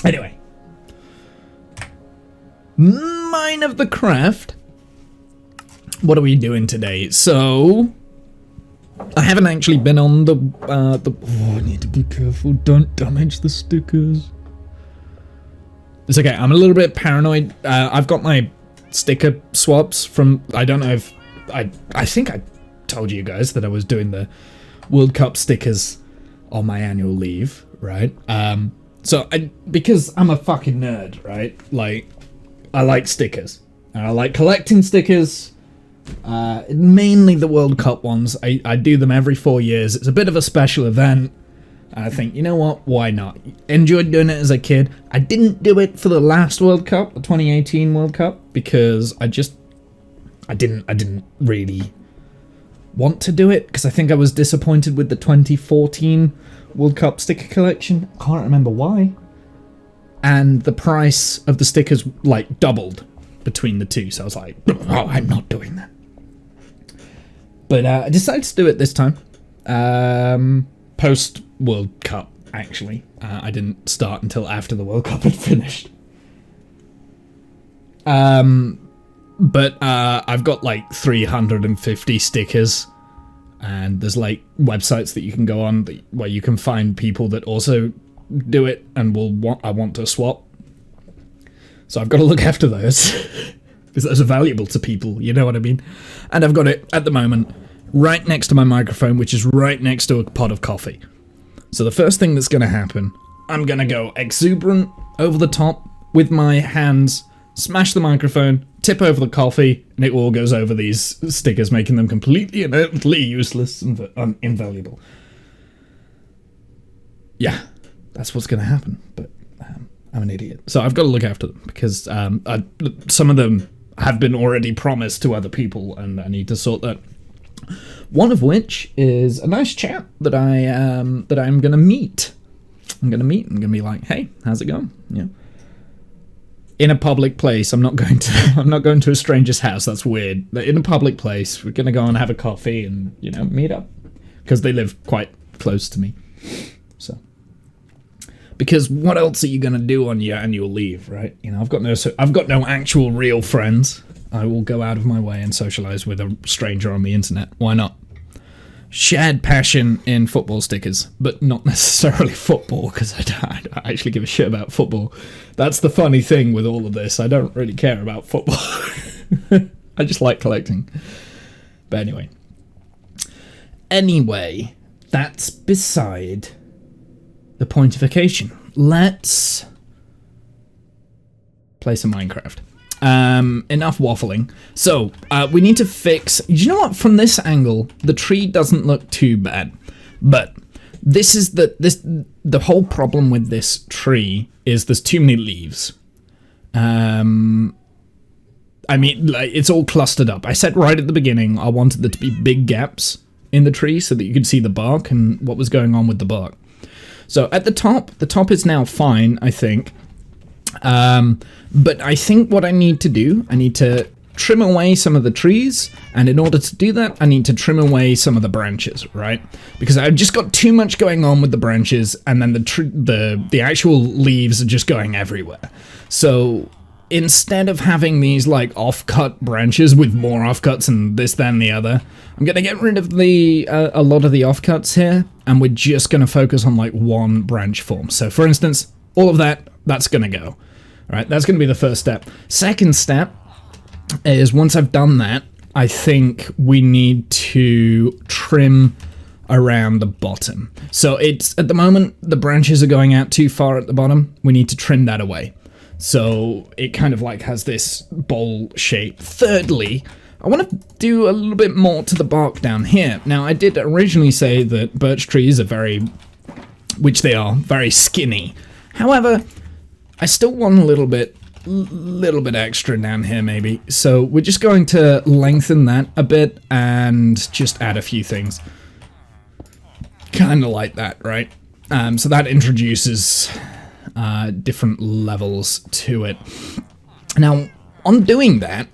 Anyway. Mine of the craft. What are we doing today? So, I haven't actually been on the oh, I need to be careful. Don't damage the stickers. It's okay. I'm a little bit paranoid. I've got my sticker swaps from, I don't know if, I think I told you guys that I was doing the World Cup stickers on my annual leave, right? So, because I'm a fucking nerd, right? Like, I like stickers. And I like collecting stickers. Mainly the World Cup ones. I do them every 4 years. It's a bit of a special event. And I think, you know what? Why not? Enjoyed doing it as a kid. I didn't do it for the last World Cup, the 2018 World Cup, because I didn't really want to do it, because I think I was disappointed with the 2014 World Cup sticker collection. Can't remember why. And the price of the stickers, like, doubled between the two. So I was like, oh, I'm not doing that. But I decided to do it this time. Post World Cup, actually. I didn't start until after the World Cup had finished. But I've got like 350 stickers, and there's like websites that you can go on where you can find people that also do it and I want to swap. So I've got to look after those because those are valuable to people, you know what I mean? And I've got it at the moment right next to my microphone, which is right next to a pot of coffee. So the first thing that's going to happen, I'm going to go exuberant over the top with my hands, smash the microphone, tip over the coffee, and it all goes over these stickers, making them completely and utterly useless and invaluable. Yeah, that's what's going to happen, but I'm an idiot. So I've got to look after them, because some of them have been already promised to other people, and I need to sort that. One of which is a nice chap that I'm going to meet. I'm going to be like, hey, how's it going? Yeah. In a public place. I'm not going to a stranger's house. That's weird. But in a public place, we're going to go and have a coffee and, meet up, because they live quite close to me. So, because what else are you going to do on your annual leave, right? I've got no actual real friends. I will go out of my way and socialize with a stranger on the internet. Why not? Shared passion in football stickers, but not necessarily football, because I don't actually give a shit about football. That's the funny thing with all of this. I don't really care about football. I just like collecting. But anyway, that's beside the pointification. Let's play some Minecraft. Enough waffling. So, we need to fix... You know what? From this angle, the tree doesn't look too bad. But this is the whole problem with this tree is there's too many leaves. I mean, like, it's all clustered up. I said right at the beginning I wanted there to be big gaps in the tree so that you could see the bark and what was going on with the bark. So, at the top is now fine, I think. But I think what I need to do, I need to trim away some of the trees, and in order to do that, I need to trim away some of the branches, right? Because I've just got too much going on with the branches, and then the actual leaves are just going everywhere. So instead of having these like off-cut branches with more off-cuts and this, that, and the other, I'm gonna get rid of a lot of the off-cuts here, and we're just gonna focus on like one branch form. So for instance, all of that's gonna go. Right, that's going to be the first step. Second step is, once I've done that, I think we need to trim around the bottom. So it's, at the moment, the branches are going out too far at the bottom. We need to trim that away. So it kind of like has this bowl shape. Thirdly, I want to do a little bit more to the bark down here. Now, I did originally say that birch trees are which they are, very skinny. However, I still want a little bit extra down here, maybe. So we're just going to lengthen that a bit and just add a few things. Kind of like that, right? So that introduces different levels to it. Now, on doing that,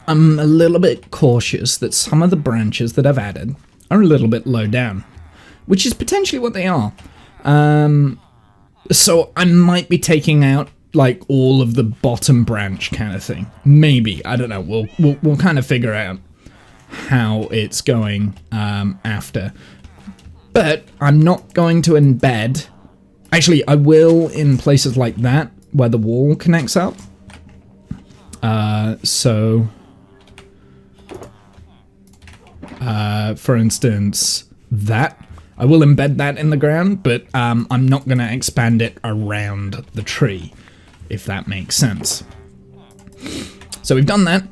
I'm a little bit cautious that some of the branches that I've added are a little bit low down, which is potentially what they are. So I might be taking out like all of the bottom branch kind of thing. Maybe, I don't know. We'll kind of figure out how it's going after. But I'm not going to embed. Actually, I will in places like that where the wall connects up. For instance, that. I will embed that in the ground, but I'm not going to expand it around the tree, if that makes sense. So we've done that.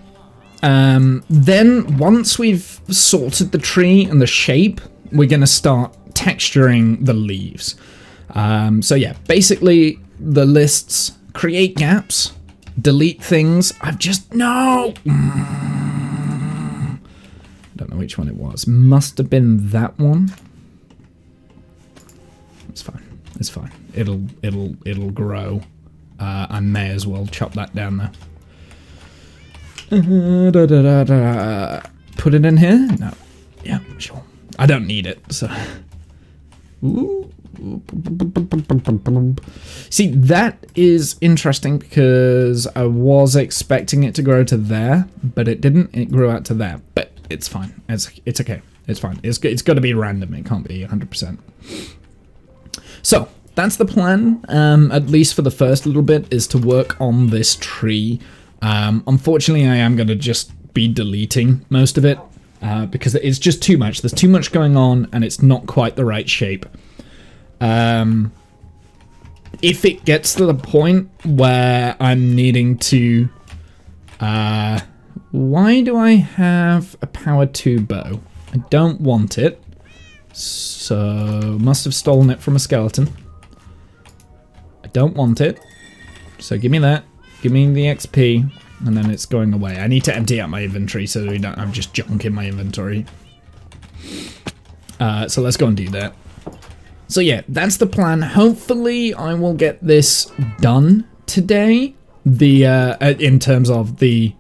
Then, once we've sorted the tree and the shape, we're going to start texturing the leaves. So yeah, basically, the lists create gaps, delete things. No! Don't know which one it was. Must have been that one. It's fine. It's fine. It'll grow. I may as well chop that down there. Put it in here? No. Yeah, sure. I don't need it, so. Ooh. See, that is interesting because I was expecting it to grow to there, but it didn't. It grew out to there, but it's fine. It's okay. It's fine. It's got to be random. It can't be 100%. So that's the plan, at least for the first little bit, is to work on this tree. Unfortunately, I am going to just be deleting most of it because it's just too much. There's too much going on, and it's not quite the right shape. If it gets to the point where I'm needing to... why do I have a power 2 bow? I don't want it. So, must have stolen it from a skeleton. I don't want it. So give me that. Give me the XP. And then it's going away. I need to empty out my inventory so we don't have just junk in my inventory. So let's go and do that. So yeah, that's the plan. Hopefully I will get this done today. In terms of the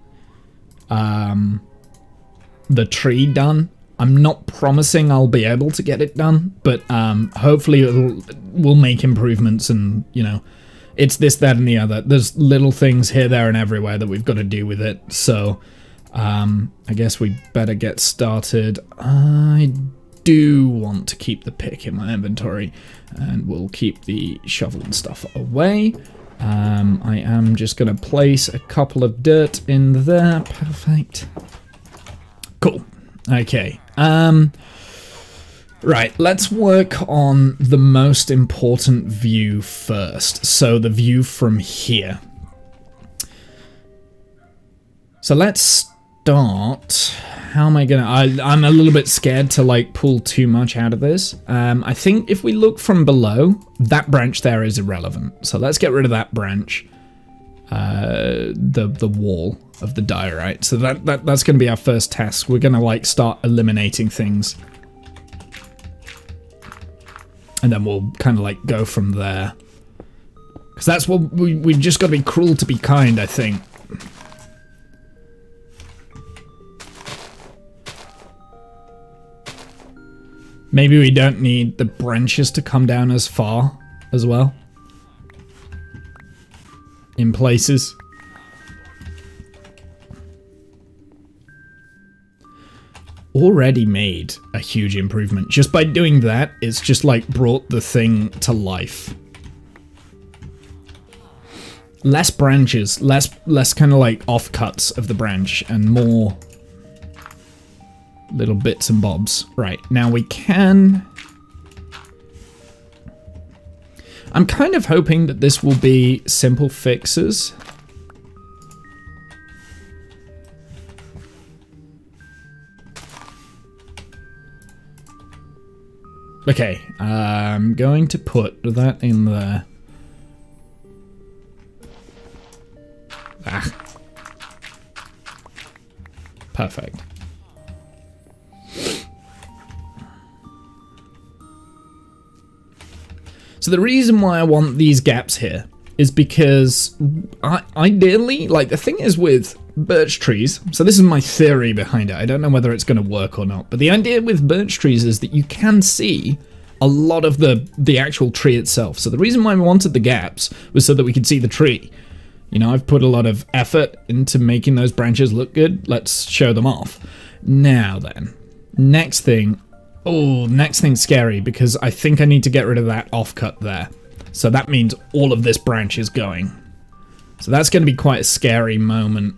tree done. I'm not promising I'll be able to get it done, but hopefully we'll make improvements, and you know, it's this, that, and the other. There's little things here, there, and everywhere that we've got to do with it. So I guess we better get started. I do want to keep the pick in my inventory, and we'll keep the shovel and stuff away. I am just going to place a couple of dirt in there. Perfect. Cool. Okay. Right, let's work on the most important view first. So the view from here. So let's start. How am I gonna... I'm a little bit scared to like pull too much out of this. I think if we look from below, that branch there is irrelevant. So let's get rid of that branch. The wall of the diorite. So that's going to be our first task. We're going to like start eliminating things, and then we'll kind of like go from there, because that's what we've just got to be cruel to be kind, I think. Maybe we don't need the branches to come down as far as well in places. Already made a huge improvement. Just by doing that, it's just like brought the thing to life. Less branches, less kind of like offcuts of the branch, and more little bits and bobs. Right, now we can... I'm kind of hoping that this will be simple fixes. Okay, I'm going to put that in there. Ah. Perfect. So the reason why I want these gaps here is because ideally, like the thing is with birch trees, so this is my theory behind it, I don't know whether it's going to work or not, but the idea with birch trees is that you can see a lot of the actual tree itself. So the reason why we wanted the gaps was so that we could see the tree. You know, I've put a lot of effort into making those branches look good. Let's show them off. Now then, next thing. Oh, next thing's scary because I think I need to get rid of that offcut there. So that means all of this branch is going. So that's going to be quite a scary moment.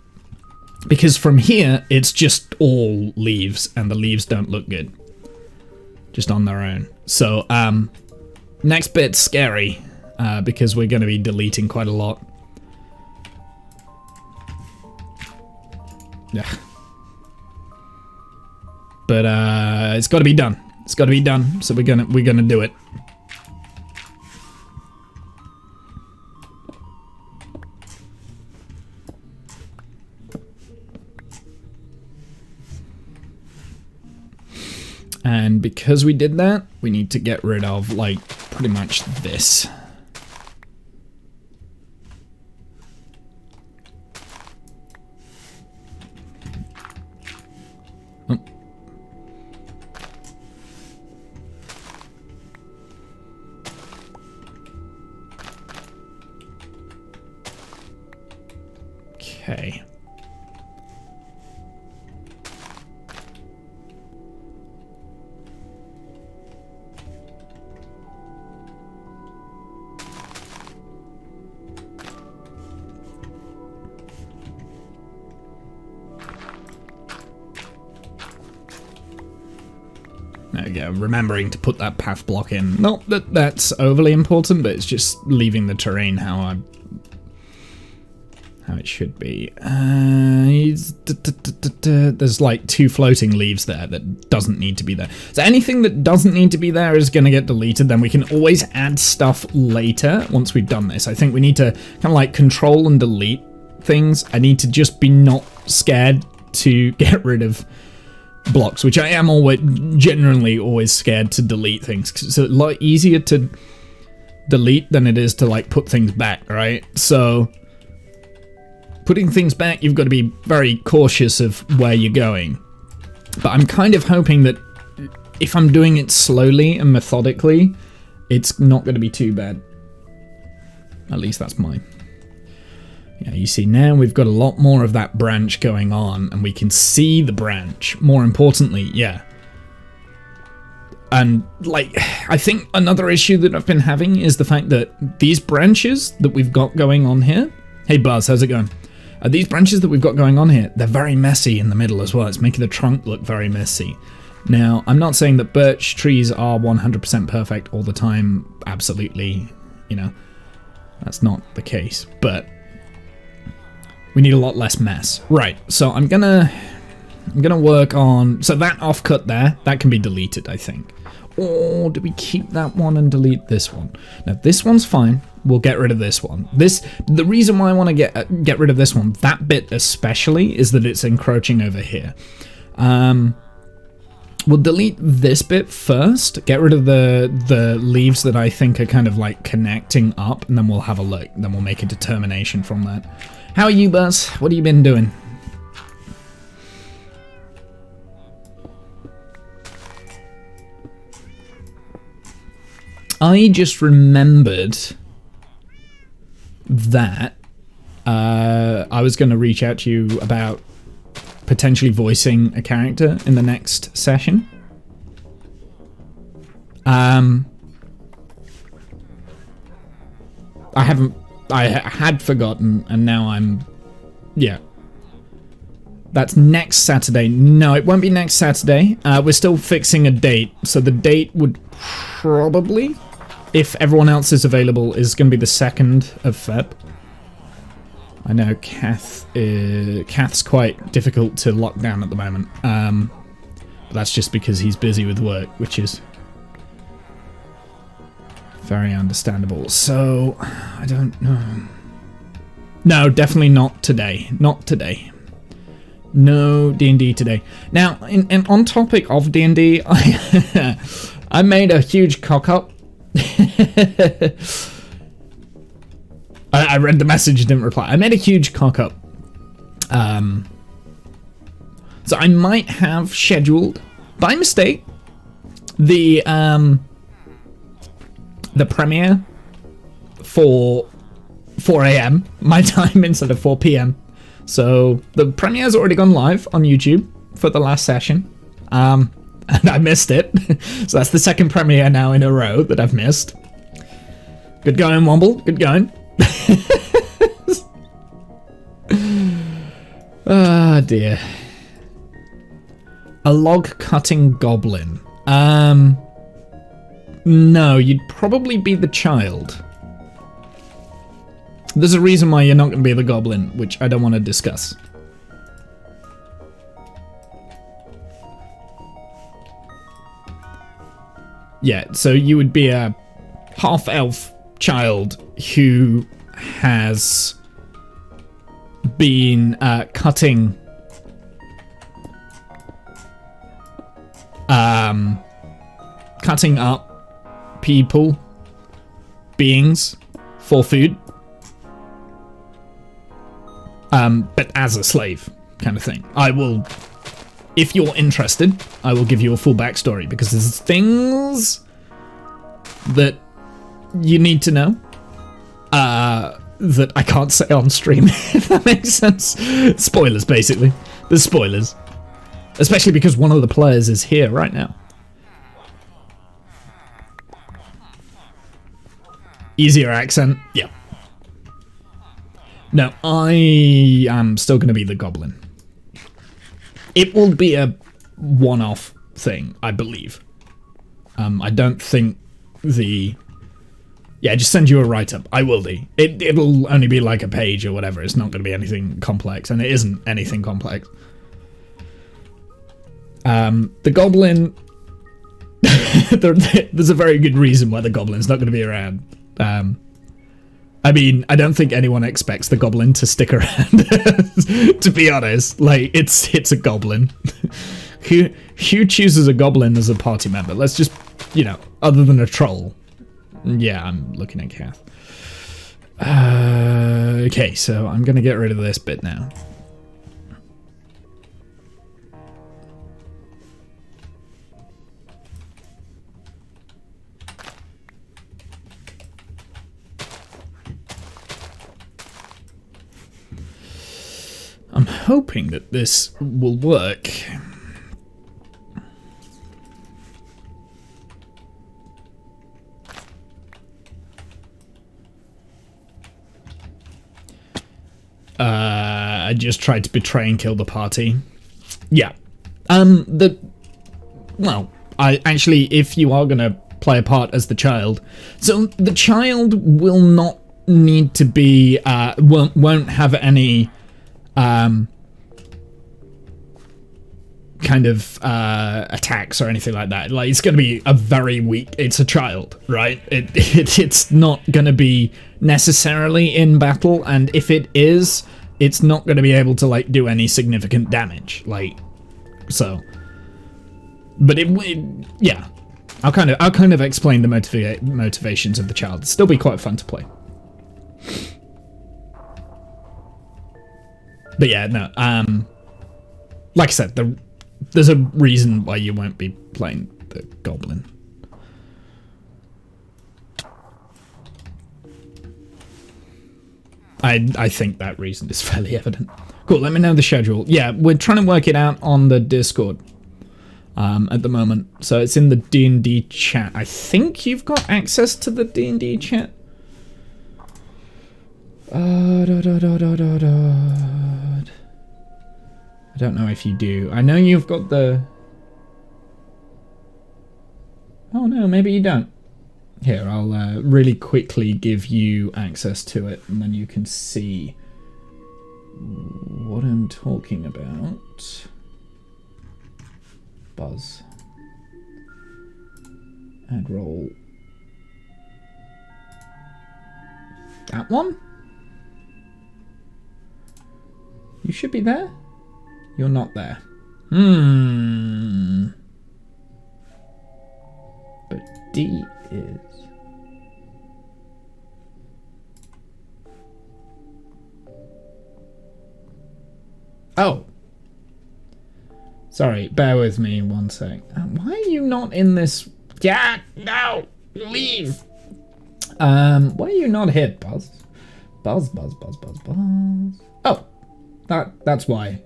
Because from here, it's just all leaves, and the leaves don't look good. Just on their own. So, next bit's scary, because we're going to be deleting quite a lot. Yeah. But, it's got to be done. It's got to be done, so we're gonna do it. And because we did that, we need to get rid of, like, pretty much this. Oh. Okay. There we go, remembering to put that path block in. Not that that's overly important, but it's just leaving the terrain how it should be. There's like 2 floating leaves there that doesn't need to be there. So anything that doesn't need to be there is going to get deleted. Then we can always add stuff later once we've done this. I think we need to kind of like control and delete things. I need to just be not scared to get rid of blocks, which I am generally always scared to delete things. It's a lot easier to delete than it is to like put things back, right? So putting things back, you've got to be very cautious of where you're going. But I'm kind of hoping that if I'm doing it slowly and methodically, it's not going to be too bad. At least that's mine. Yeah, you see now we've got a lot more of that branch going on, and we can see the branch, more importantly, yeah. And, like, I think another issue that I've been having is the fact that these branches that we've got going on here... Hey Buzz, how's it going? These branches that we've got going on here, they're very messy in the middle as well. It's making the trunk look very messy. Now, I'm not saying that birch trees are 100% perfect all the time, absolutely, you know. That's not the case, but... we need a lot less mess. Right, so I'm gonna work on... so that offcut there, that can be deleted, I think. Or do we keep that one and delete this one? Now, this one's fine. We'll get rid of this one. The reason why I want to get rid of this one, that bit especially, is that it's encroaching over here. We'll delete this bit first, get rid of the leaves that I think are kind of like connecting up, and then we'll have a look. Then we'll make a determination from that. How are you, Buzz? What have you been doing? I just remembered that I was going to reach out to you about potentially voicing a character in the next session. I had forgotten, and now I'm... yeah. That's next Saturday. No, it won't be next Saturday. We're still fixing a date, so the date would probably, if everyone else is available, is going to be the 2nd of Feb. I know Kath's quite difficult to lock down at the moment. But that's just because he's busy with work, which is very understandable. So, I don't know. No, definitely not today. Not today. No D&D today. Now, and on topic of D&D, I made a huge cock-up. I read the message, didn't reply. I made a huge cock-up. So I might have scheduled, by mistake, the the premiere for 4 a.m. my time instead of 4 p.m. So the premiere's already gone live on YouTube for the last session. And I missed it. So that's the second premiere now in a row that I've missed. Good going, Womble. Good going. Ah, dear. A log cutting goblin. No, you'd probably be the child. There's a reason why you're not going to be the goblin, which I don't want to discuss. Yeah, so you would be a half-elf child who has been cutting up people, beings, for food, but as a slave kind of thing. I will, if you're interested, I will give you a full backstory, because there's things that you need to know that I can't say on stream, if that makes sense. Spoilers, basically. There's spoilers. Especially because one of the players is here right now. Easier accent? Yeah. No, I am still going to be the goblin. It will be a one-off thing, I believe. I don't think the... Yeah, just send you a write-up. I will be. It'll only be like a page or whatever. It's not going to be anything complex, and it isn't anything complex. The goblin... There's a very good reason why the goblin's not going to be around. I mean, I don't think anyone expects the goblin to stick around, to be honest. Like, it's a goblin. Who chooses a goblin as a party member? Let's just, you know, other than a troll. Yeah, I'm looking at Kath. Okay, so I'm going to get rid of this bit now. I'm hoping that this will work. I just tried to betray and kill the party. Yeah. Well, I actually, if you are gonna play a part as the child, so the child will not need to be, won't have any, kind of attacks or anything like that. Like, it's going to be a very weak... It's a child, right? It's not going to be necessarily in battle, and if it is, it's not going to be able to, like, do any significant damage. Like, so... But yeah. I'll kind of explain the motivations of the child. It'll still be quite fun to play. But yeah, no, like I said, there's a reason why you won't be playing the goblin. I think that reason is fairly evident. Cool, let me know the schedule. Yeah, we're trying to work it out on the Discord at the moment. So it's in the D&D chat. I think you've got access to the D&D chat. I don't know if you do. I know you've got the... Oh no, maybe you don't. Here, I'll really quickly give you access to it, and then you can see what I'm talking about. Buzz. Add roll. That one? You should be there? You're not there. But D is... Oh. Sorry, bear with me one sec. Why are you not in this? Yeah, no, leave. Why are you not hit, Buzz? Buzz. Oh, that's why.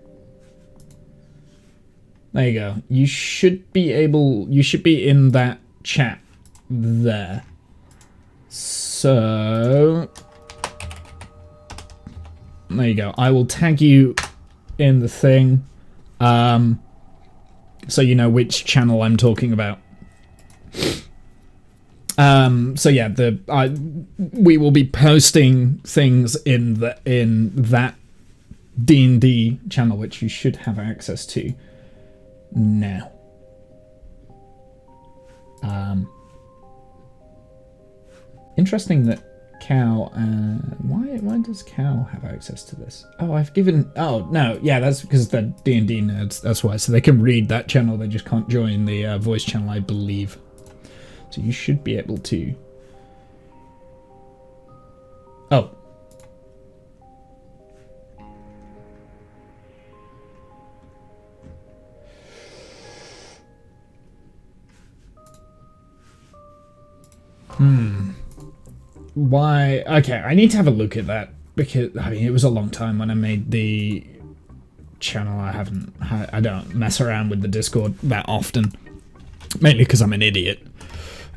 There you go. You should be in that chat there. So there you go. I will tag you in the thing, so you know which channel I'm talking about. So yeah, we will be posting things in that D&D channel, which you should have access to now. Interesting that Cow. Why does Cow have access to this? Oh, I've given. Oh no, yeah, that's because they're D&D nerds. That's why. So they can read that channel. They just can't join the voice channel, I believe. So you should be able to. Oh. Why? Okay, I need to have a look at that, because I mean it was a long time when I made the channel. I don't mess around with the Discord that often, mainly because I'm an idiot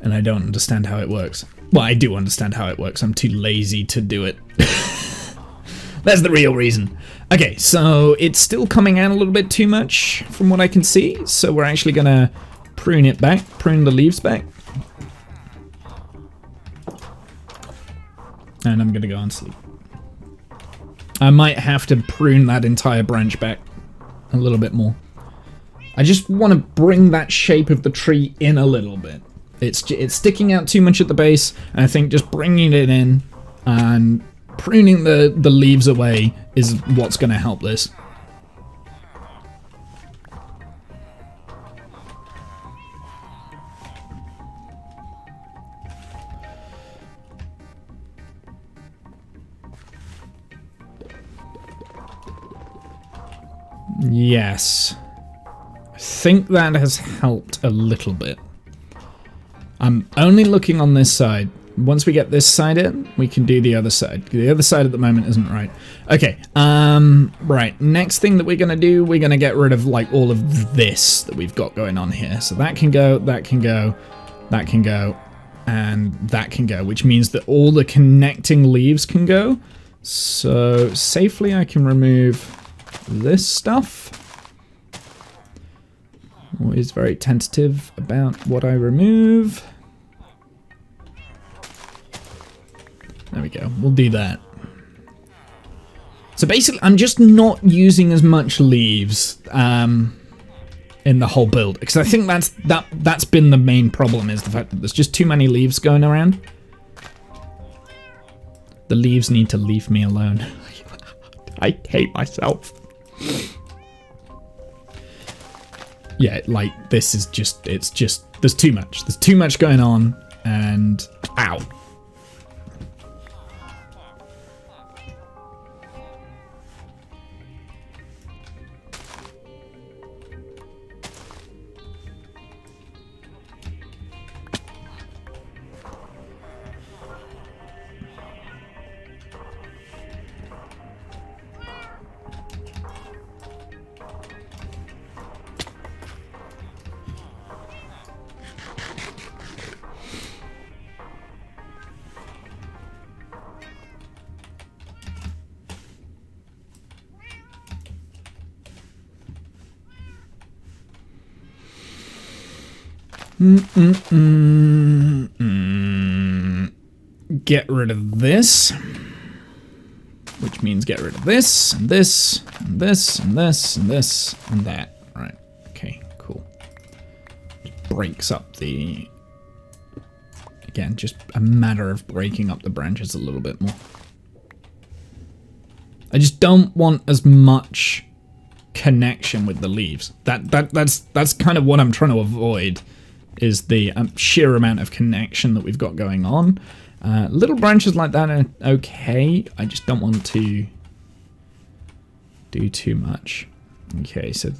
and I don't understand how it works. Well, I do understand how it works. I'm too lazy to do it. That's the real reason. Okay, so it's still coming out a little bit too much from what I can see, so we're actually gonna prune it back, prune the leaves back. And I'm gonna go and sleep. I might have to prune that entire branch back a little bit more. I just want to bring that shape of the tree in a little bit. It's sticking out too much at the base, and I think just bringing it in and pruning the leaves away is what's going to help this. Yes. I think that has helped a little bit. I'm only looking on this side. Once we get this side in, we can do the other side. The other side at the moment isn't right. Okay, right. Next thing that we're going to do, we're going to get rid of, like, all of this that we've got going on here. So that can go, that can go, that can go, and that can go, which means that all the connecting leaves can go. So safely I can remove this stuff. Always very tentative about what I remove. There we go. We'll do that. So basically, I'm just not using as much leaves in the whole build, because I think that's been the main problem, is the fact that there's just too many leaves going around. The leaves need to leave me alone. I hate myself. Yeah, like, this is just, it's just, there's too much. There's too much going on, and ow. Get rid of this, which means get rid of this, and this, and this, and this, and this, and that. Right, okay, cool. Just breaks up the... Again, just a matter of breaking up the branches a little bit more. I just don't want as much connection with the leaves. That's kind of what I'm trying to avoid, is the sheer amount of connection that we've got going on. Little branches like that are okay. I just don't want to do too much. Okay, so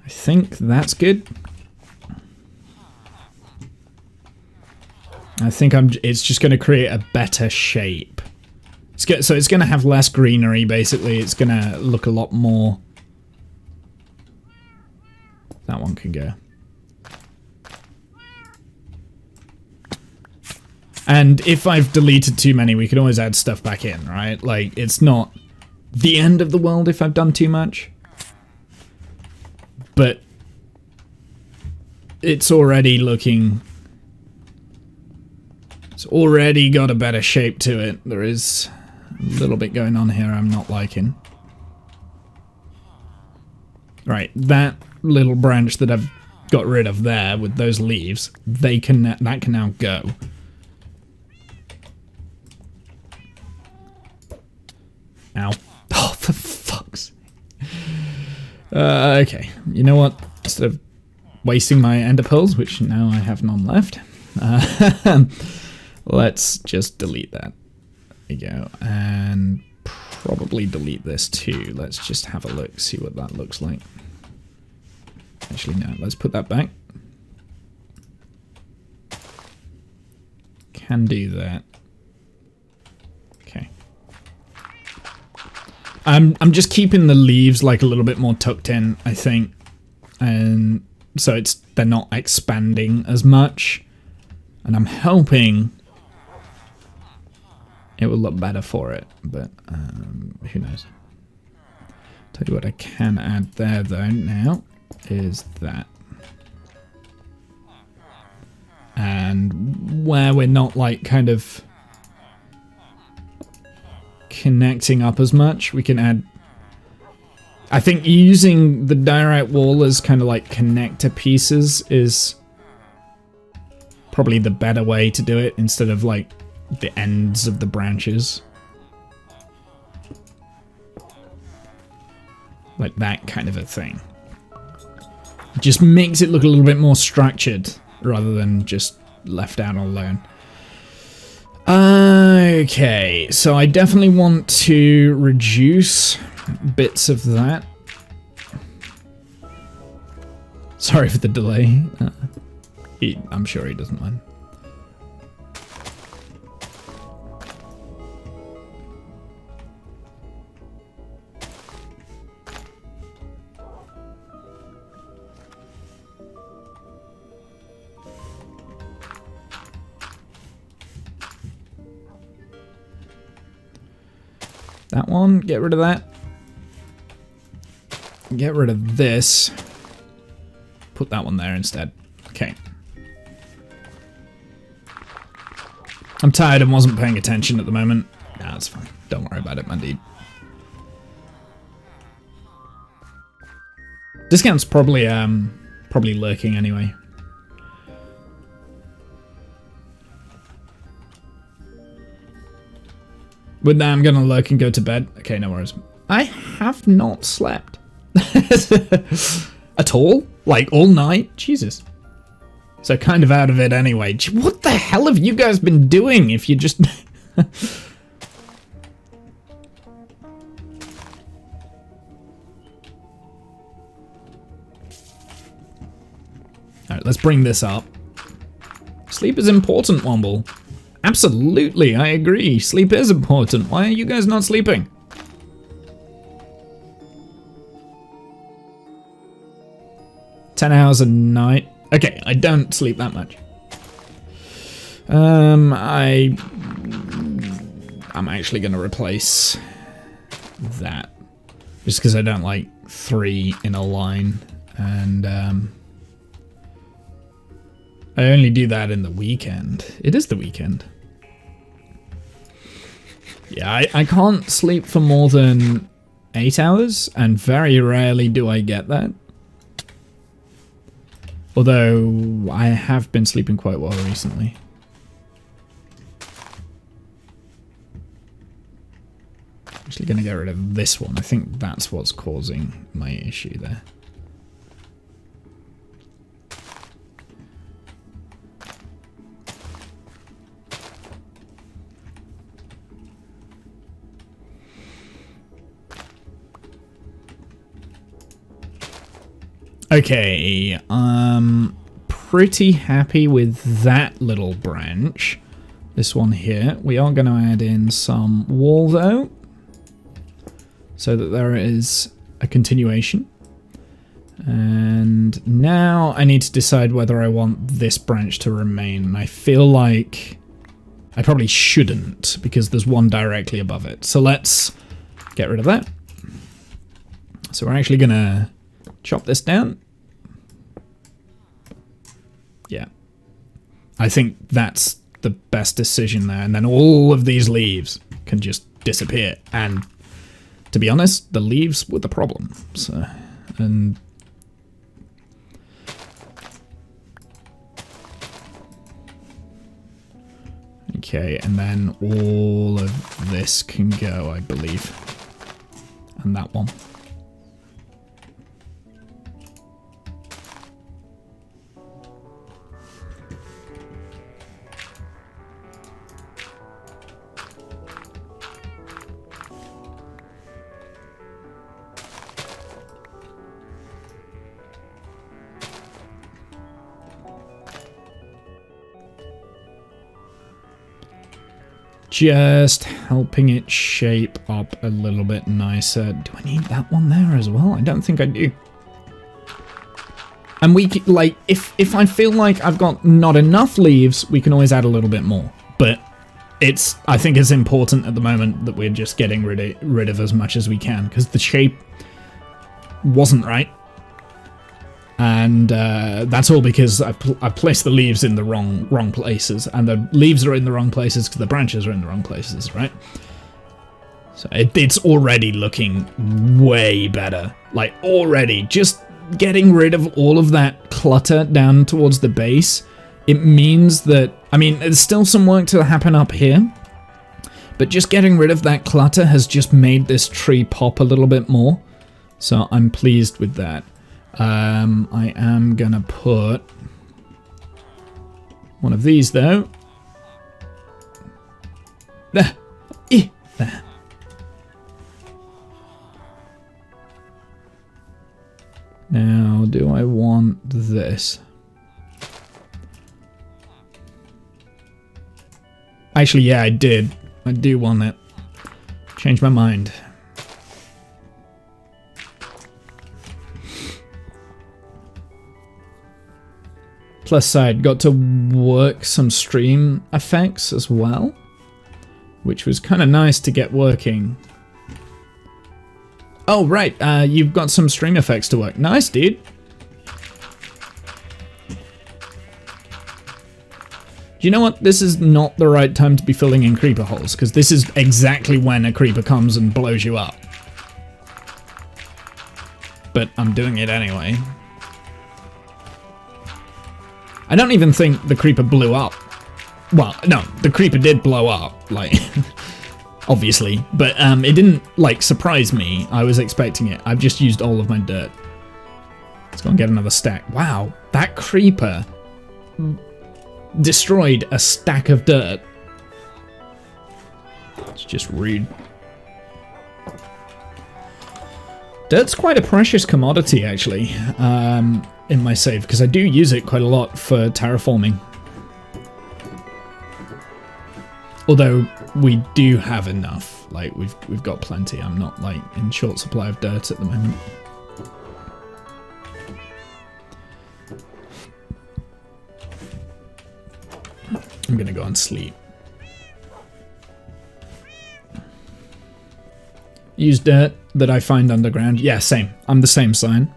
I think that's good. I think it's just going to create a better shape. So it's going to have less greenery, basically. It's going to look a lot more... That one can go. And if I've deleted too many, we can always add stuff back in, right? Like, it's not the end of the world if I've done too much. But it's already looking... It's already got a better shape to it. There is a little bit going on here I'm not liking. Right, that little branch that I've got rid of there with those leaves, that can now go. Ow. Oh, for fuck's sake. Okay, you know what? Instead of wasting my ender pearls, which now I have none left, let's just delete that. There we go. And probably delete this too. Let's just have a look, see what that looks like. Actually, no, let's put that back. Can do that. Okay. I'm just keeping the leaves like a little bit more tucked in, I think. And so they're not expanding as much. And I'm hoping it will look better for it, but who knows. Tell you what I can add there though now is that. And where we're not like kind of connecting up as much, we can add, I think using the direct wall as kind of like connector pieces is probably the better way to do it instead of like the ends of the branches. Like that kind of a thing. Just makes it look a little bit more structured rather than just left out alone. Okay, so I definitely want to reduce bits of that. Sorry for the delay. I'm sure he doesn't mind. That one, get rid of that. Get rid of this. Put that one there instead. Okay. I'm tired and wasn't paying attention at the moment. Nah, that's fine. Don't worry about it, my dude. Discount's probably lurking anyway. With that, I'm gonna lurk and go to bed. Okay, no worries. I have not slept. At all? Like, all night? Jesus. So kind of out of it anyway. What the hell have you guys been doing if you just... Alright, let's bring this up. Sleep is important, Womble. Absolutely, I agree. Sleep is important. Why are you guys not sleeping? "10 hours a night." Okay, I don't sleep that much. I'm actually going to replace that. Just because I don't like 3 in a line. And I only do that in the weekend. It is the weekend. Yeah, I can't sleep for more than 8 hours, and very rarely do I get that. Although, I have been sleeping quite well recently. Actually going to get rid of this one. I think that's what's causing my issue there. Okay, pretty happy with that little branch. This one here. We are going to add in some wall though, so that there is a continuation. And now I need to decide whether I want this branch to remain. And I feel like I probably shouldn't, because there's one directly above it. So let's get rid of that. So we're actually gonna chop this down. Yeah. I think that's the best decision there. And then all of these leaves can just disappear. And to be honest, the leaves were the problem. So, and okay, and then all of this can go, I believe. And that one. Just helping it shape up a little bit nicer. Do I need that one there as well? I don't think I do. And we can, like, if I feel like I've got not enough leaves, we can always add a little bit more. But I think it's important at the moment that we're just getting rid of as much as we can, because the shape wasn't right. And that's all because I've placed the leaves in the wrong places, and the leaves are in the wrong places because the branches are in the wrong places, right? So it's already looking way better. Like, already, just getting rid of all of that clutter down towards the base, it means that, I mean, there's still some work to happen up here, but just getting rid of that clutter has just made this tree pop a little bit more. So I'm pleased with that. I am gonna put one of these though. There. There. Now, do I want this? Actually, yeah, I did. I do want it. Change my mind. Plus side, got to work some stream effects as well, which was kind of nice to get working. Oh, right, you've got some stream effects to work. Nice, dude. Do you know what? This is not the right time to be filling in creeper holes, because this is exactly when a creeper comes and blows you up. But I'm doing it anyway. I don't even think the creeper blew up. Well, no, the creeper did blow up, like, obviously. But it didn't, like, surprise me. I was expecting it. I've just used all of my dirt. Let's go and get another stack. Wow, that creeper destroyed a stack of dirt. It's just rude. Dirt's quite a precious commodity, actually, in my save, because I do use it quite a lot for terraforming. Although we do have enough, like we've got plenty. I'm not like in short supply of dirt at the moment. I'm gonna go and sleep. Use dirt that I find underground. Yeah, same. I'm the same sign.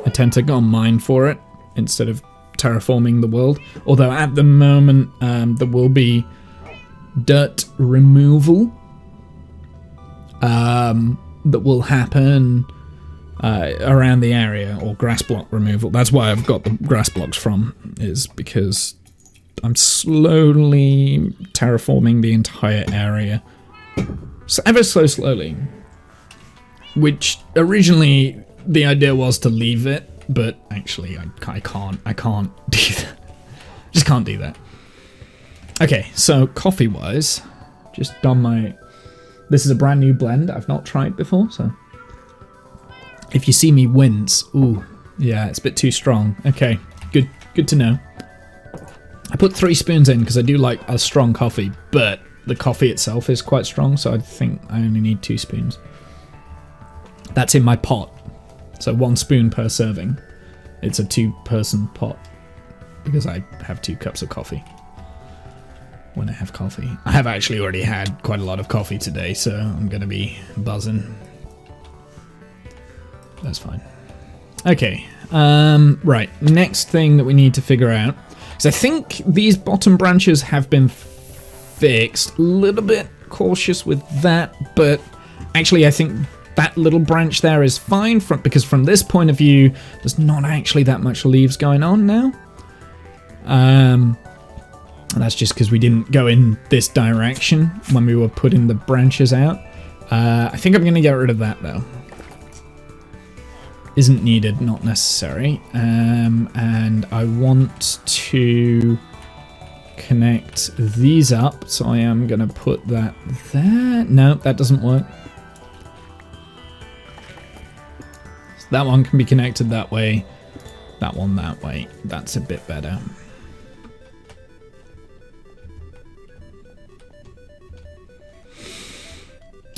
I tend to go and mine for it instead of terraforming the world. Although at the moment there will be dirt removal that will happen around the area, or grass block removal. That's why I've got the grass blocks from, is because I'm slowly terraforming the entire area. So ever so slowly. Which originally the idea was to leave it, but actually I can't do that. Just can't do that. Okay, so coffee wise, just done my, this is a brand new blend I've not tried before, so if you see me wince, ooh, yeah, it's a bit too strong. Okay, good Good to know. I put 3 spoons in because I do like a strong coffee, but the coffee itself is quite strong, so I think I only need 2 spoons. That's in my pot. So 1 spoon per serving. It's a 2-person pot because I have 2 cups of coffee when I have coffee. I have actually already had quite a lot of coffee today, so I'm going to be buzzing. That's fine. Okay, right. Next thing that we need to figure out, because I think these bottom branches have been fixed. A little bit cautious with that, but actually I think that little branch there is fine because from this point of view, there's not actually that much leaves going on now. And that's just because we didn't go in this direction when we were putting the branches out. I think I'm going to get rid of that though. Isn't needed, not necessary. And I want to connect these up, so I am going to put that there. No, that doesn't work. So that one can be connected that way, that one that way. That's a bit better.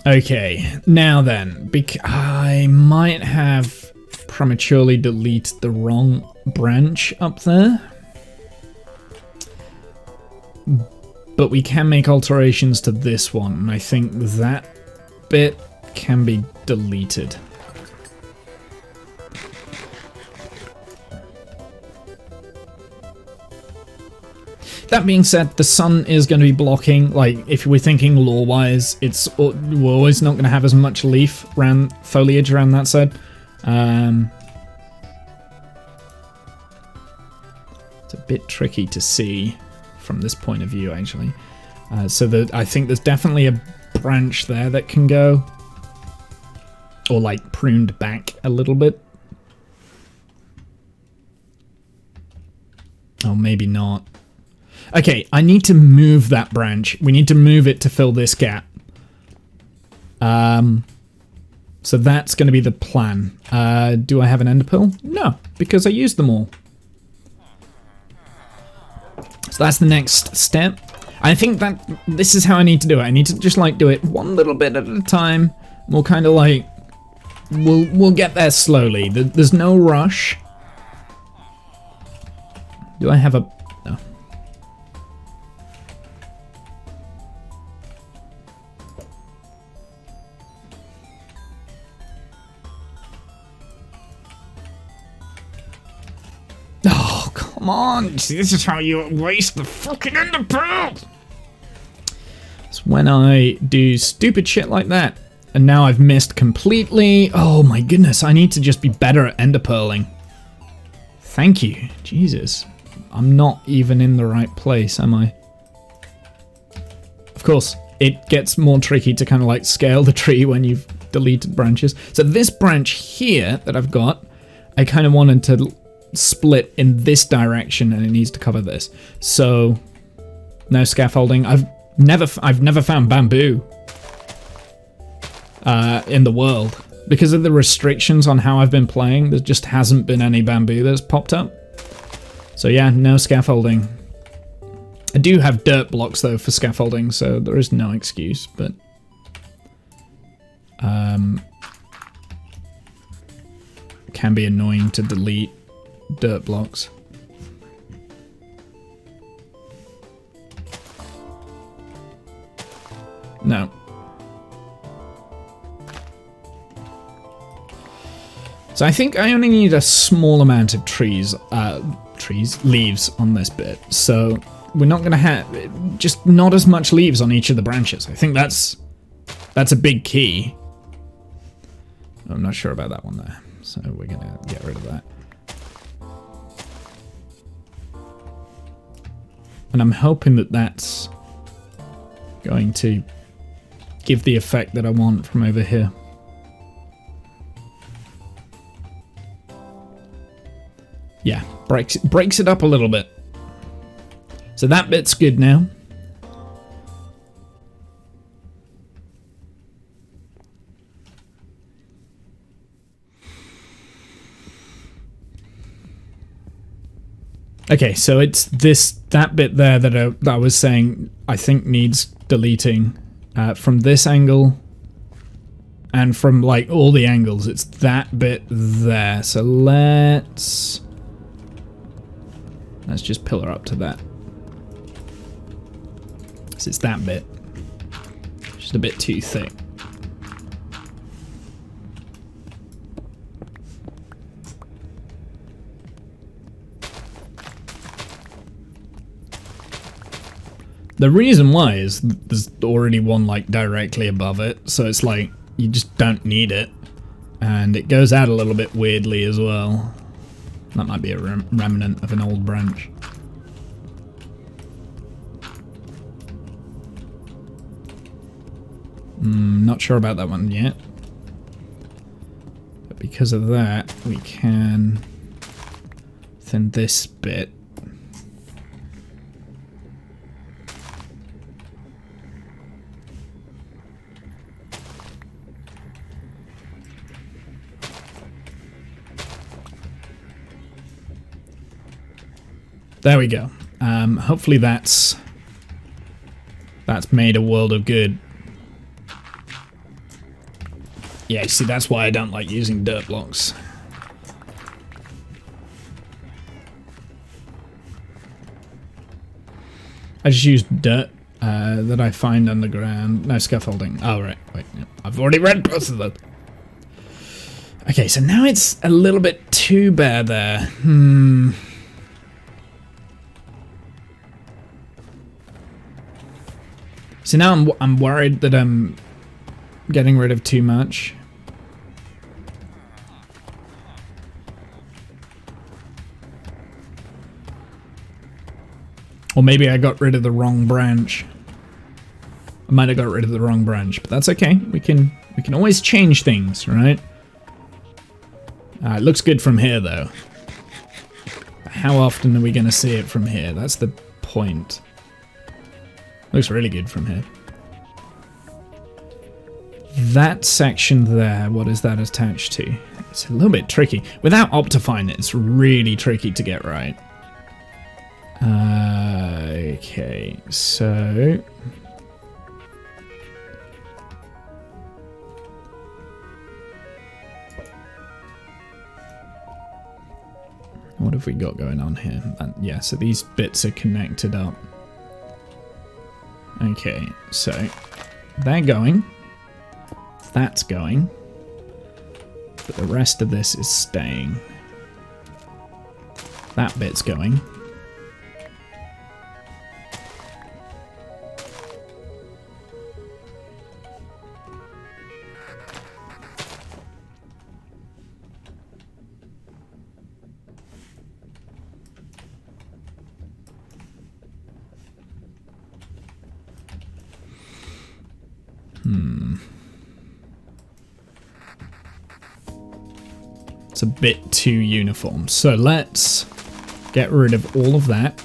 Okay, now then, I might have prematurely deleted the wrong branch up there. But we can make alterations to this one, and I think that bit can be deleted. That being said, the sun is going to be blocking, like, if we're thinking lore-wise, we're always not going to have as much leaf around, foliage around that side. It's a bit tricky to see from this point of view, actually. So I think there's definitely a branch there that can go, or like pruned back a little bit. Oh, maybe not. Okay, I need to move that branch. We need to move it to fill this gap. So that's going to be the plan. Do I have an ender pearl? No, because I used them all. So that's the next step. I think that this is how I need to do it. I need to just like do it one little bit at a time. We'll kind of like, we'll get there slowly. There's no rush. Do I have a, no. Oh, come on. This is how you waste the fucking ender pearl. It's when I do stupid shit like that. And now I've missed completely. Oh my goodness, I need to just be better at ender pearling. Thank you. Jesus. I'm not even in the right place, am I? Of course, it gets more tricky to kind of like scale the tree when you've deleted branches. So this branch here that I've got, I kind of wanted to split in this direction and it needs to cover this. So no scaffolding. I've never found bamboo in the world. Because of the restrictions on how I've been playing, there just hasn't been any bamboo that's popped up. So yeah, no scaffolding. I do have dirt blocks though for scaffolding, so there is no excuse, but can be annoying to delete dirt blocks. No. So I think I only need a small amount of leaves on this bit. So we're not going to have, just not as much leaves on each of the branches. I think that's a big key. I'm not sure about that one there. So we're going to get rid of that. And I'm hoping that that's going to give the effect that I want from over here. Yeah, breaks it up a little bit. So that bit's good now. Okay, so it's that bit there that I was saying I think needs deleting from this angle and from like all the angles. It's that bit there. So let's just pillar up to that. So it's that bit. Just a bit too thick. The reason why is there's already one like directly above it, so it's like you just don't need it, and it goes out a little bit weirdly as well. That might be a remnant of an old branch. Not sure about that one yet, but because of that we can thin this bit. There we go. Hopefully that's made a world of good. Yeah, you see, that's why I don't like using dirt blocks. I just use dirt that I find underground. No, scaffolding. Oh, right. Wait, no. I've already read both of them. Okay, so now it's a little bit too bare there. So now I'm worried that I'm getting rid of too much. Or maybe I got rid of the wrong branch. I might have got rid of the wrong branch, but that's okay. We can always change things, right? It looks good from here though. How often are we going to see it from here? That's the point. Looks really good from here. That section there, what is that attached to? It's a little bit tricky. Without optifying it, it's really tricky to get right. Okay, so... what have we got going on here? Yeah, so these bits are connected up. Okay, so they're going. That's going. But the rest of this is staying. That bit's going. It's a bit too uniform. So let's get rid of all of that.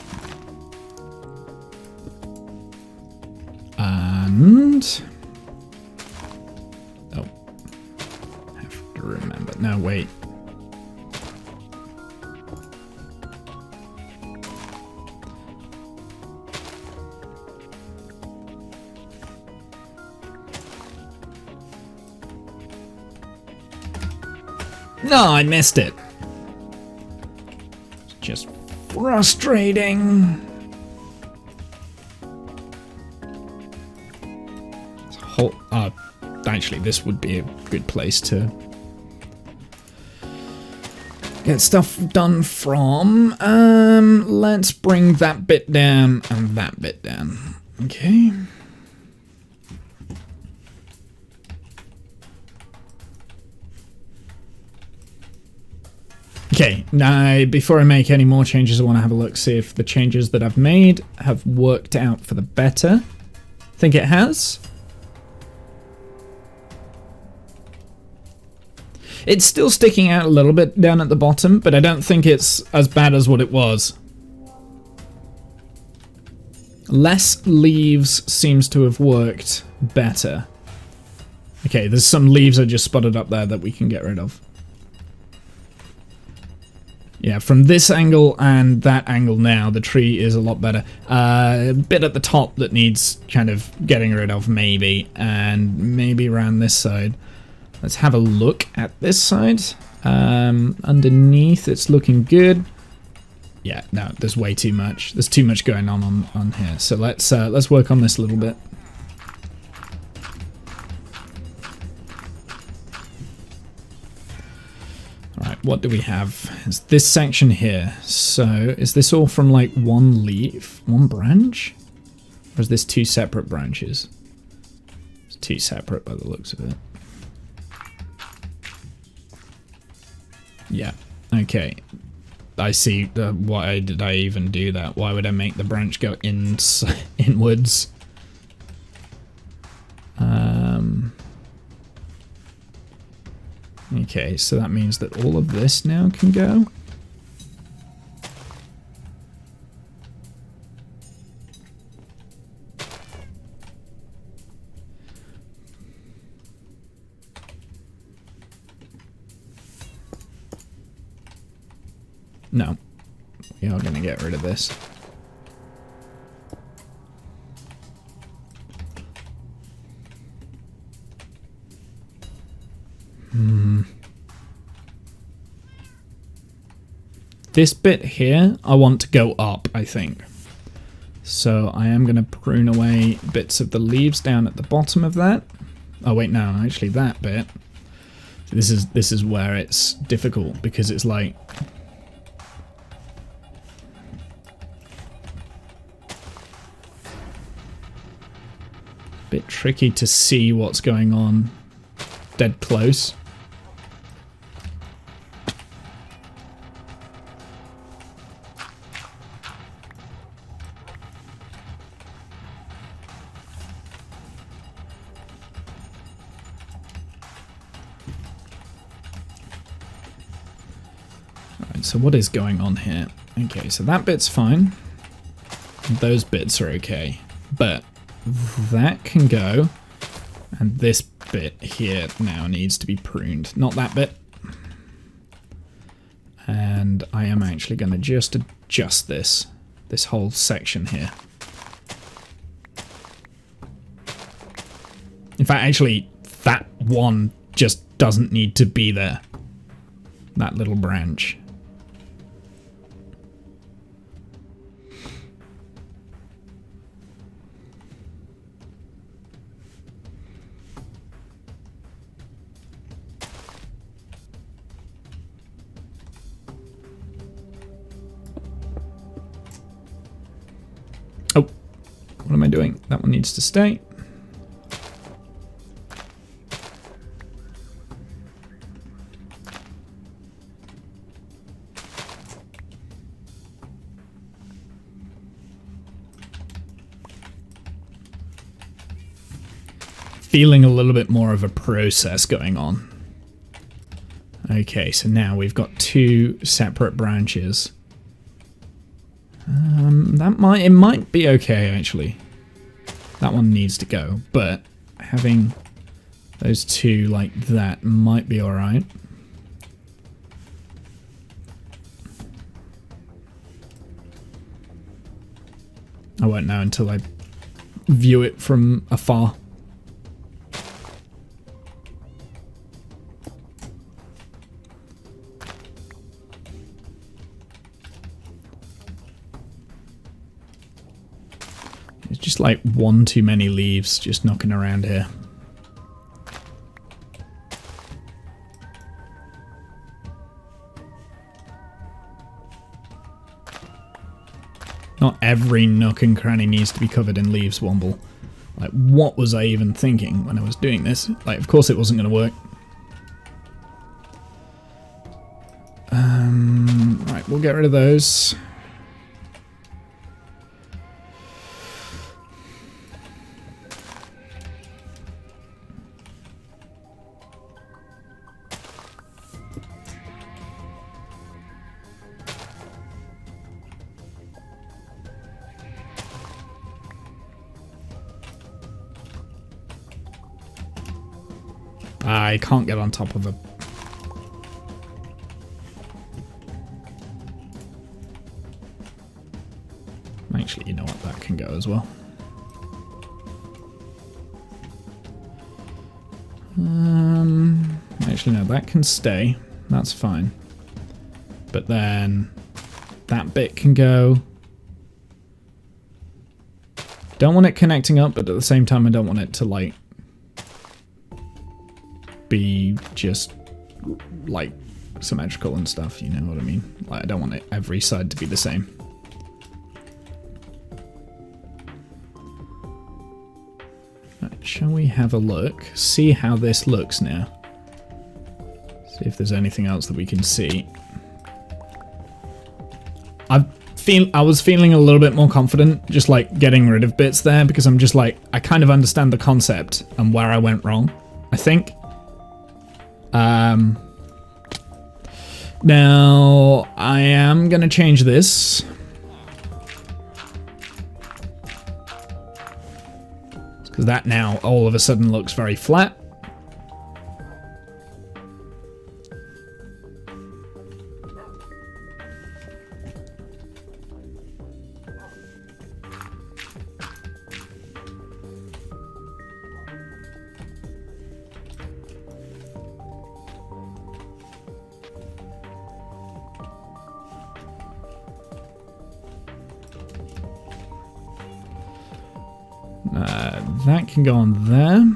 And... oh. I have to remember. No, wait. No, I missed it. It's just frustrating. Actually, this would be a good place to get stuff done from. Let's bring that bit down and that bit down. Okay. Okay, now before I make any more changes, I want to have a look, see if the changes that I've made have worked out for the better. I think it has. It's still sticking out a little bit down at the bottom, but I don't think it's as bad as what it was. Less leaves seems to have worked better. Okay, there's some leaves I just spotted up there that we can get rid of. Yeah, from this angle and that angle now, the tree is a lot better. A bit at the top that needs kind of getting rid of, maybe, and maybe around this side. Let's have a look at this side. Underneath, it's looking good. Yeah, no, there's way too much. There's too much going on here. So let's work on this a little bit. Alright, what do we have? It's this section here. So, is this all from like one leaf? One branch? Or is this two separate branches? It's two separate by the looks of it. Yeah, okay. I see. Why did I even do that? Why would I make the branch go inwards? Okay, so that means that all of this now can go. No, we are going to get rid of this. This bit here, I want to go up, I think. So I am going to prune away bits of the leaves down at the bottom of that. Oh wait, no, actually that bit. This is where it's difficult because it's like a bit tricky to see what's going on dead close. So what is going on here? Okay, so that bit's fine. Those bits are okay. But that can go. And this bit here now needs to be pruned. Not that bit. And I am actually going to just adjust this whole section here. In fact, actually, that one just doesn't need to be there. That little branch. Oh, what am I doing? That one needs to stay. Feeling a little bit more of a process going on. Okay, so now we've got two separate branches. It might be okay actually. That one needs to go, but having those two like that might be alright. I won't know until I view it from afar. It's just like one too many leaves just knocking around here. Not every nook and cranny needs to be covered in leaves, Womble. Like, what was I even thinking when I was doing this? Like, of course it wasn't going to work. Right, we'll get rid of those. I can't get on top of a... can go as well. Actually, no, that can stay. That's fine. But then that bit can go. Don't want it connecting up, but at the same time, I don't want it to, like, be just, like, symmetrical and stuff, you know what I mean? Like, I don't want every side to be the same. Right, shall we have a look? See how this looks now. See if there's anything else that we can see. I was feeling a little bit more confident just like getting rid of bits there because I'm just like, I kind of understand the concept and where I went wrong, I think. Now I am gonna change this. Because that now all of a sudden looks very flat. That can go on there.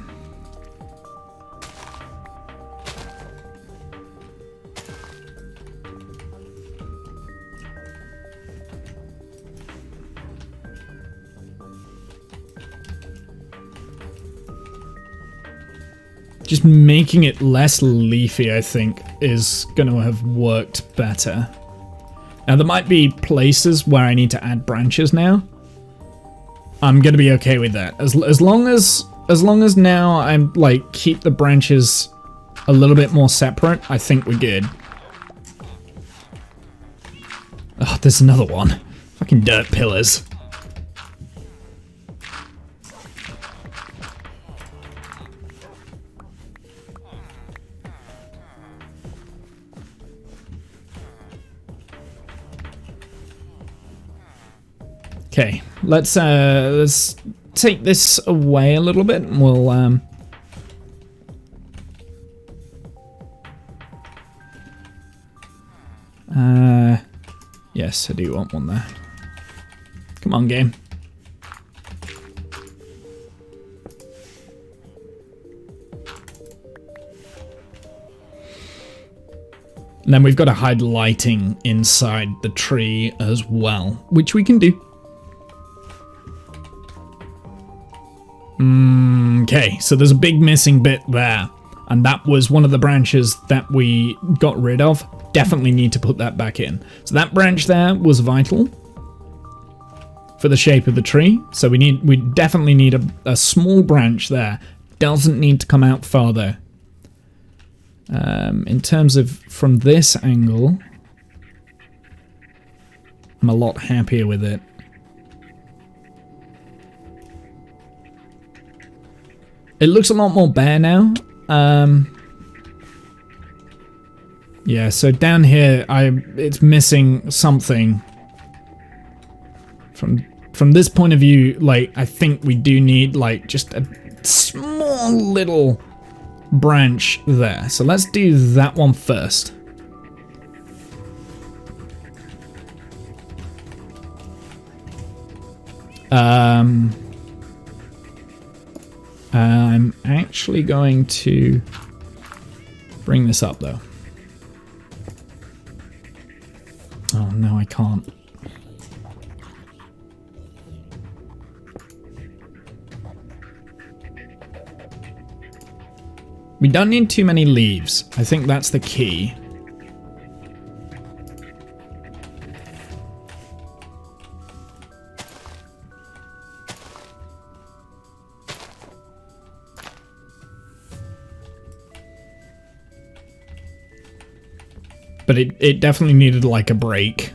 Just making it less leafy, I think, is going to have worked better. Now, there might be places where I need to add branches now. I'm gonna be okay with that. As long as now I'm like keep the branches a little bit more separate, I think we're good. Oh, there's another one. Fucking dirt pillars. Okay, let's take this away a little bit and we'll yes, I do want one there. Come on, game. And then we've got to hide lighting inside the tree as well, which we can do. Okay, so there's a big missing bit there, and that was one of the branches that we got rid of. Definitely need to put that back in. So that branch there was vital for the shape of the tree. So we definitely need a small branch there. Doesn't need to come out farther. In terms of from this angle, I'm a lot happier with it. It looks a lot more bare now. Yeah, so down here, it's missing something. From this point of view, like, I think we do need, like, just a small little branch there. So let's do that one first. I'm actually going to bring this up though. Oh no, I can't. We don't need too many leaves. I think that's the key. But it definitely needed like a break.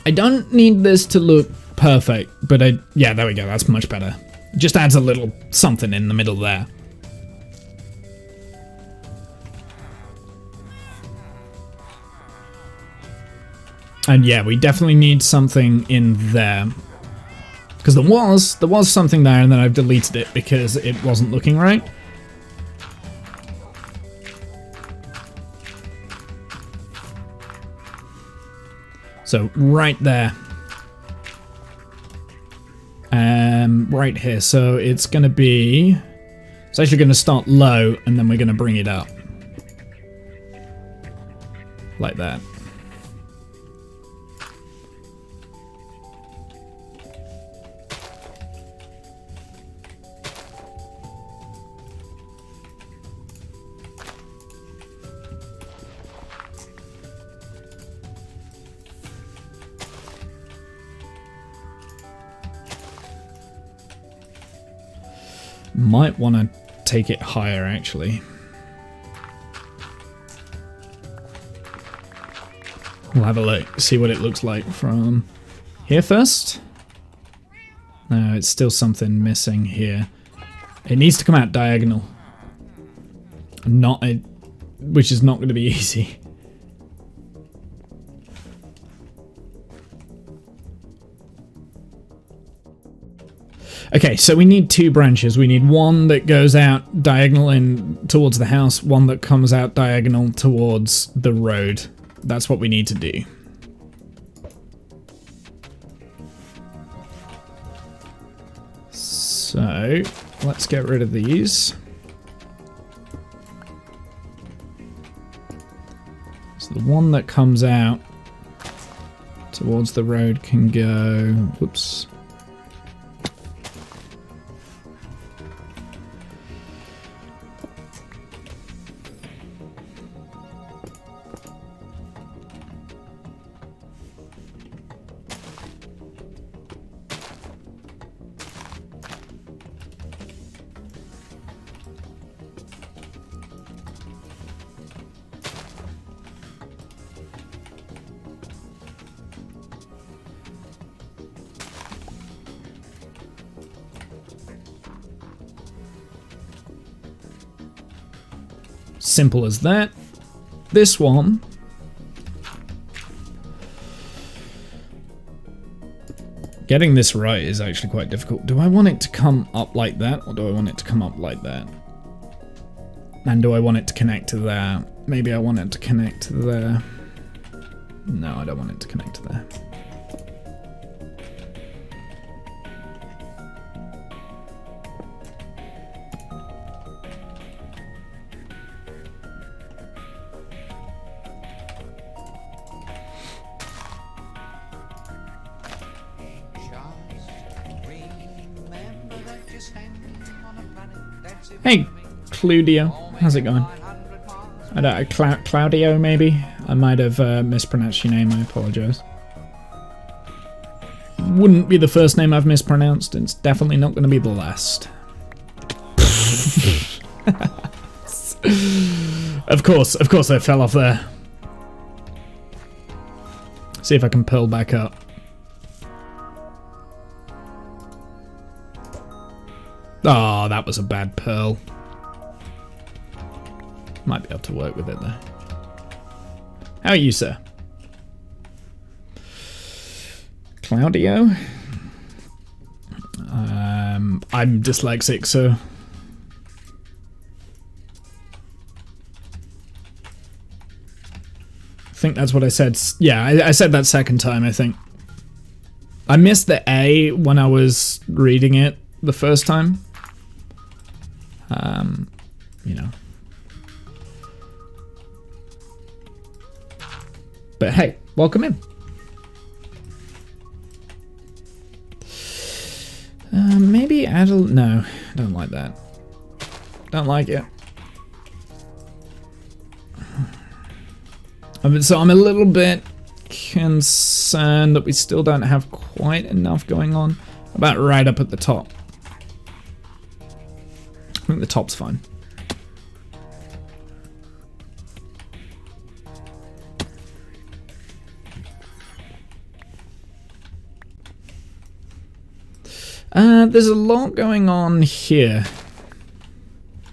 I don't need this to look perfect, but yeah, there we go, that's much better. It just adds a little something in the middle there. And yeah, we definitely need something in there. Because there was something there, and then I've deleted it because it wasn't looking right. So right there. Right here. So it's going to be... It's actually going to start low, and then we're going to bring it up. Like that. Might want to take it higher, actually. We'll have a look, see what it looks like from here first. No, it's still something missing here. It needs to come out diagonal. Which is not going to be easy. Okay, so we need two branches. We need one that goes out diagonal in towards the house, one that comes out diagonal towards the road. That's what we need to do. So, let's get rid of these. So the one that comes out towards the road can go... Whoops. Simple as that. This one getting this right is actually quite difficult. Do I want it to come up like that, or do I want it to come up like that? And do I want it to connect to there? Maybe I want it to connect to there. No, I don't want it to connect to there. Hey, Claudio, how's it going? I don't Claudio, maybe? I might have mispronounced your name, I apologise. Wouldn't be the first name I've mispronounced, and it's definitely not going to be the last. Of course I fell off there. See if I can pearl back up. Oh, that was a bad pearl. Might be able to work with it though. How are you, sir? Claudio? I'm dyslexic, so... I think that's what I said. Yeah, I said that second time, I think. I missed the A when I was reading it the first time. You know. But hey, welcome in. Maybe add a... No, don't like that. Don't like it. So I'm a little bit concerned that we still don't have quite enough going on. About right up at the top. I think the top's fine. There's a lot going on here,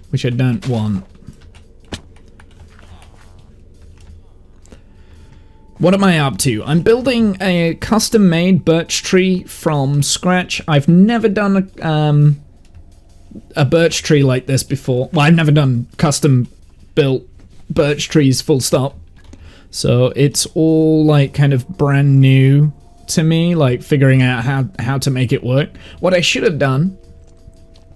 which I don't want. What am I up to? I'm building a custom-made birch tree from scratch. I've never done a birch tree like this before. Well, I've never done custom-built birch trees full stop. So it's all like kind of brand new to me, like figuring out how to make it work. What I should have done,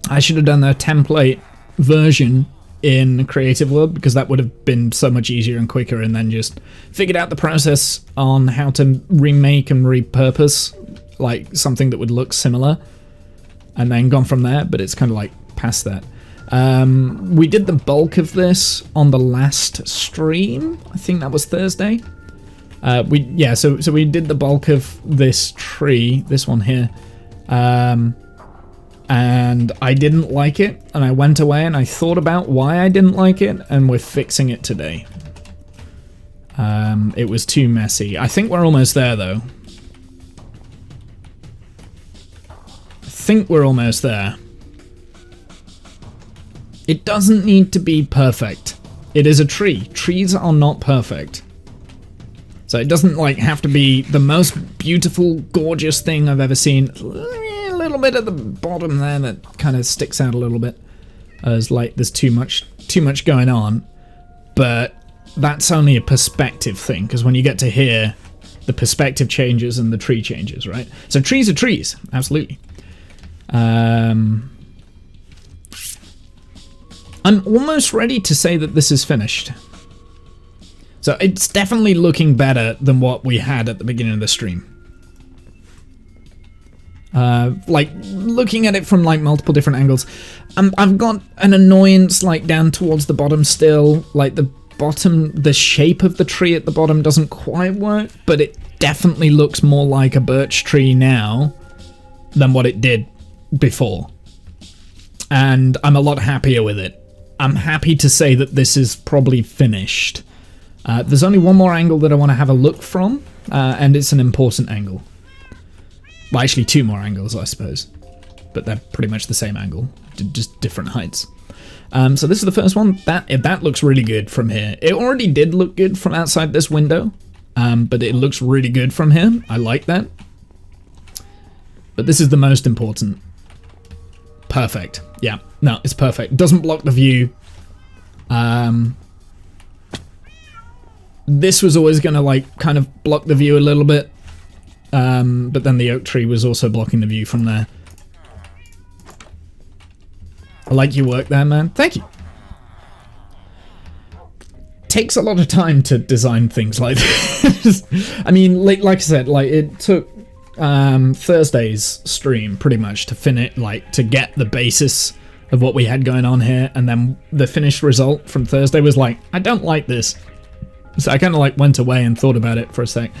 I should have done the template version in Creative World, because that would have been so much easier and quicker, and then just figured out the process on how to remake and repurpose like something that would look similar, and then gone from there. But it's kind of like past that. We did the bulk of this on the last stream. I think that was Thursday. So we did the bulk of this tree, this one here. And I didn't like it, and I went away and I thought about why I didn't like it, and we're fixing it today. It was too messy. I think we're almost there, though. I think we're almost there. It doesn't need to be perfect. It is a tree. Trees are not perfect. So it doesn't like have to be the most beautiful, gorgeous thing I've ever seen. A little bit at the bottom there that kind of sticks out a little bit as like there's too much going on, but that's only a perspective thing, because when you get to here, the perspective changes and the tree changes, right? So trees are trees, absolutely. I'm almost ready to say that this is finished. So it's definitely looking better than what we had at the beginning of the stream. Like looking at it from like multiple different angles, I've got an annoyance like down towards the bottom still. Like the shape of the tree at the bottom doesn't quite work, but it definitely looks more like a birch tree now than what it did before. And I'm a lot happier with it. I'm happy to say that this is probably finished. There's only one more angle that I want to have a look from, and it's an important angle. Well, actually two more angles, I suppose. But they're pretty much the same angle, just different heights. So this is the first one. That looks really good from here. It already did look good from outside this window, but it looks really good from here. I like that. But this is the most important. Perfect. Yeah, no, it's perfect. Doesn't block the view. This was always going to like kind of block the view a little bit. But then the oak tree was also blocking the view from there. I like your work there, man. Thank you. Takes a lot of time to design things like this. I mean, like I said, like it took Thursday's stream pretty much to finish, like to get the basis of what we had going on here, and then the finished result from Thursday was like, I don't like this. So I kind of like went away and thought about it for a sec.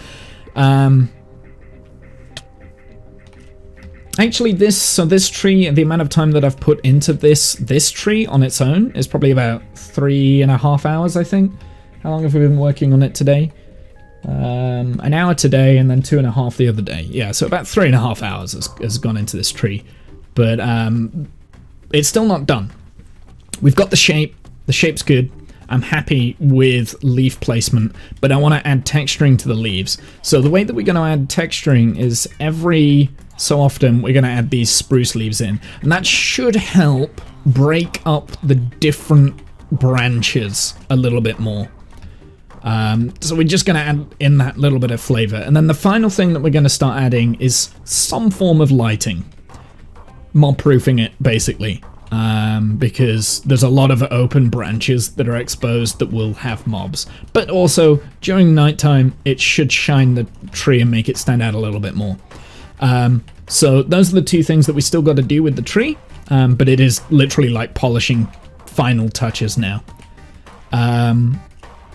Actually, this tree, the amount of time that I've put into this tree on its own is probably about 3.5 hours, I think. How long have we been working on it today? An hour today, and then 2.5 the other day. Yeah, so about 3.5 hours has gone into this tree. But it's still not done. We've got the shape. The shape's good. I'm happy with leaf placement, but I want to add texturing to the leaves. So the way that we're going to add texturing is every so often we're going to add these spruce leaves in, and that should help break up the different branches a little bit more. So we're just going to add in that little bit of flavor, and then the final thing that we're going to start adding is some form of lighting, mob proofing it basically. Because there's a lot of open branches that are exposed that will have mobs. But also, during nighttime, it should shine the tree and make it stand out a little bit more. So those are the two things that we still got to do with the tree, but it is literally like polishing final touches now.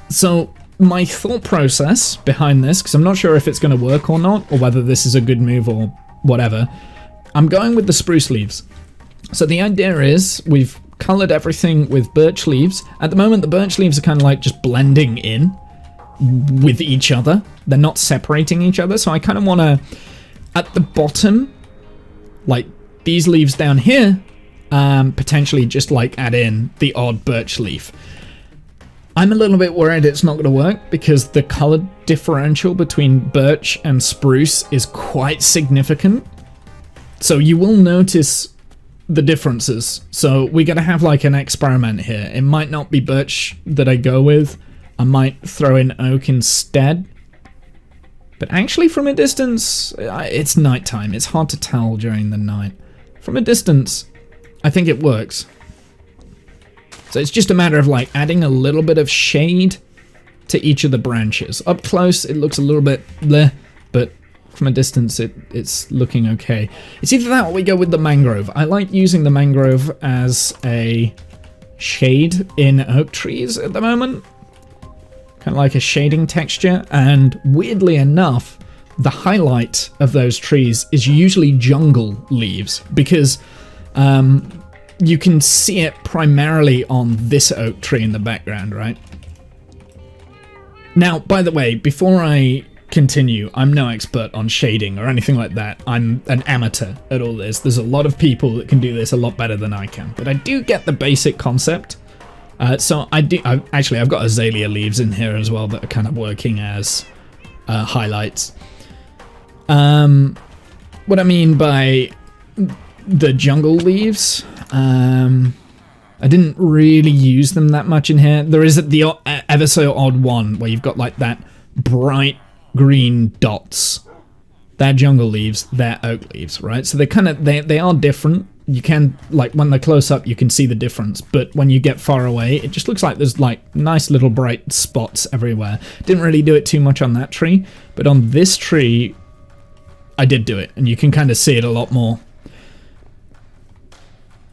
So my thought process behind this, because I'm not sure if it's going to work or not, or whether this is a good move or whatever, I'm going with the spruce leaves. So the idea is we've colored everything with birch leaves. At the moment, the birch leaves are kind of like just blending in with each other. They're not separating each other. So I kind of want to, at the bottom, like these leaves down here, potentially just like add in the odd birch leaf. I'm a little bit worried it's not going to work because the color differential between birch and spruce is quite significant. So you will notice the differences. So we're going to have like an experiment here. It might not be birch that I go with. I might throw in oak instead. But actually from a distance, it's nighttime. It's hard to tell during the night. From a distance, I think it works. So it's just a matter of like adding a little bit of shade to each of the branches. Up close, it looks a little bit bleh, but from a distance, it's looking okay. It's either that or we go with the mangrove. I like using the mangrove as a shade in oak trees at the moment. Kind of like a shading texture, and weirdly enough, the highlight of those trees is usually jungle leaves, because you can see it primarily on this oak tree in the background, right? Now, by the way, before I continue, I'm no expert on shading or anything like that. I'm an amateur at all this. There's a lot of people that can do this a lot better than I can, but I do get the basic concept. So I've got azalea leaves in here as well that are kind of working as highlights. What I mean by the jungle leaves, I didn't really use them that much in here. There is the ever so odd one where you've got like that bright green dots. They're jungle leaves, they're oak leaves, right? So they are different. You can, like, when they're close up, you can see the difference, but when you get far away, it just looks like there's like nice little bright spots everywhere. Didn't really do it too much on that tree, but on this tree, I did do it, and you can kind of see it a lot more.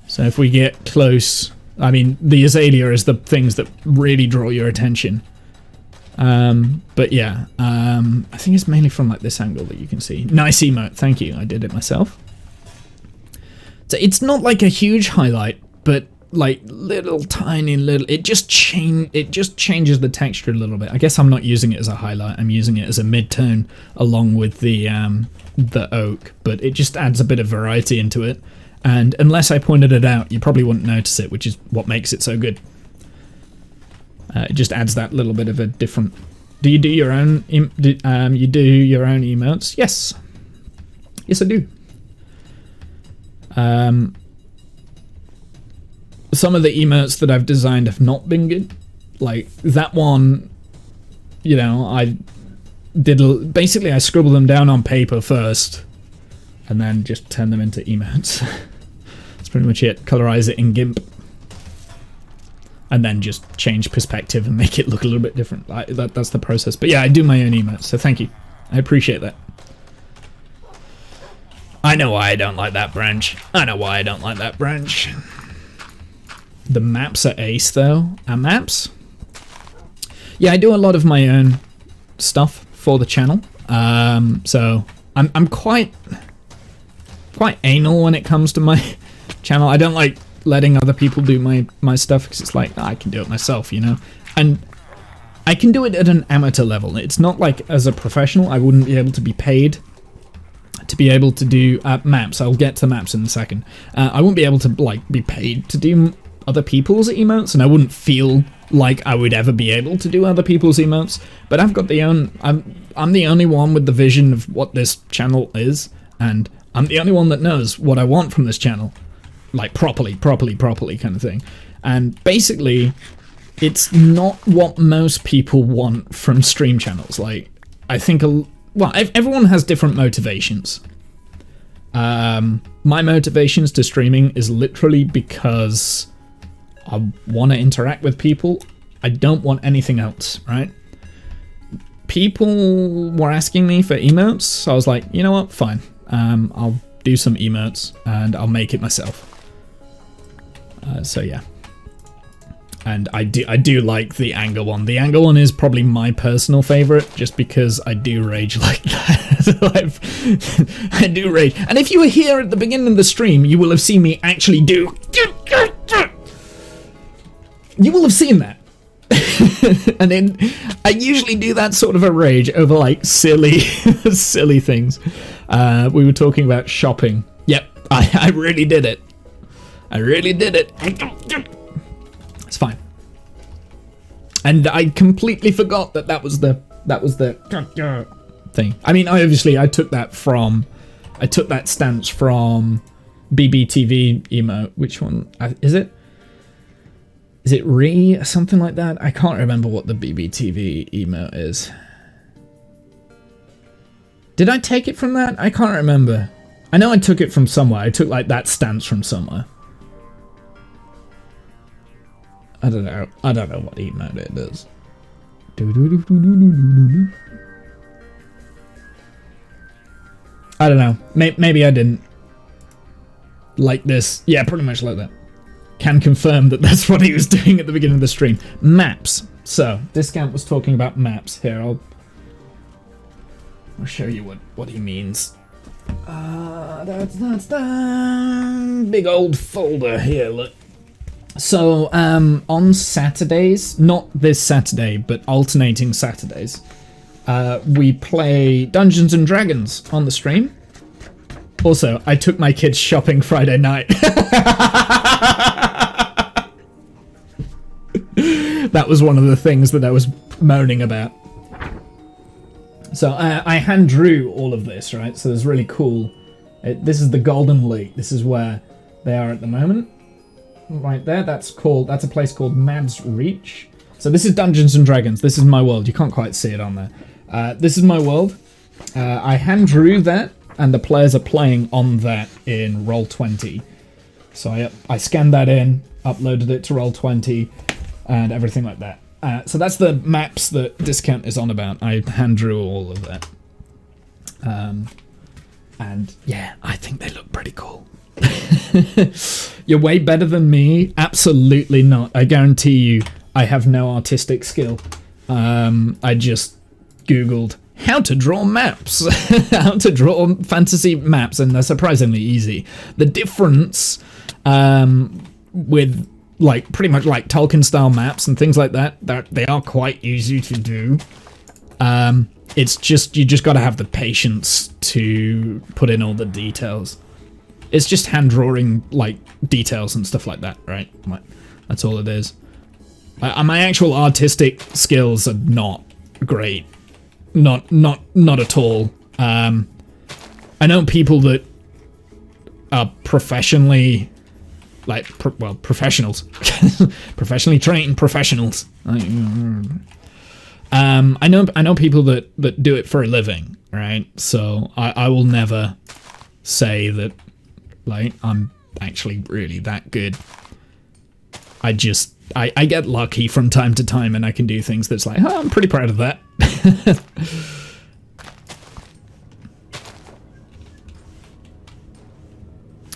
So if we get close, I mean, the azalea is the things that really draw your attention. But yeah, I think it's mainly from like this angle that you can see. Nice emote, thank you, I did it myself. So it's not like a huge highlight, but like tiny little, it just changes the texture a little bit. I guess I'm not using it as a highlight, I'm using it as a mid-tone along with the oak, but it just adds a bit of variety into it. And unless I pointed it out, you probably wouldn't notice it, which is what makes it so good. It just adds that little bit of a different... Do you do your own you do your own emotes? Yes. Yes, I do. Some of the emotes that I've designed have not been good. Like that one, you know, I basically I scribbled them down on paper first and then just turn them into emotes. That's pretty much it. Colorize it in GIMP. And then just change perspective and make it look a little bit different. That's the process. But yeah, I do my own emotes, so thank you. I appreciate that. I know why I don't like that branch. I know why I don't like that branch. The maps are ace though. Maps? Yeah, I do a lot of my own stuff for the channel. So I'm quite anal when it comes to my channel. I don't like letting other people do my stuff because it's like, I can do it myself, you know? And I can do it at an amateur level. It's not like as a professional, I wouldn't be able to be paid to be able to do maps. I'll get to maps in a second. I wouldn't be able to like be paid to do other people's emotes, and I wouldn't feel like I would ever be able to do other people's emotes. But I've got I'm the only one with the vision of what this channel is, and I'm the only one that knows what I want from this channel. Like properly kind of thing. And basically, it's not what most people want from stream channels. Like, I think, everyone has different motivations. My motivations to streaming is literally because I want to interact with people. I don't want anything else, right? People were asking me for emotes, so I was like, you know what, fine. I'll do some emotes, and I'll make it myself. So yeah, and I do like the anger one. The anger one is probably my personal favorite, just because I do rage like that. I do rage, and if you were here at the beginning of the stream, you will have seen me actually do. You will have seen that, and then I usually do that sort of a rage over like silly things. We were talking about shopping. Yep, I really did it. I really did it. It's fine. And I completely forgot that was the thing. I mean, I took that stance from BBTV emote. Which one is it? Is it re something like that? I can't remember what the BBTV emote is. Did I take it from that? I can't remember. I know I took it from somewhere. I took like that stance from somewhere. I don't know. I don't know what emote it is. I don't know. Maybe I didn't. Like this. Yeah, pretty much like that. Can confirm that that's what he was doing at the beginning of the stream. Maps. So, Discount was talking about maps. Here, I'll show you what he means. That's big old folder here, look. So, on Saturdays, not this Saturday, but alternating Saturdays, we play Dungeons and Dragons on the stream. Also, I took my kids shopping Friday night. That was one of the things that I was moaning about. So, I hand drew all of this, right? So, it's really cool. This is the Golden Lake. This is where they are at the moment. Right there, that's a place called Mad's Reach. So this is Dungeons and Dragons. This is my world. You can't quite see it on there. This is my world. I hand drew that, and the players are playing on that in Roll20. So I scanned that in, uploaded it to Roll20, and everything like that. So that's the maps that Discount is on about. I hand drew all of that. And yeah, I think they look pretty cool. You're way better than me? Absolutely not. I guarantee you I have no artistic skill. I just googled how to draw maps. How to draw fantasy maps, and they're surprisingly easy. The difference with like pretty much like Tolkien style maps and things like that they are quite easy to do. It's just you just got to have the patience to put in all the details. It's just hand drawing like details and stuff like that, right? That's all it is. My actual artistic skills are not great, not at all. I know people that are professionally, like, professionals, professionally trained professionals. I know people that do it for a living, right? So I will never say that. Like, I'm actually really that good. I get lucky from time to time, and I can do things that's like, oh, I'm pretty proud of that.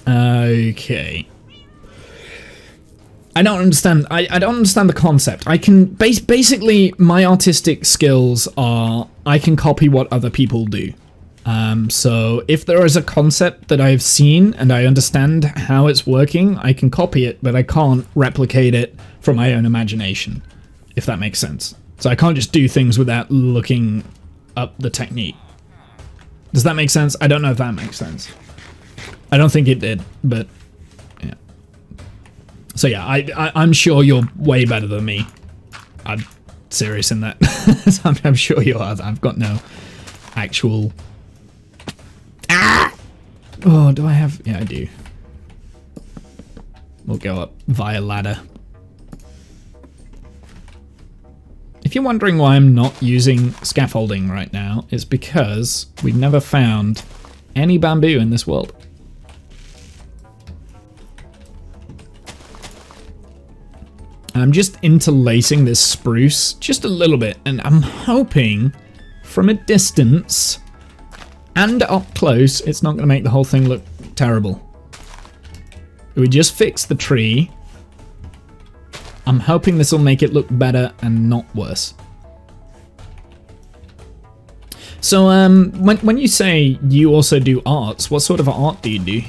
Okay. I don't understand. I don't understand the concept. I can basically my artistic skills are I can copy what other people do. So if there is a concept that I've seen and I understand how it's working, I can copy it, but I can't replicate it from my own imagination, if that makes sense. So I can't just do things without looking up the technique. Does that make sense? I don't know if that makes sense. I don't think it did, but yeah. So yeah, I'm sure you're way better than me. I'm serious in that. I'm sure you are. I've got no actual... Oh, do I have... Yeah, I do. We'll go up via ladder. If you're wondering why I'm not using scaffolding right now, it's because we've never found any bamboo in this world. I'm just interlacing this spruce just a little bit, and I'm hoping from a distance and up close it's not going to make the whole thing look terrible. We just fixed the tree. I'm hoping this will make it look better and not worse. So when you say you also do arts, what sort of art do you do?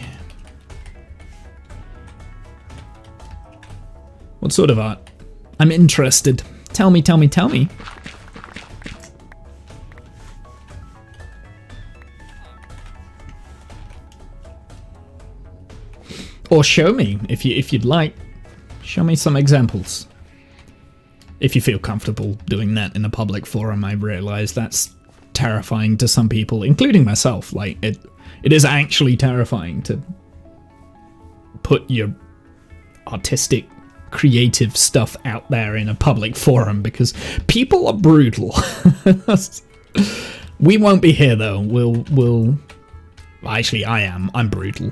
What sort of art? I'm interested. Tell me, tell me, tell me. Or show me, if you'd like. Show me some examples. if you feel comfortable doing that in a public forum. I realize that's terrifying to some people, including myself. Like, it is actually terrifying to put your artistic, creative stuff out there in a public forum, because people are brutal. We won't be here though. We'll actually, I'm brutal,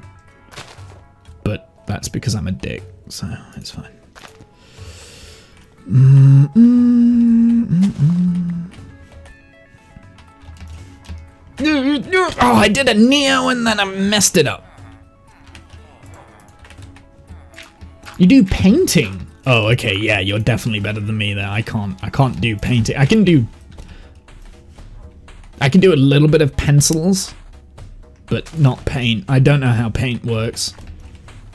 but that's because I'm a dick, so it's fine. Oh, I did a Neo and then I messed it up. You do painting? Oh, okay, yeah, you're definitely better than me there. I can't do painting. I can do a little bit of pencils, but not paint. I don't know how paint works.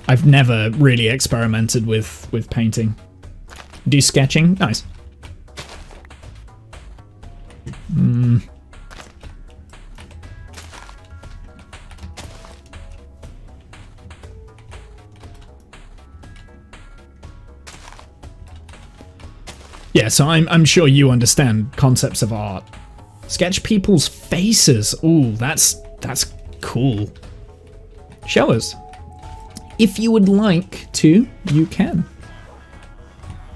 I've never really experimented with painting. Do sketching? Nice. Yeah, so I'm sure you understand concepts of art. Sketch people's faces. Ooh, that's cool. Show us. If you would like to, you can.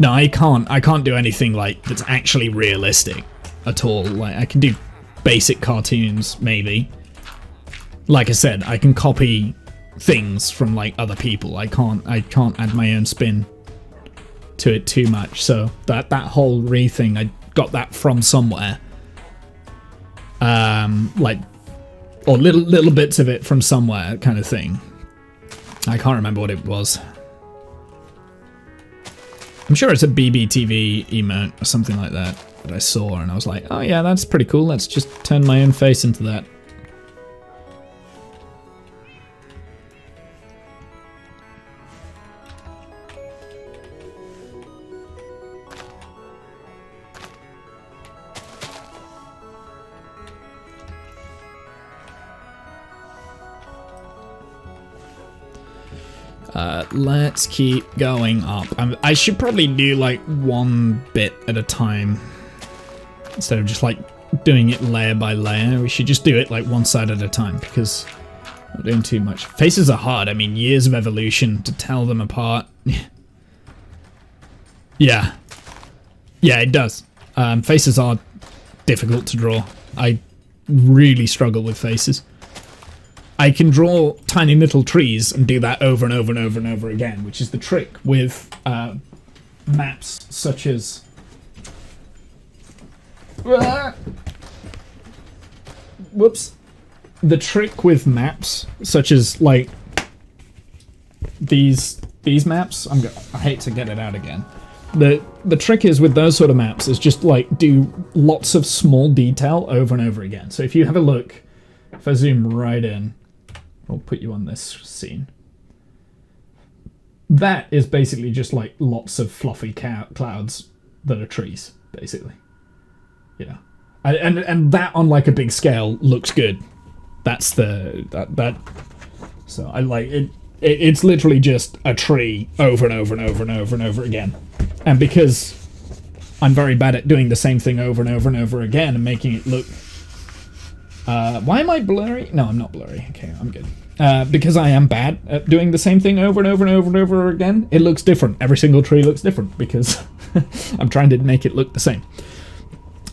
No, I can't do anything like that's actually realistic at all. Like, I can do basic cartoons, maybe. Like I said, I can copy things from like other people. I can't add my own spin to it too much. So that whole thing, I got that from somewhere. Like, or little bits of it from somewhere, kind of thing. I can't remember what it was. I'm sure it's a BBTV emote or something like that I saw, and I was like, oh yeah, that's pretty cool. Let's just turn my own face into that. Let's keep going up. I should probably do like one bit at a time instead of just like doing it layer by layer. We should just do it like one side at a time, because I'm not doing too much. Faces are hard. I mean, years of evolution to tell them apart. Yeah, it does. Faces are difficult to draw. I really struggle with faces. I can draw tiny little trees and do that over and over and over and over again, which is the trick with maps such as... Whoops. The trick with maps such as, like, these maps... I hate to get it out again. The trick is with those sort of maps is just, like, do lots of small detail over and over again. So if you have a look, if I zoom right in... I'll put you on this scene. That is basically just like lots of fluffy clouds that are trees, basically. You know, and that on like a big scale looks good. That's that. So I like it. It's literally just a tree over and over and over and over and over again. And because I'm very bad at doing the same thing over and over and over again and making it look... why am I blurry? No, I'm not blurry. Okay, I'm good. Because I am bad at doing the same thing over and over and over and over again, it looks different. Every single tree looks different because I'm trying to make it look the same.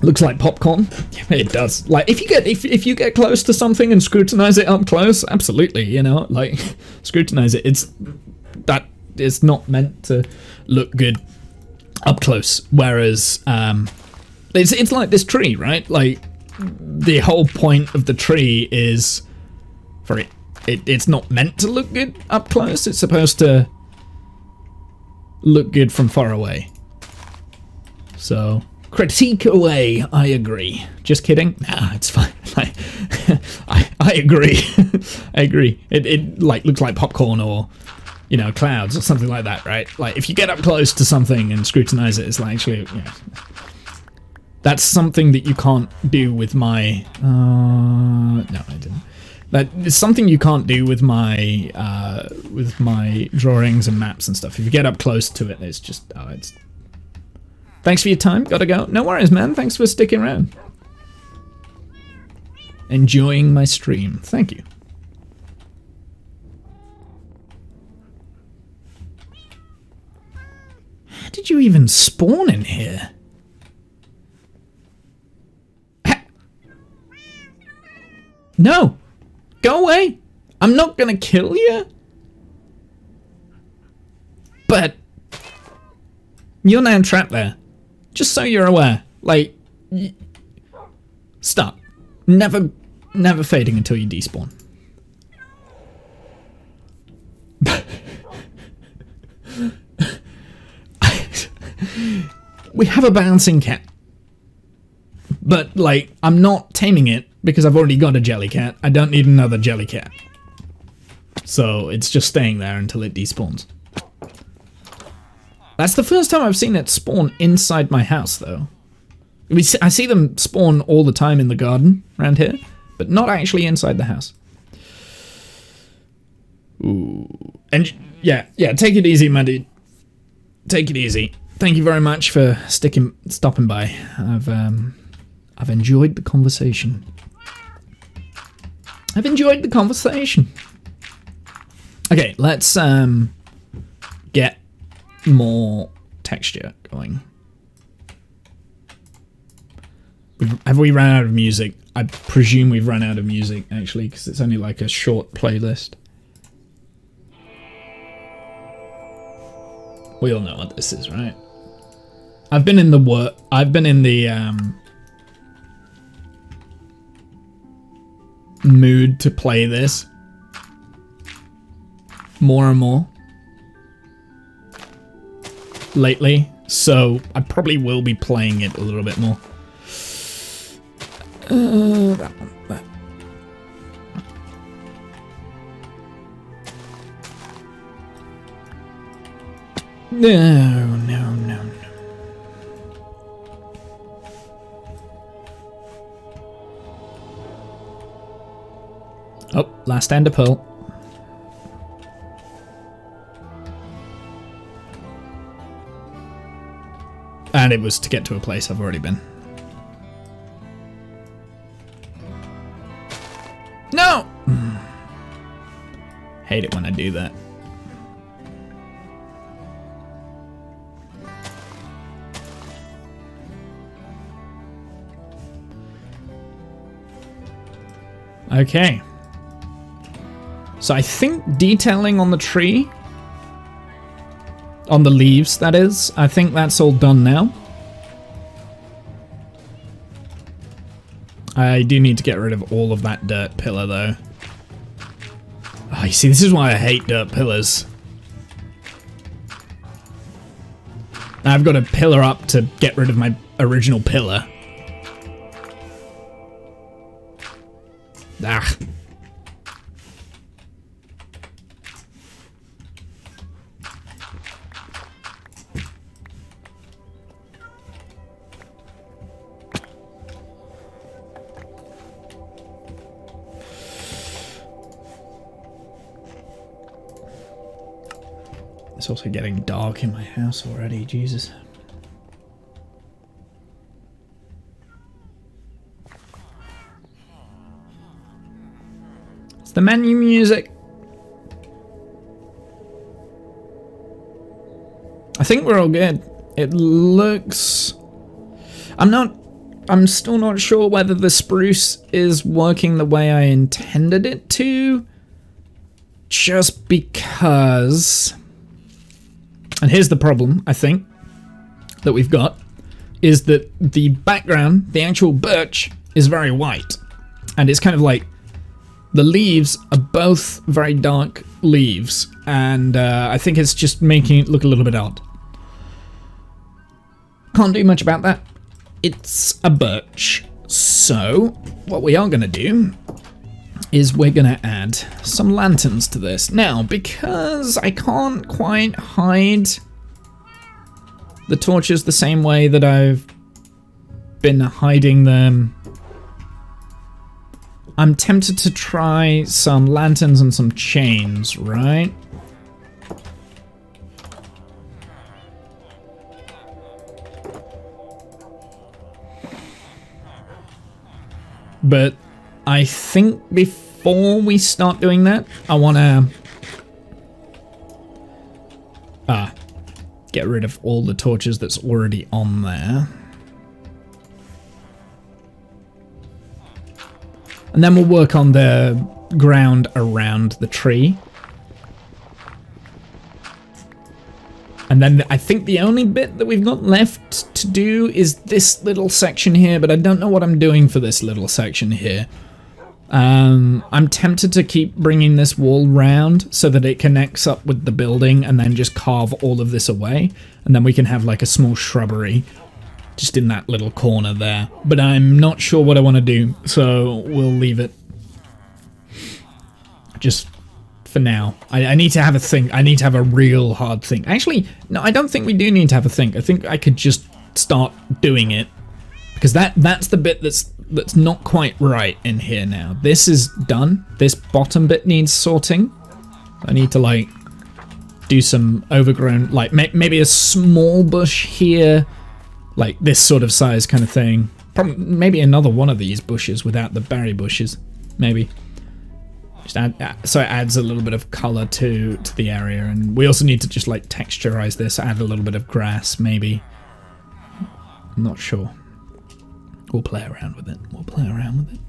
Looks like popcorn. Yeah, it does. Like if you get close to something and scrutinize it up close, absolutely, you know, like scrutinize it. It's not meant to look good up close. Whereas it's like this tree, right? Like the whole point of the tree is for it. It's not meant to look good up close. It's supposed to look good from far away. So critique away. I agree. Just kidding. Nah, it's fine. Like, I agree. I agree. It like looks like popcorn or, you know, clouds or something like that, right? Like if you get up close to something and scrutinize it, it's like actually, yeah. That's something that you can't do with my. No, I didn't. That is something you can't do with my drawings and maps and stuff. If you get up close to it, it's just Thanks for your time. Gotta go. No worries, man. Thanks for sticking around. Enjoying my stream. Thank you. How did you even spawn in here? No! Go away! I'm not gonna kill you! But you're now trapped there. Just so you're aware. Like, stop. Never fading until you despawn. We have a bouncing cat. But, like, I'm not taming it because I've already got a jelly cat. I don't need another jelly cat. So, it's just staying there until it despawns. That's the first time I've seen it spawn inside my house, though. I see them spawn all the time in the garden around here, but not actually inside the house. Ooh. And, yeah, take it easy, my dude. Take it easy. Thank you very much for stopping by. I've enjoyed the conversation. Okay, let's get more texture going. Have we run out of music? I presume we've run out of music, actually, because it's only like a short playlist. We all know what this is, right? I've been in the mood to play this more and more lately, so I probably will be playing it a little bit more. That one, that. No. Oh, last ender pearl. And it was to get to a place I've already been. No! Hate it when I do that. Okay. So I think detailing on the tree, on the leaves that is, I think that's all done now. I do need to get rid of all of that dirt pillar though. Oh, you see, this is why I hate dirt pillars. Now I've got to pillar up to get rid of my original pillar. Ah. It's also getting dark in my house already, Jesus. It's the menu music. I think we're all good. It looks... I'm still not sure whether the spruce is working the way I intended it to. Just because... And here's the problem, I think, that we've got, is that the background, the actual birch, is very white. And it's kind of like, the leaves are both very dark leaves, and I think it's just making it look a little bit odd. Can't do much about that. It's a birch. So, what we are going to do is we're going to add some lanterns to this. Now, because I can't quite hide the torches the same way that I've been hiding them, I'm tempted to try some lanterns and some chains, right? But I think before we start doing that, I want to get rid of all the torches that's already on there. And then we'll work on the ground around the tree. And then I think the only bit that we've got left to do is this little section here, but I don't know what I'm doing for this little section here. I'm tempted to keep bringing this wall round so that it connects up with the building and then just carve all of this away. And then we can have like a small shrubbery just in that little corner there. But I'm not sure what I want to do, so we'll leave it. Just for now. I need to have a think. I need to have a real hard think. Actually, no, I don't think we do need to have a think. I think I could just start doing it. Because that's the bit that's not quite right in here now. This is done. This bottom bit needs sorting. I need to like do some overgrown, like maybe a small bush here, like this sort of size kind of thing. Probably maybe another one of these bushes without the berry bushes, maybe. Just add, so it adds a little bit of color to the area, and we also need to just like texturize this, add a little bit of grass, maybe. I'm not sure. We'll play around with it. We'll play around with it.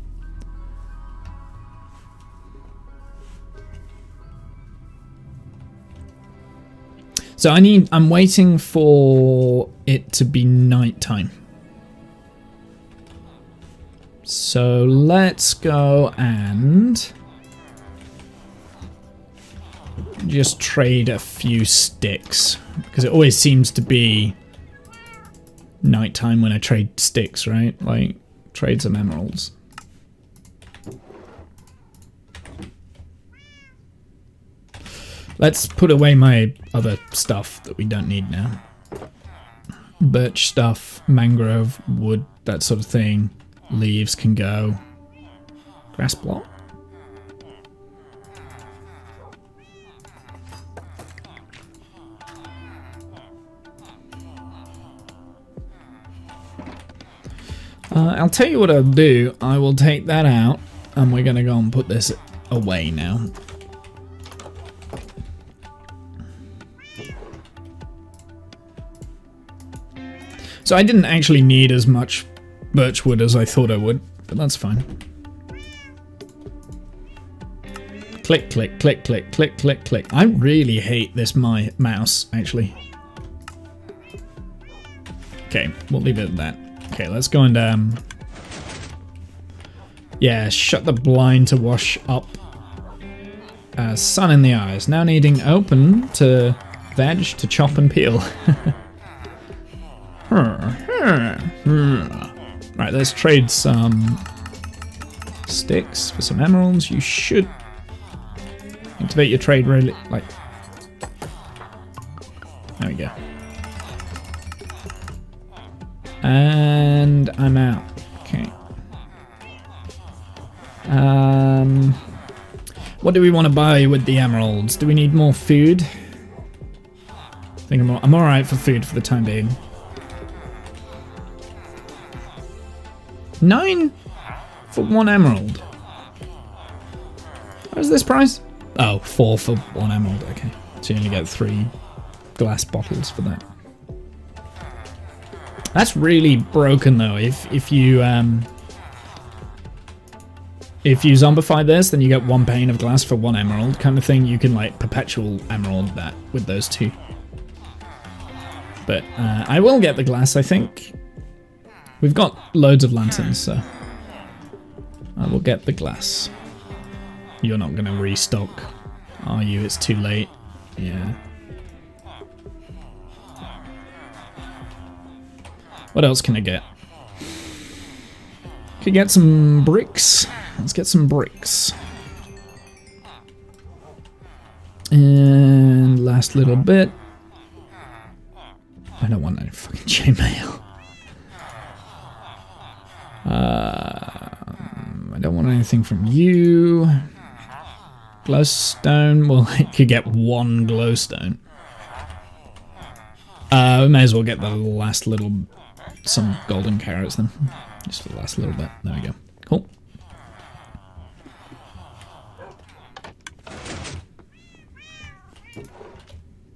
So I'm waiting for it to be nighttime. So let's go and just trade a few sticks, because it always seems to be nighttime when I trade sticks, right? Like, trade some emeralds. Let's put away my other stuff that we don't need now. Birch stuff, mangrove, wood, that sort of thing. Leaves can go. Grass block. I'll tell you what I'll do. I will take that out, and we're going to go and put this away now. So I didn't actually need as much birchwood as I thought I would, but that's fine. Click, click, click, click, click, click, click. I really hate this mouse, actually. Okay, we'll leave it at that. Okay, let's go and, yeah, shut the blind to wash up. Sun in the eyes. Now needing open to veg to chop and peel. Right, let's trade some sticks for some emeralds. You should activate your trade really, like, there we go. And I'm out. Okay. What do we want to buy with the emeralds? Do we need more food? I think I'm alright for food for the time being. 9 for 1 emerald. What is this price? Oh, 4 for 1 emerald. Okay. So you only get 3 glass bottles for that. That's really broken though. If you zombify this, then you get 1 pane of glass for 1 emerald kind of thing. You can like perpetual emerald that with those 2. But I will get the glass, I think. We've got loads of lanterns, so I will get the glass. You're not going to restock, are you? It's too late. Yeah. What else can I get? Could get some bricks. Let's get some bricks. And last little bit. I don't want any fucking chainmail. I don't want anything from you. Glowstone. Well, I could get 1 glowstone. We may as well get the last little... some golden carrots then. Just for the last little bit. There we go. Cool.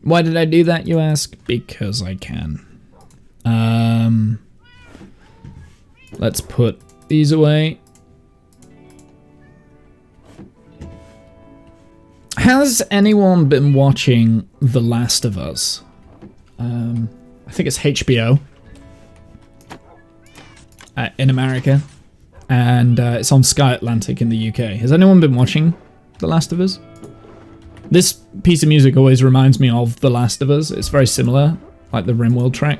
Why did I do that, you ask? Because I can. Let's put these away. Has anyone been watching The Last of Us? I think it's HBO in America, and it's on Sky Atlantic in the UK. Has anyone been watching The Last of Us? This piece of music always reminds me of The Last of Us. It's very similar, like the RimWorld track.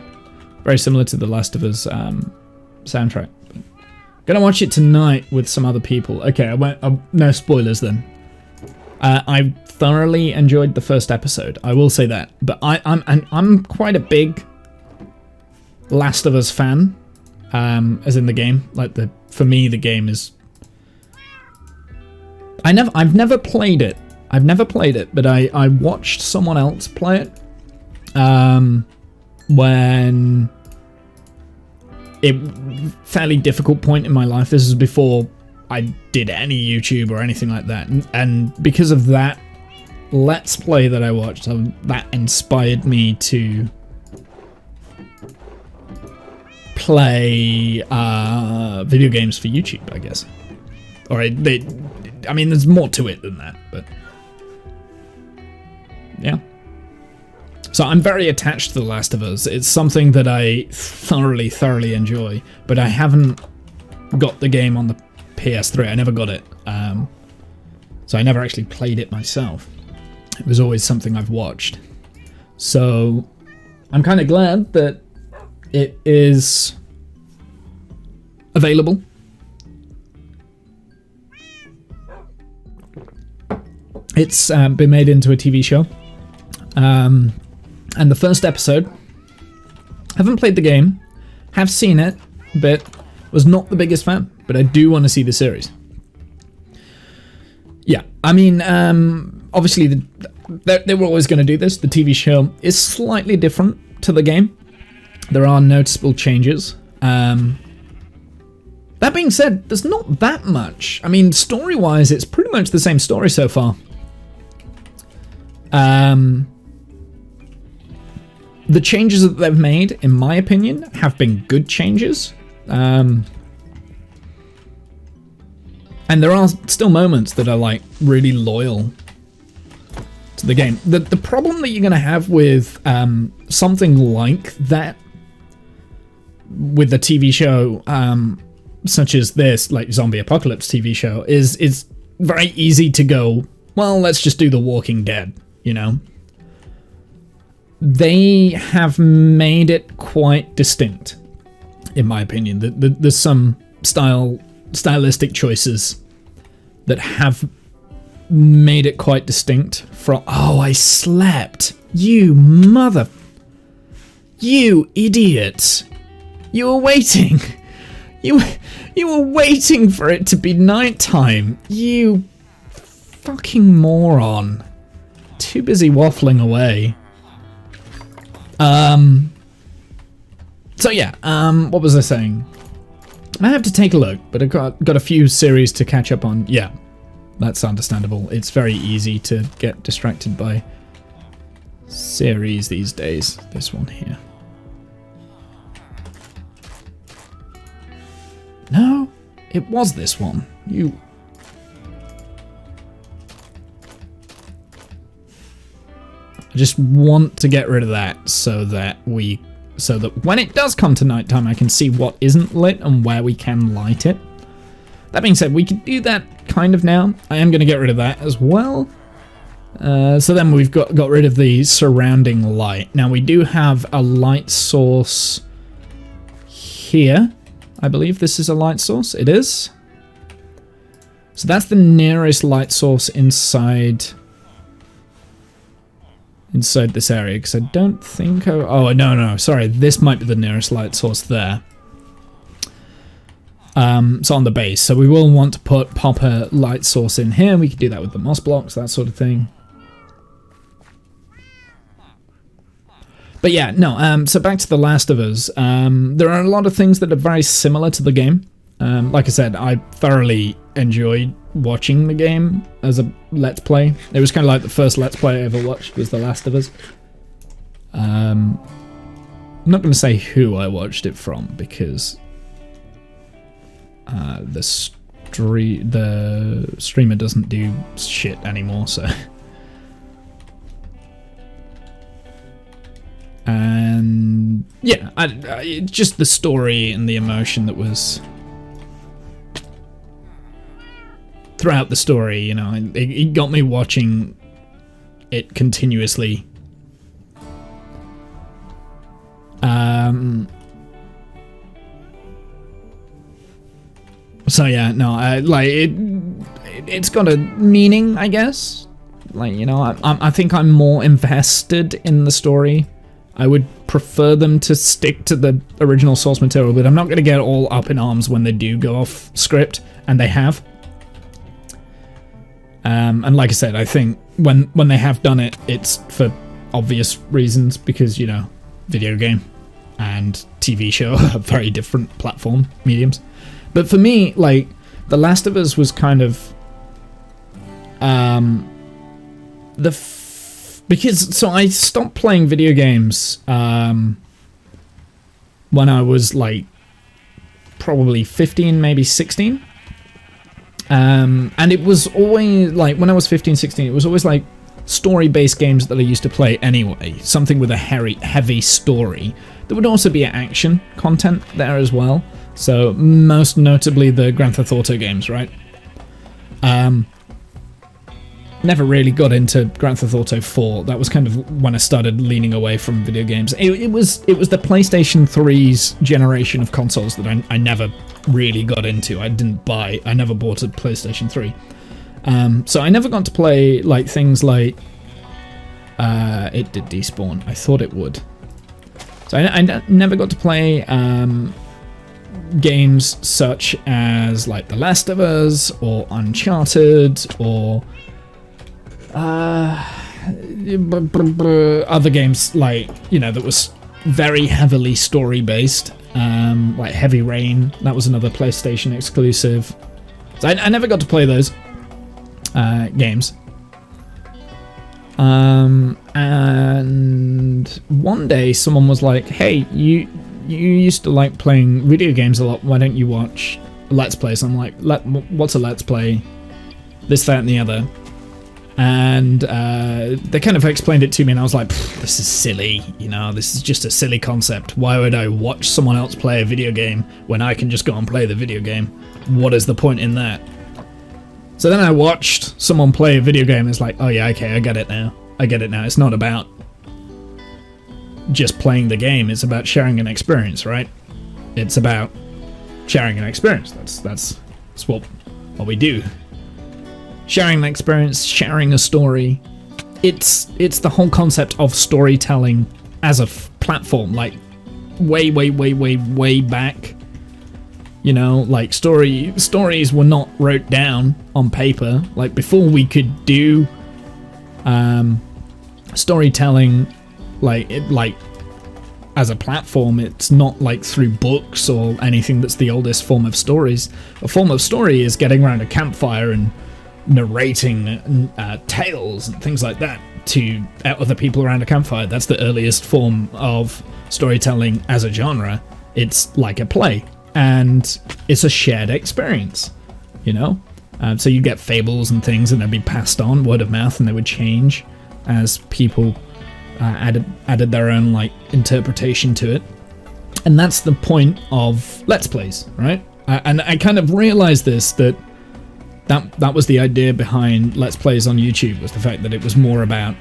Very similar to The Last of Us soundtrack. But gonna watch it tonight with some other people. Okay, no spoilers then. I thoroughly enjoyed the first episode. I will say that, but I'm quite a big Last of Us fan, as in the game. Like for me, the game is. I've never played it. But I watched someone else play it. When fairly difficult point in my life. This is before I did any YouTube or anything like that, and because of that Let's Play that I watched, that inspired me to play video games for YouTube, I guess. Or I mean, there's more to it than that, but yeah. So I'm very attached to The Last of Us. It's something that I thoroughly enjoy, but I haven't got the game on the PS3. I never got it. So I never actually played it myself. It was always something I've watched. So I'm kind of glad that it is available. It's been made into a TV show. And the first episode, haven't played the game, have seen it, but was not the biggest fan. But I do want to see the series. Yeah, I mean, obviously they were always going to do this. The TV show is slightly different to the game. There are noticeable changes. That being said, there's not that much. I mean, story-wise, it's pretty much the same story so far. The changes that they've made, in my opinion, have been good changes. And there are still moments that are like really loyal to the game. The problem that you're going to have with something like that, with a TV show such as this, like Zombie Apocalypse TV show, is very easy to go, well, let's just do The Walking Dead, you know? They have made it quite distinct, in my opinion. There's some stylistic choices that have made it quite distinct from... Oh, I slept! You idiot! You were waiting! You were waiting for it to be nighttime! You fucking moron! Too busy waffling away. So yeah, what was I saying? I have to take a look, but I've got a few series to catch up on. Yeah, that's understandable. It's very easy to get distracted by series these days. This one here. No, it was this one. You... I just want to get rid of that so that when it does come to nighttime, I can see what isn't lit and where we can light it. That being said, we can do that kind of now. I am going to get rid of that as well. So then we've got rid of the surrounding light. Now we do have a light source here. I believe this is a light source. It is. So that's the nearest light source inside this area, because I don't think... Oh, no, sorry. This might be the nearest light source there. So on the base. So we will want to pop a light source in here. We could do that with the moss blocks, that sort of thing. But yeah, no, so back to The Last of Us. There are a lot of things that are very similar to the game. Like I said, I thoroughly enjoyed watching the game as a Let's Play. It was kind of like the first Let's Play I ever watched was The Last of Us. I'm not going to say who I watched it from because the streamer doesn't do shit anymore, so. And yeah, just the story and the emotion that was throughout the story, you know, it got me watching it continuously. So yeah, no, like it's got a meaning, I guess. Like, you know, I think I'm more invested in the story. I would prefer them to stick to the original source material, but I'm not going to get all up in arms when they do go off script, and they have. And like I said, I think when they have done it, it's for obvious reasons, because, you know, video game and TV show are very different platform mediums. But for me, like, The Last of Us was kind of because I stopped playing video games when I was like probably 15, maybe 16. And it was always like, when I was 15, 16, it was always like story-based games that I used to play anyway. Something with a heavy story. There would also be action content there as well. So most notably the Grand Theft Auto games, right? Never really got into Grand Theft Auto 4. That was kind of when I started leaning away from video games. It was the PlayStation 3's generation of consoles that I never really got into. I never bought a PlayStation 3. So I never got to play like things like it did despawn. I thought it would. So I never got to play games such as like The Last of Us or Uncharted or other games, like, you know, that was very heavily story based, like Heavy Rain. That was another PlayStation exclusive. So I never got to play those games. And one day someone was like, hey, you used to like playing video games a lot, why don't you watch Let's Plays? I'm like, what's a Let's Play? This, that, and the other. And they kind of explained it to me, and I was like, this is silly, you know, this is just a silly concept. Why would I watch someone else play a video game when I can just go and play the video game? What is the point in that? So then I watched someone play a video game, and it's like, oh yeah, okay, I get it now. It's not about just playing the game, it's about sharing an experience, right? It's about sharing an experience. That's what we do. Sharing an experience, sharing a story. It's the whole concept of storytelling as a platform, like way back. You know, like stories were not wrote down on paper. Like before we could do storytelling, like as a platform, it's not like through books or anything. That's the oldest form of stories. A form of story is getting around a campfire and narrating tales and things like that to other people around a campfire. That's the earliest form of storytelling as a genre. It's like a play, and it's a shared experience, you know? So you get fables and things, and they'd be passed on word of mouth, and they would change as people added their own like interpretation to it. And that's the point of Let's Plays, right? And I kind of realized this, that was the idea behind Let's Plays on YouTube, was the fact that it was more about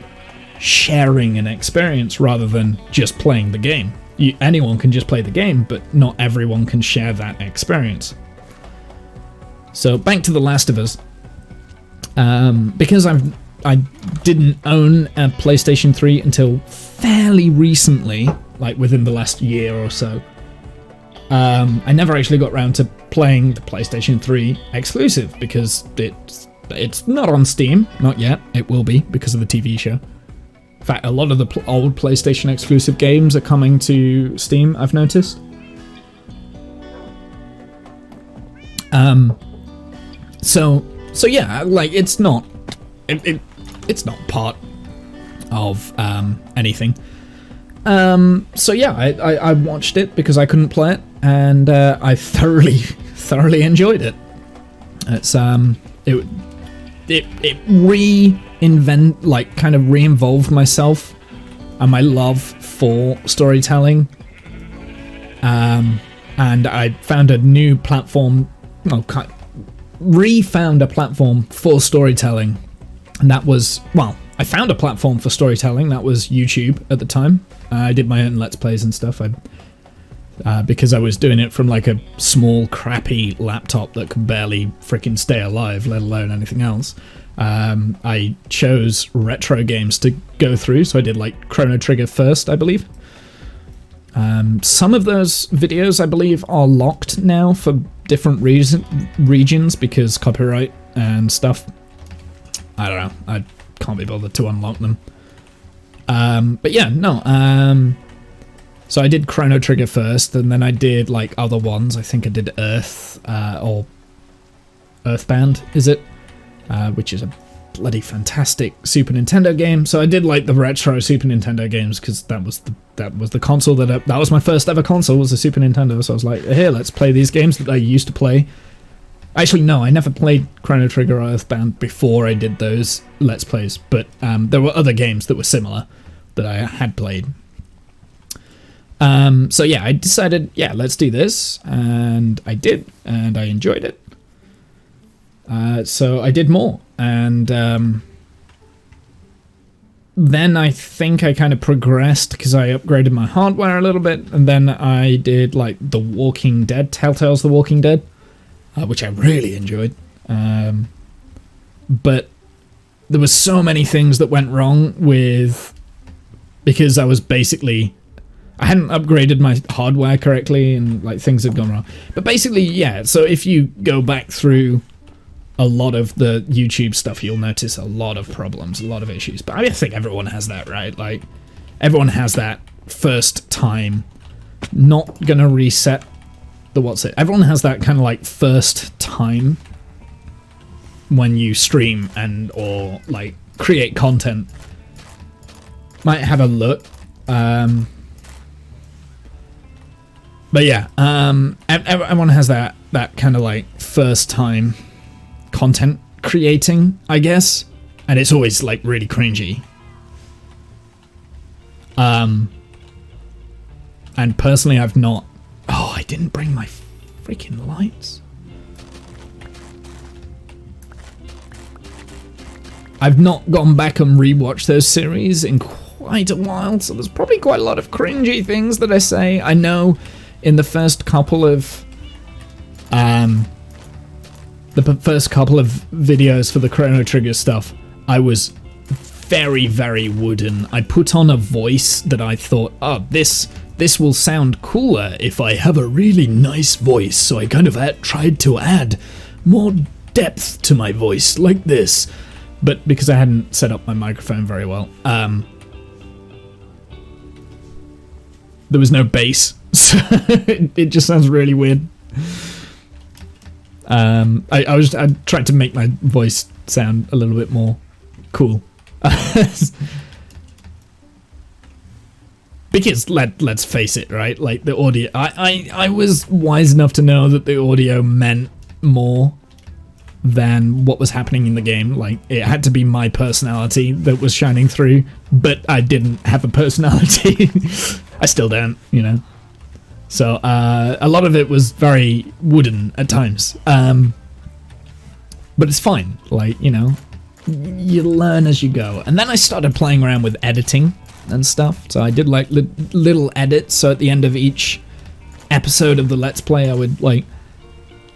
sharing an experience rather than just playing the game. Anyone can just play the game, but not everyone can share that experience. So back to The Last of Us. Because I didn't own a PlayStation 3 until fairly recently, like within the last year or so. I never actually got around to playing the PlayStation 3 exclusive because it's not on Steam, not yet. It will be because of the TV show. In fact, a lot of the old PlayStation exclusive games are coming to Steam, I've noticed. So So yeah, like it's not part of anything. So yeah, I watched it because I couldn't play it, and I thoroughly enjoyed it. It's it re-involved myself and my love for storytelling. And I found a new platform, re-found a platform for storytelling, and that was, I found a platform for storytelling, that was YouTube at the time. I did my own Let's Plays and stuff, because I was doing it from like a small, crappy laptop that could barely freaking stay alive, let alone anything else. I chose retro games to go through, so I did like Chrono Trigger first, I believe. Some of those videos, I believe, are locked now for different regions because copyright and stuff. I don't know. I can't be bothered to unlock them. But yeah, no. So I did Chrono Trigger first, and then I did like other ones. I think I did Earth, or Earthbound, is it? Which is a bloody fantastic Super Nintendo game. So I did like the retro Super Nintendo games because that was the console that was my first ever console, was the Super Nintendo. So I was like, here, let's play these games that I used to play. Actually, no, I never played Chrono Trigger or Earthbound before I did those Let's Plays, but there were other games that were similar that I had played. So yeah, I decided, yeah, let's do this, and I did, and I enjoyed it. So I did more, and then I think I kind of progressed because I upgraded my hardware a little bit, and then I did like The Walking Dead, Telltale's The Walking Dead, which I really enjoyed. But there was so many things that went wrong because I hadn't upgraded my hardware correctly, and like things had gone wrong. But basically, yeah, so if you go back through a lot of the YouTube stuff, you'll notice a lot of problems, a lot of issues. But I think everyone has that, right? Like, everyone has that first time, not gonna reset everyone has that kind of like first time when you stream or like create content. Might have a look. But yeah, everyone has that kind of like first time content creating, I guess, and it's always like really cringy. And personally, I've not. Oh, I didn't bring my freaking lights. I've not gone back and rewatched those series in quite a while, so there's probably quite a lot of cringy things that I say. I know in the first couple of videos for the Chrono Trigger stuff, I was very, very wooden. I put on a voice that I thought, oh, this will sound cooler if I have a really nice voice, so I kind of tried to add more depth to my voice, like this. But because I hadn't set up my microphone very well, there was no bass, so it just sounds really weird. I tried to make my voice sound a little bit more cool. Because let's face it, right? Like the audio, I was wise enough to know that the audio meant more than what was happening in the game. Like, it had to be my personality that was shining through, but I didn't have a personality. I still don't, you know. So a lot of it was very wooden at times, but it's fine. Like, you know, you learn as you go. And then I started playing around with editing and stuff. So I did like little edits. So at the end of each episode of the Let's Play, I would like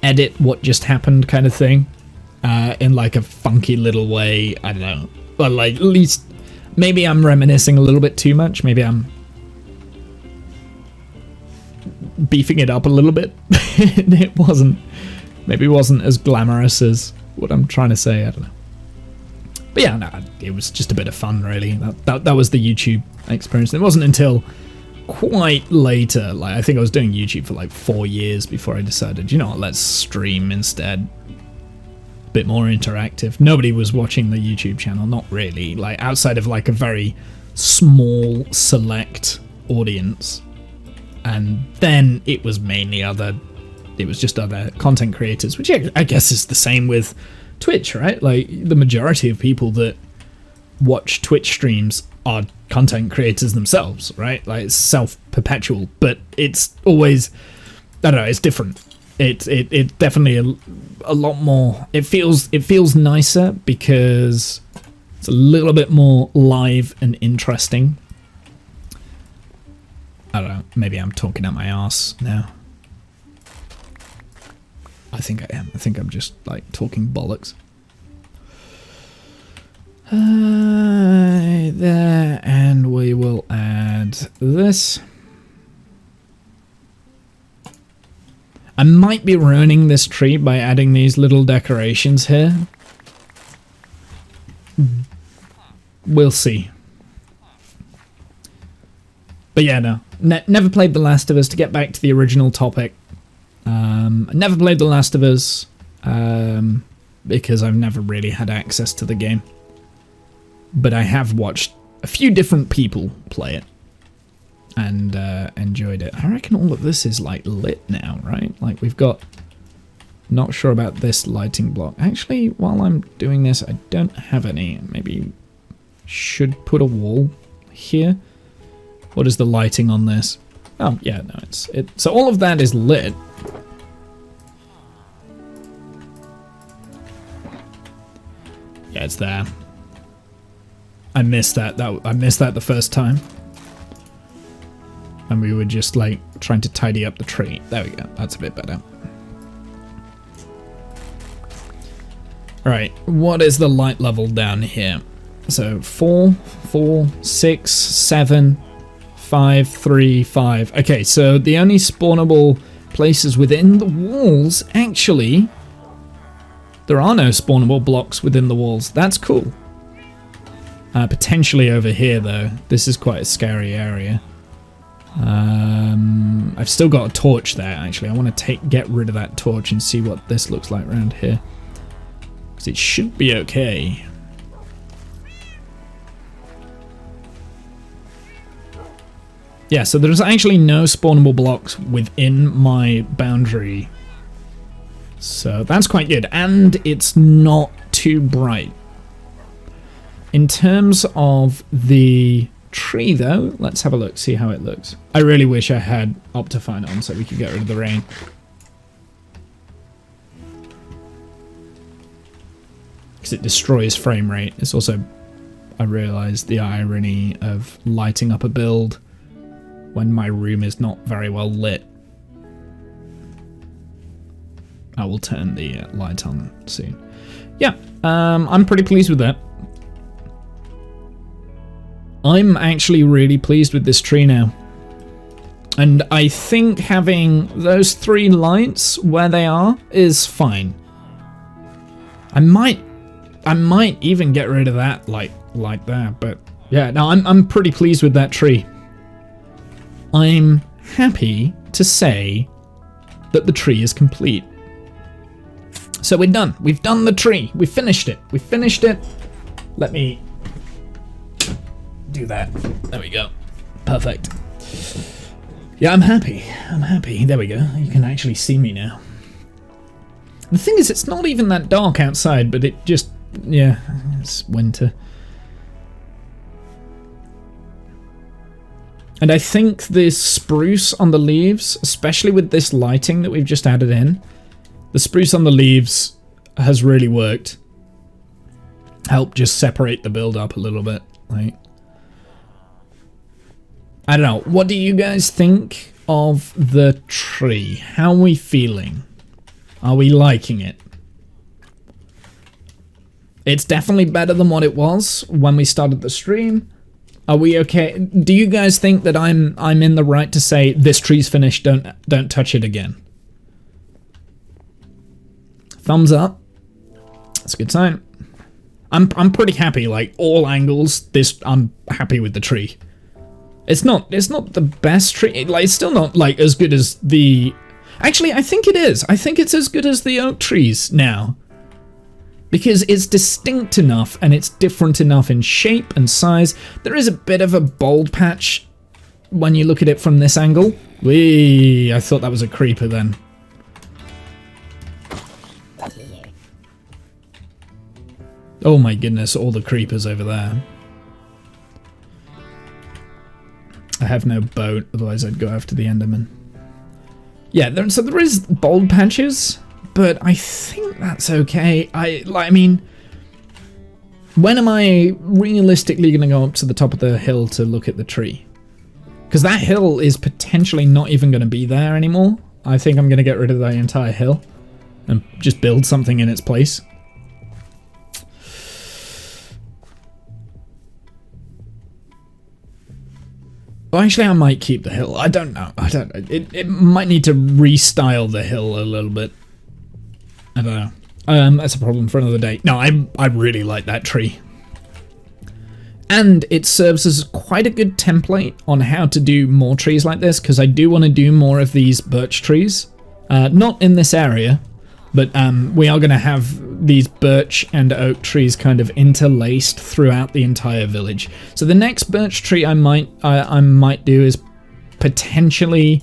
edit what just happened, kind of thing, in like a funky little way. I don't know, but like at least maybe I'm reminiscing a little bit too much. Maybe I'm beefing it up a little bit. It wasn't as glamorous as what I'm trying to say. I don't know. But yeah, no, it was just a bit of fun, really. That was the YouTube experience. It wasn't until quite later, like I think I was doing YouTube for like 4 years before I decided, you know what, let's stream instead. bit more interactive. Nobody was watching the YouTube channel, not really, like outside of like a very small select audience, and then it was mainly just other content creators, which I guess is the same with Twitch, right? Like the majority of people that watch Twitch streams are content creators themselves, right? Like it's self-perpetual, but it's always, I don't know, it's different. It definitely a lot more. It feels nicer because it's a little bit more live and interesting. I don't know. Maybe I'm talking out my arse now. I think I am. I think I'm just like talking bollocks. There, and we will add this. I might be ruining this tree by adding these little decorations here. We'll see. But yeah, no. Never played The Last of Us. To get back to the original topic. Never played The Last of Us because I've never really had access to the game. But I have watched a few different people play it and enjoyed it. I reckon all of this is like lit now, right? Like we've got, not sure about this lighting block. Actually, while I'm doing this, I don't have any. Maybe should put a wall here. What is the lighting on this? Oh yeah, no, so all of that is lit. Yeah, it's there. I missed that. I missed that the first time. And we were just like trying to tidy up the tree. There we go. That's a bit better. Alright, what is the light level down here? So 4, 4, 6, 7, 5, 3, 5. Okay, so the only spawnable places within the walls, actually, there are no spawnable blocks within the walls. That's cool. Potentially over here, though. This is quite a scary area. I've still got a torch there, actually. I want to get rid of that torch and see what this looks like around here. Because it should be okay. Yeah, so there's actually no spawnable blocks within my boundary. So that's quite good. And it's not too bright. In terms of the tree, though, let's have a look, see how it looks. I really wish I had Optifine on so we could get rid of the rain. Because it destroys frame rate. It's also, I realised, the irony of lighting up a build when my room is not very well lit. I will turn the light on soon. Yeah, I'm pretty pleased with that. I'm actually really pleased with this tree now. And I think having those 3 lights where they are is fine. I might even get rid of that like that, but yeah, no, I'm pretty pleased with that tree. I'm happy to say that the tree is complete. So we're done. We've done the tree. We finished it. We finished it. Let me do that. There we go. Perfect. Yeah, I'm happy. I'm happy. There we go. You can actually see me now. The thing is, it's not even that dark outside, but it just, yeah, it's winter. And I think this spruce on the leaves, especially with this lighting that we've just added in, the spruce on the leaves has really worked. Help just separate the build up a little bit. Like, I don't know. What do you guys think of the tree? How are we feeling? Are we liking it? It's definitely better than what it was when we started the stream. Are we okay? Do you guys think that I'm in the right to say this tree's finished, don't touch it again? Thumbs up. That's a good sign. I'm pretty happy, like all angles. I'm happy with the tree. It's not the best tree. Like it's still not like as good as the. Actually, I think it is. I think it's as good as the oak trees now. because it's distinct enough and it's different enough in shape and size. There is a bit of a bold patch when you look at it from this angle. Whee! I thought that was a creeper then. Oh my goodness, all the creepers over there. I have no boat, otherwise I'd go after the Enderman. Yeah, so there is bold patches, but I think that's okay. I mean, when am I realistically going to go up to the top of the hill to look at the tree? Because that hill is potentially not even going to be there anymore. I think I'm going to get rid of the entire hill and just build something in its place. Well, actually, I might keep the hill. I don't know. It might need to restyle the hill a little bit. I don't know. That's a problem for another day. No, I really like that tree. And it serves as quite a good template on how to do more trees like this, because I do want to do more of these birch trees. Not in this area, but we are going to have these birch and oak trees kind of interlaced throughout the entire village. So the next birch tree I might do is potentially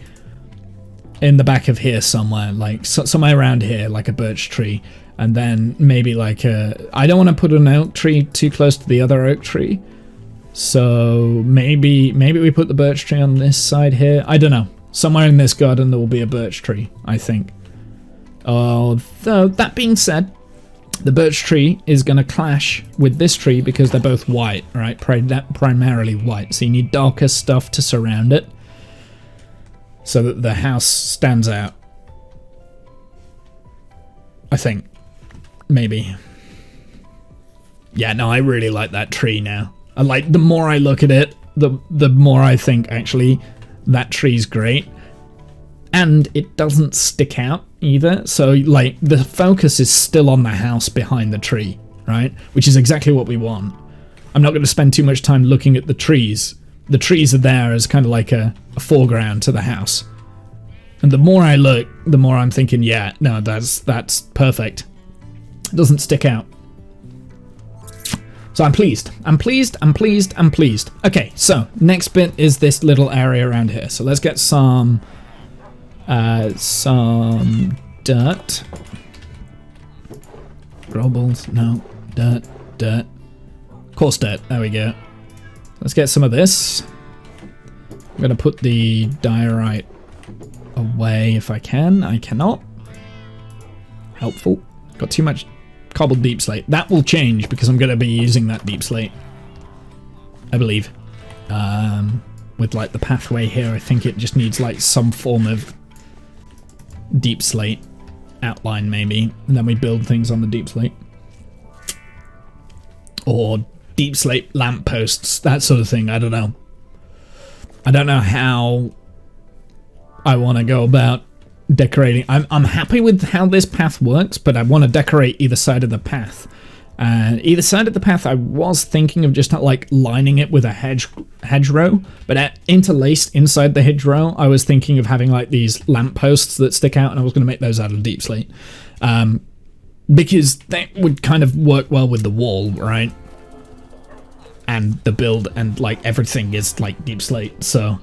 in the back of here somewhere, like somewhere around here, like a birch tree. And then maybe like I don't want to put an oak tree too close to the other oak tree. So maybe we put the birch tree on this side here. I don't know. Somewhere in this garden there will be a birch tree, I think. Although, that being said, the birch tree is going to clash with this tree because they're both white, right? Primarily white. So you need darker stuff to surround it so that the house stands out. I think. Maybe. Yeah, no, I really like that tree now. The more I look at it, the more I think, actually, that tree's great. And it doesn't stick out either. So, like, the focus is still on the house behind the tree, right? Which is exactly what we want. I'm not going to spend too much time looking at the trees. The trees are there as kind of like a foreground to the house. And the more I look, the more I'm thinking, yeah, no, that's perfect. It doesn't stick out. So I'm pleased. I'm pleased. Okay, so next bit is this little area around here. So let's get some dirt. Grobbles, no, dirt. Coarse dirt, there we go. Let's get some of this. I'm gonna put the diorite away if I can. I cannot. Helpful. Got too much cobbled deep slate. That will change because I'm gonna be using that deep slate, I believe. With like the pathway here, I think it just needs like some form of deep slate outline maybe, and then we build things on the deep slate. Or deep slate lampposts, that sort of thing, I don't know. I don't know how I want to go about decorating. I'm happy with how this path works, but I want to decorate either side of the path. And either side of the path, I was thinking of just like lining it with a hedgerow, but interlaced inside the hedgerow, I was thinking of having like these lampposts that stick out, and I was going to make those out of deep slate. Because that would kind of work well with the wall, right? And the build and like everything is like deep slate, so...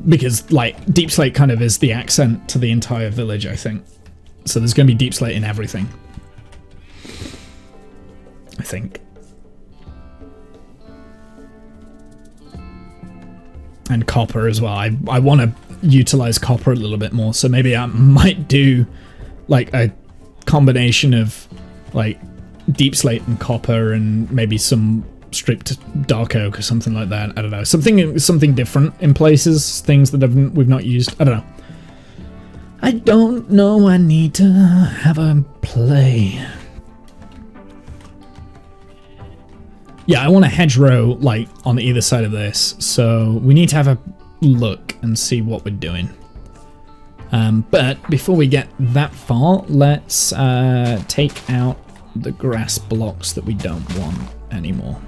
Because like deep slate kind of is the accent to the entire village, I think. So there's going to be deep slate in everything. I think. And copper as well. I want to utilize copper a little bit more, so maybe I might do like a combination of like deep slate and copper and maybe some stripped dark oak or something like that. I don't know. Something different in places, things that we've not used. I don't know. I don't know, I need to have a play. Yeah, I want a hedgerow, like, on either side of this, so we need to have a look and see what we're doing. But before we get that far, let's take out the grass blocks that we don't want anymore.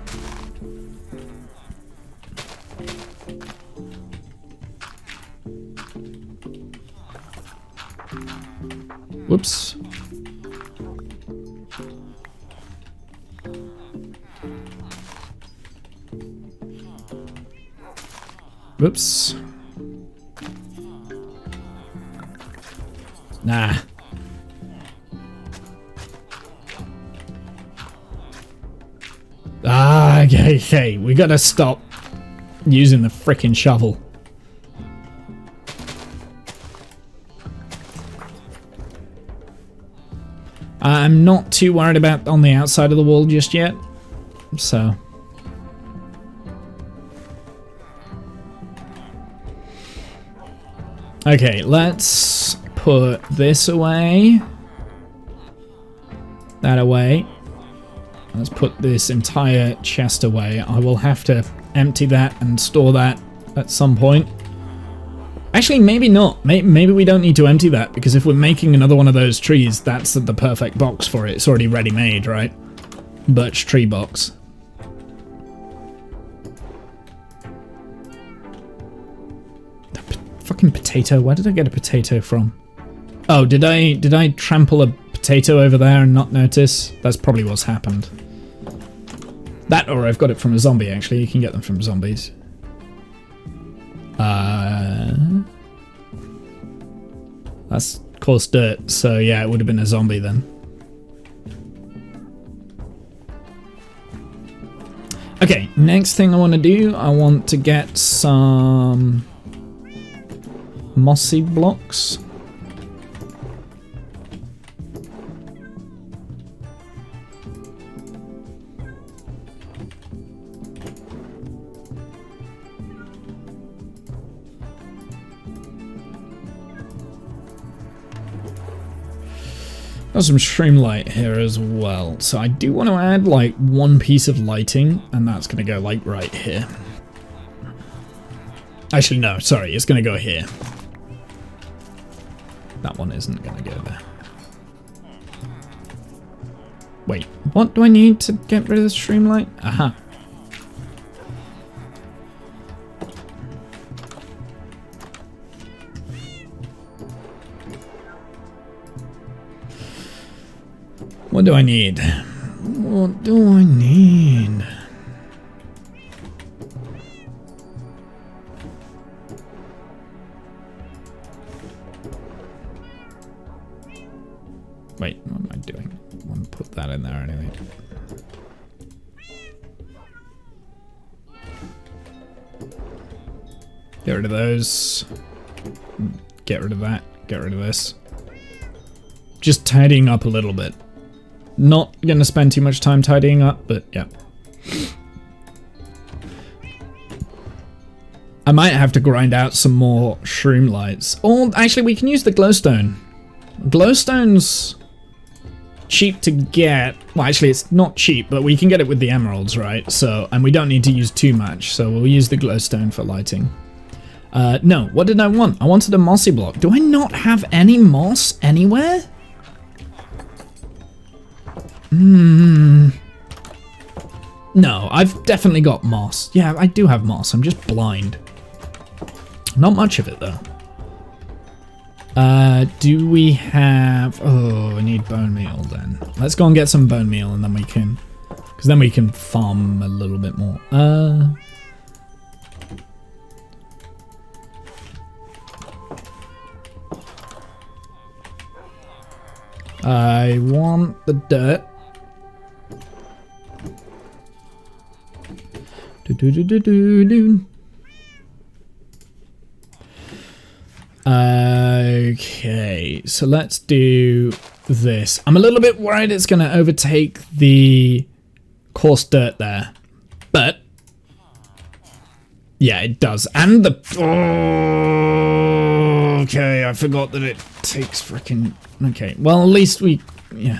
Whoops. Whoops. Nah. Ah, okay. We gotta stop using the frickin' shovel. I'm not too worried about on the outside of the wall just yet, so. Okay, let's put this away. That away. Let's put this entire chest away. I will have to empty that and store that at some point. Actually, maybe not. Maybe we don't need to empty that, because if we're making another one of those trees, that's the perfect box for it. It's already ready-made, right? Birch tree box. Fucking potato. Where did I get a potato from? Oh, did I trample a potato over there and not notice? That's probably what's happened. That, or I've got it from a zombie, actually. You can get them from zombies. That's coarse dirt, so yeah, it would have been a zombie then. Okay, next thing I want to do, I want to get some mossy blocks. Got some stream light here as well, so I do want to add like one piece of lighting, and that's going to go like right here. Actually, no, sorry, it's going to go here. That one isn't going to go there. Wait, what do I need to get rid of the stream light? Aha. What do I need? What do I need? Wait, what am I doing? I want to put that in there anyway. Get rid of those. Get rid of that. Get rid of this. Just tidying up a little bit. Not gonna spend too much time tidying up, but yeah. I might have to grind out some more shroom lights. Or actually, we can use the glowstone. Glowstone's cheap to get. Well, actually, it's not cheap, but we can get it with the emeralds, right? So, and we don't need to use too much, so we'll use the glowstone for lighting. No, what did I want? I wanted a mossy block. Do I not have any moss anywhere? No, I've definitely got moss. Yeah, I do have moss. I'm just blind. Not much of it, though. Do we have... Oh, I need bone meal, then. Let's go and get some bone meal, and then we can... Because then we can farm a little bit more. I want the dirt. Okay, so let's do this. I'm a little bit worried it's going to overtake the coarse dirt there, but yeah, it does. And the... Oh, okay, I forgot that it takes freaking... Okay, well, at least we... Yeah.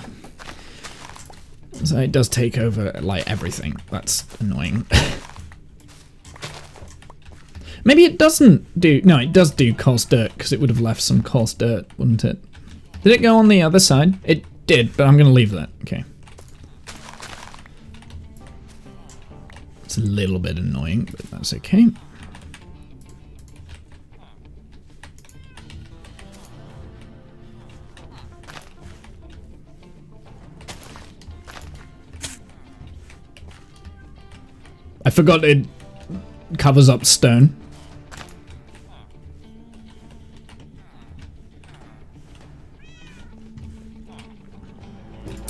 So it does take over, like, everything. That's annoying. Maybe it doesn't do... No, it does do coarse dirt, because it would have left some coarse dirt, wouldn't it? Did it go on the other side? It did, but I'm going to leave that. Okay. It's a little bit annoying, but that's okay. I forgot it covers up stone.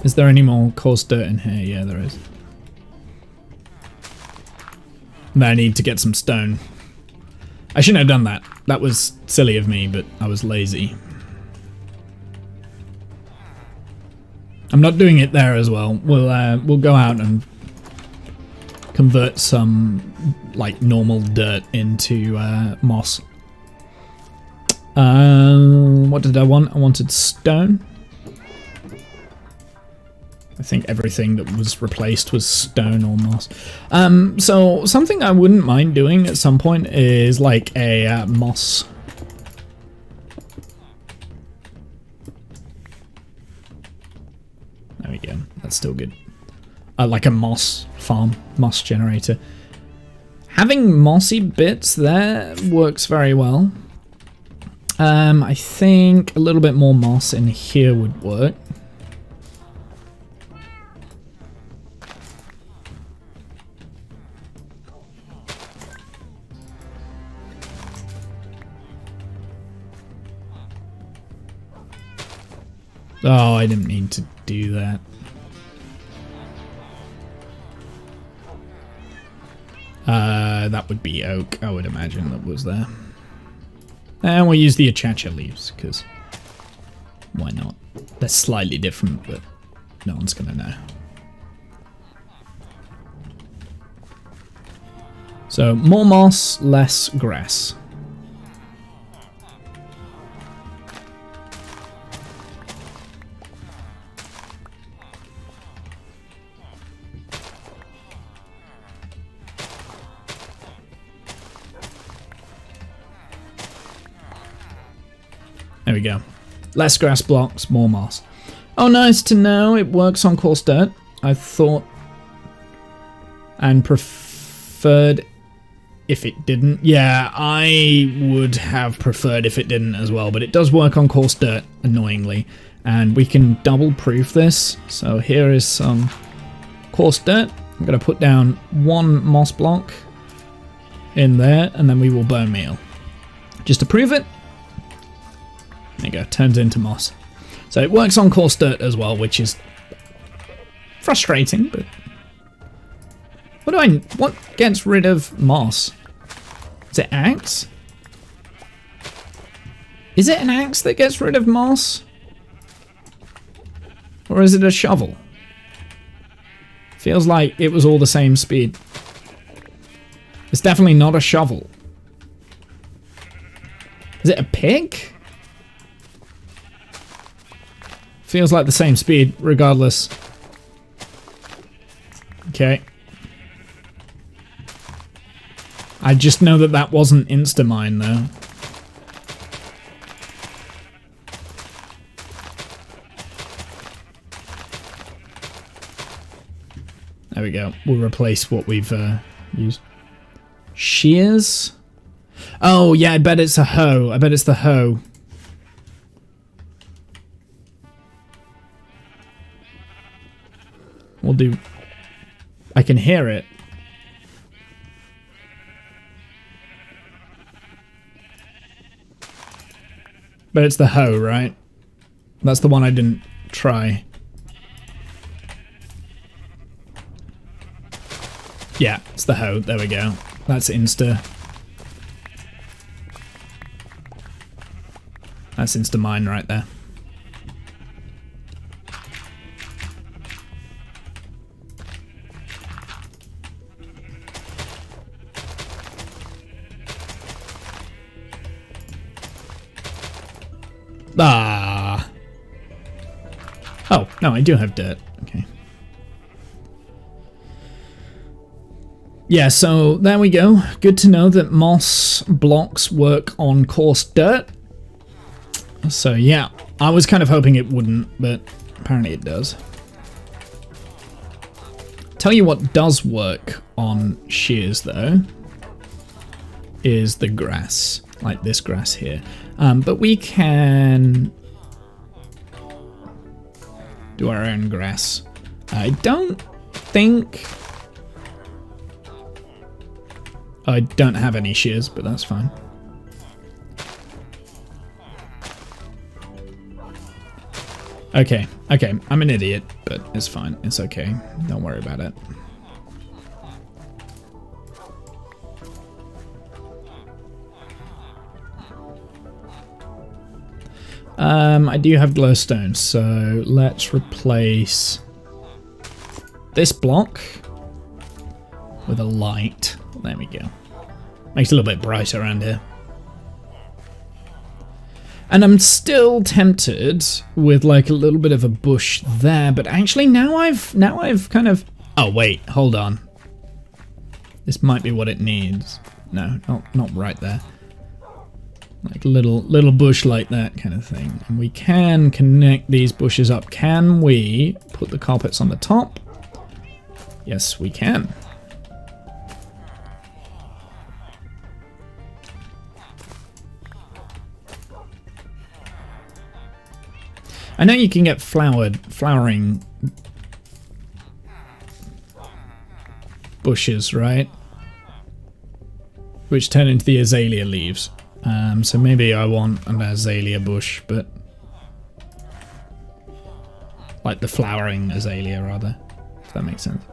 Is there any more coarse dirt in here? Yeah, there is. I need to get some stone. I shouldn't have done that. That was silly of me, but I was lazy. I'm not doing it there as well. We'll go out and convert some like normal dirt into moss. What did I want? I wanted stone. I think everything that was replaced was stone or moss. So something I wouldn't mind doing at some point is like a moss. There we go. That's still good. Like a moss farm, moss generator. Having mossy bits there works very well. I think a little bit more moss in here would work. Oh, I didn't mean to do that. That would be oak, I would imagine that was there. And we'll use the achacha leaves, because why not? They're slightly different, but no one's gonna know. So, more moss, less grass. There we go. Less grass blocks, more moss. Oh, nice to know it works on coarse dirt. I thought and preferred if it didn't. Yeah, I would have preferred if it didn't as well, but it does work on coarse dirt, annoyingly. And we can double proof this. So here is some coarse dirt. I'm going to put down one moss block in there, and then we will bone meal. Just to prove it. There you go, turns into moss. So it works on coarse dirt as well, which is frustrating, but... What gets rid of moss? Is it axe? Is it an axe that gets rid of moss? Or is it a shovel? Feels like it was all the same speed. It's definitely not a shovel. Is it a pick? Feels like the same speed, regardless. Okay. I just know that that wasn't insta-mine, though. There we go. We'll replace what we've used. Shears? Oh, yeah, I bet it's a hoe. I bet it's the hoe. We'll do... I can hear it. But it's the hoe, right? That's the one I didn't try. Yeah, it's the hoe. There we go. That's insta. That's insta mine right there. Ah. Oh, no, I do have dirt. Okay. Yeah, so there we go. Good to know that moss blocks work on coarse dirt. So yeah, I was kind of hoping it wouldn't, but apparently it does. Tell you what does work on shears though, is the grass, like this grass here. But we can do our own grass. I don't think I don't have any shears, but that's fine. Okay, I'm an idiot, but it's fine. It's okay. Don't worry about it. I do have glowstone, so let's replace this block with a light. There we go. Makes it a little bit brighter around here. And I'm still tempted with like a little bit of a bush there, but actually now I've kind of... Oh wait, hold on. This might be what it needs. No, not right there. Like a little bush like that kind of thing. And we can connect these bushes up. Can we put the carpets on the top? Yes, we can. I know you can get flowering bushes, right? Which turn into the azalea leaves. So maybe I want an azalea bush, but like the flowering azalea rather, if that makes sense.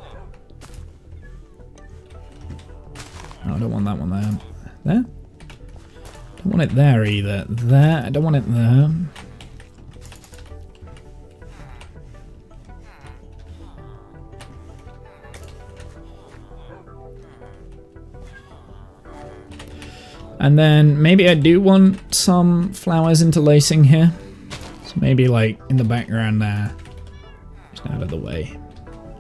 Oh, I don't want that one there. There? Don't want it there either. There, I don't want it there. And then maybe I do want some flowers interlacing here. So maybe like in the background there. Just out of the way.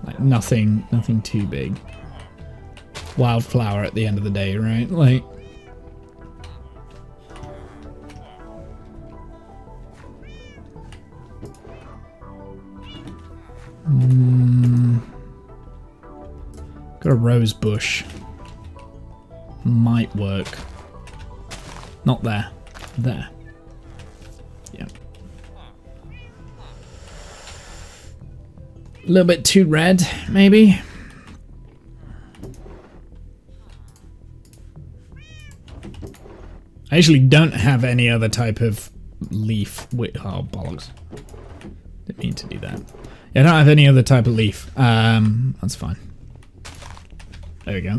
Like nothing too big. Wildflower at the end of the day, right? Like... Got a rose bush. Might work. Not there. There. Yeah. A little bit too red, maybe. I actually don't have any other type of leaf. Wait, oh, bollocks. Didn't mean to do that. Yeah, I don't have any other type of leaf. That's fine. There we go.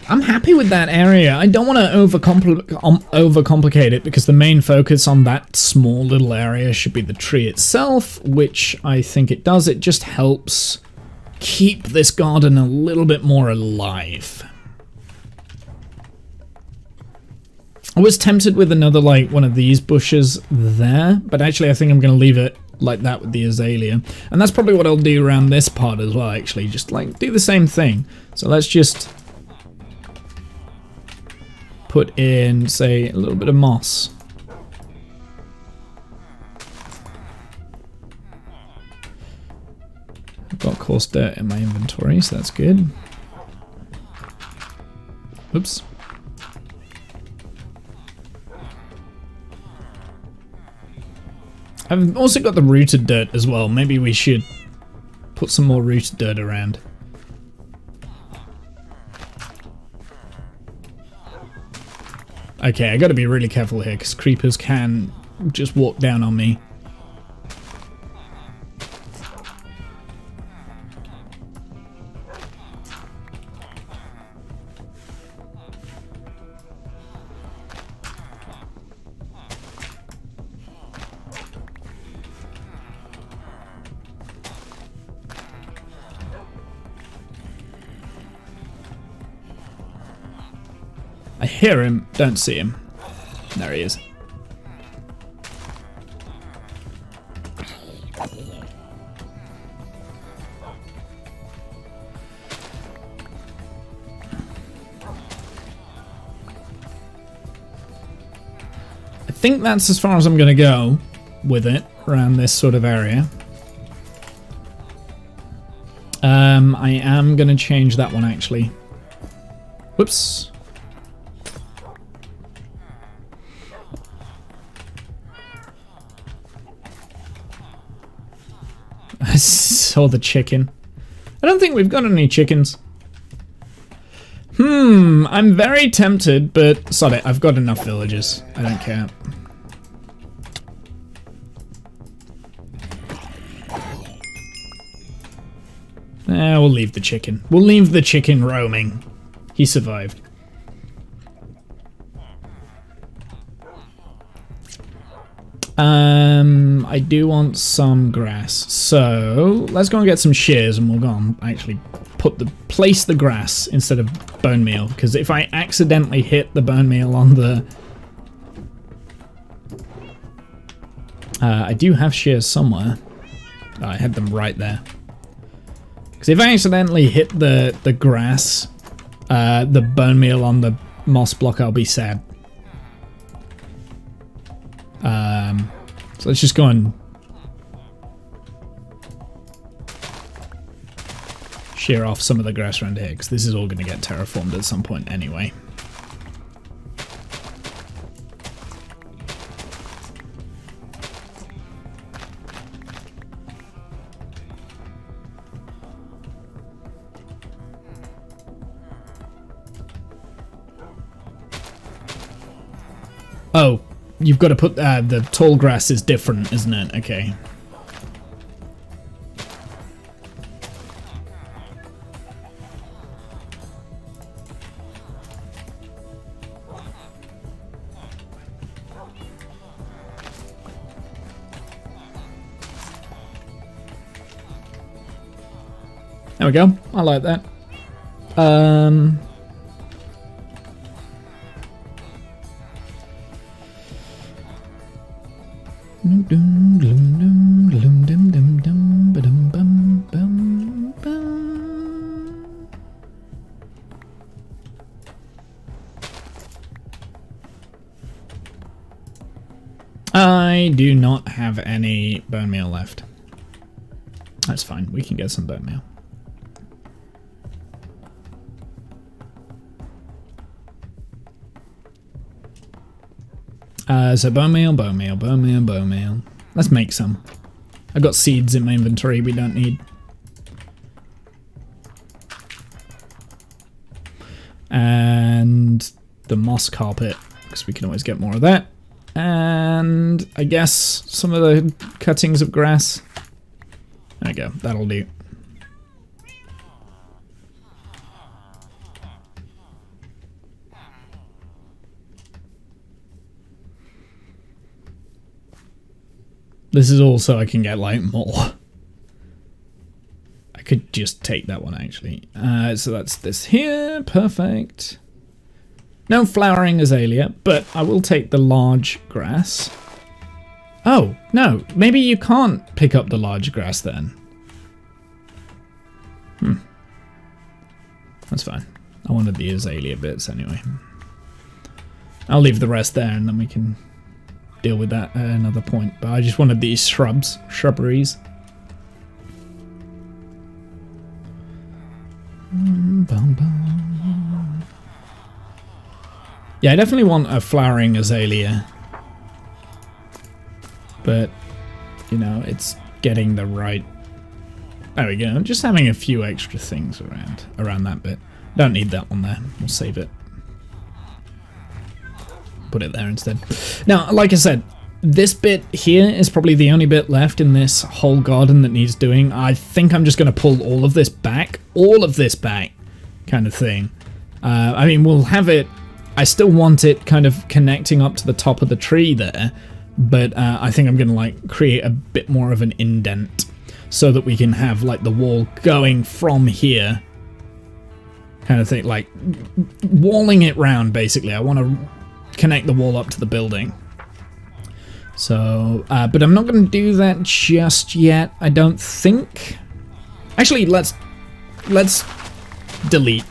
I'm happy with that area. I don't want to overcomplicate it because the main focus on that small little area should be the tree itself, which I think it does. It just helps keep this garden a little bit more alive. I was tempted with another, like, one of these bushes there, but actually I think I'm going to leave it like that with the azalea. And that's probably what I'll do around this part as well, actually. Just, like, do the same thing. So let's just... put in, say, a little bit of moss. I've got coarse dirt in my inventory, so that's good. Oops. I've also got the rooted dirt as well. Maybe we should put some more rooted dirt around. Okay, I gotta be really careful here because creepers can just walk down on me. I hear him, don't see him. There he is. I think that's as far as I'm going to go with it around this sort of area. I am going to change that one actually. Whoops. I saw the chicken. I don't think we've got any chickens. I'm very tempted, but sod it, I've got enough villagers. I don't care. We'll leave the chicken. We'll leave the chicken roaming. He survived. I do want some grass. So let's go and get some shears and we'll go and actually place the grass instead of bone meal. Because if I accidentally hit the bone meal on the... I do have shears somewhere. Oh, I had them right there. Because if I accidentally hit the grass, the bone meal on the moss block, I'll be sad. So let's just go and shear off some of the grass around here, because this is all going to get terraformed at some point anyway. Oh, you've got to put the tall grass is different, isn't it? Okay. There we go. I like that. I do not have any bone meal left. That's fine. We can get some bone meal. So bone meal, bone meal, bone meal, bone meal. Let's make some. I've got seeds in my inventory we don't need. And the moss carpet, because we can always get more of that. And I guess some of the cuttings of grass. There we go, that'll do. This is all so I can get, like, more. I could just take that one, actually. So that's this here. Perfect. No flowering azalea, but I will take the large grass. Oh, no. Maybe you can't pick up the large grass, then. That's fine. I wanted the azalea bits, anyway. I'll leave the rest there, and then we can... deal with that at another point, but I just wanted these shrubberies. Yeah, I definitely want a flowering azalea, but you know, it's getting the right. There we go. Just having a few extra things around that bit. Don't need that one there. We'll save it. Put it there instead. Now, like I said, this bit here is probably the only bit left in this whole garden that needs doing. I think I'm just going to pull all of this back, kind of thing. I mean, we'll have it, I still want it kind of connecting up to the top of the tree there, but I think I'm going to like create a bit more of an indent so that we can have like the wall going from here, kind of thing, like walling it round basically. I want to connect the wall up to the building. So, but I'm not going to do that just yet, I don't think. Actually, let's delete.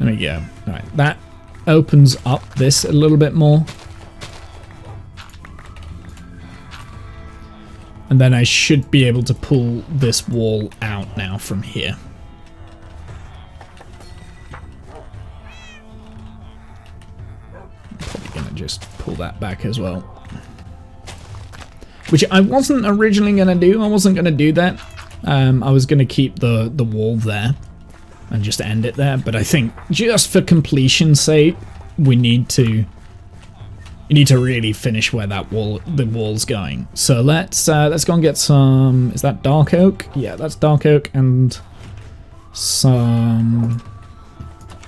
There we go. Alright, that opens up this a little bit more. And then I should be able to pull this wall out now from here. I'm probably going to just pull that back as well. which I wasn't originally going to do. I wasn't going to do that. I was going to keep the wall there and just end it there. But I think just for completion's sake, we need to really finish where the wall's going. So let's go and get some. Is that dark oak? Yeah, that's dark oak and some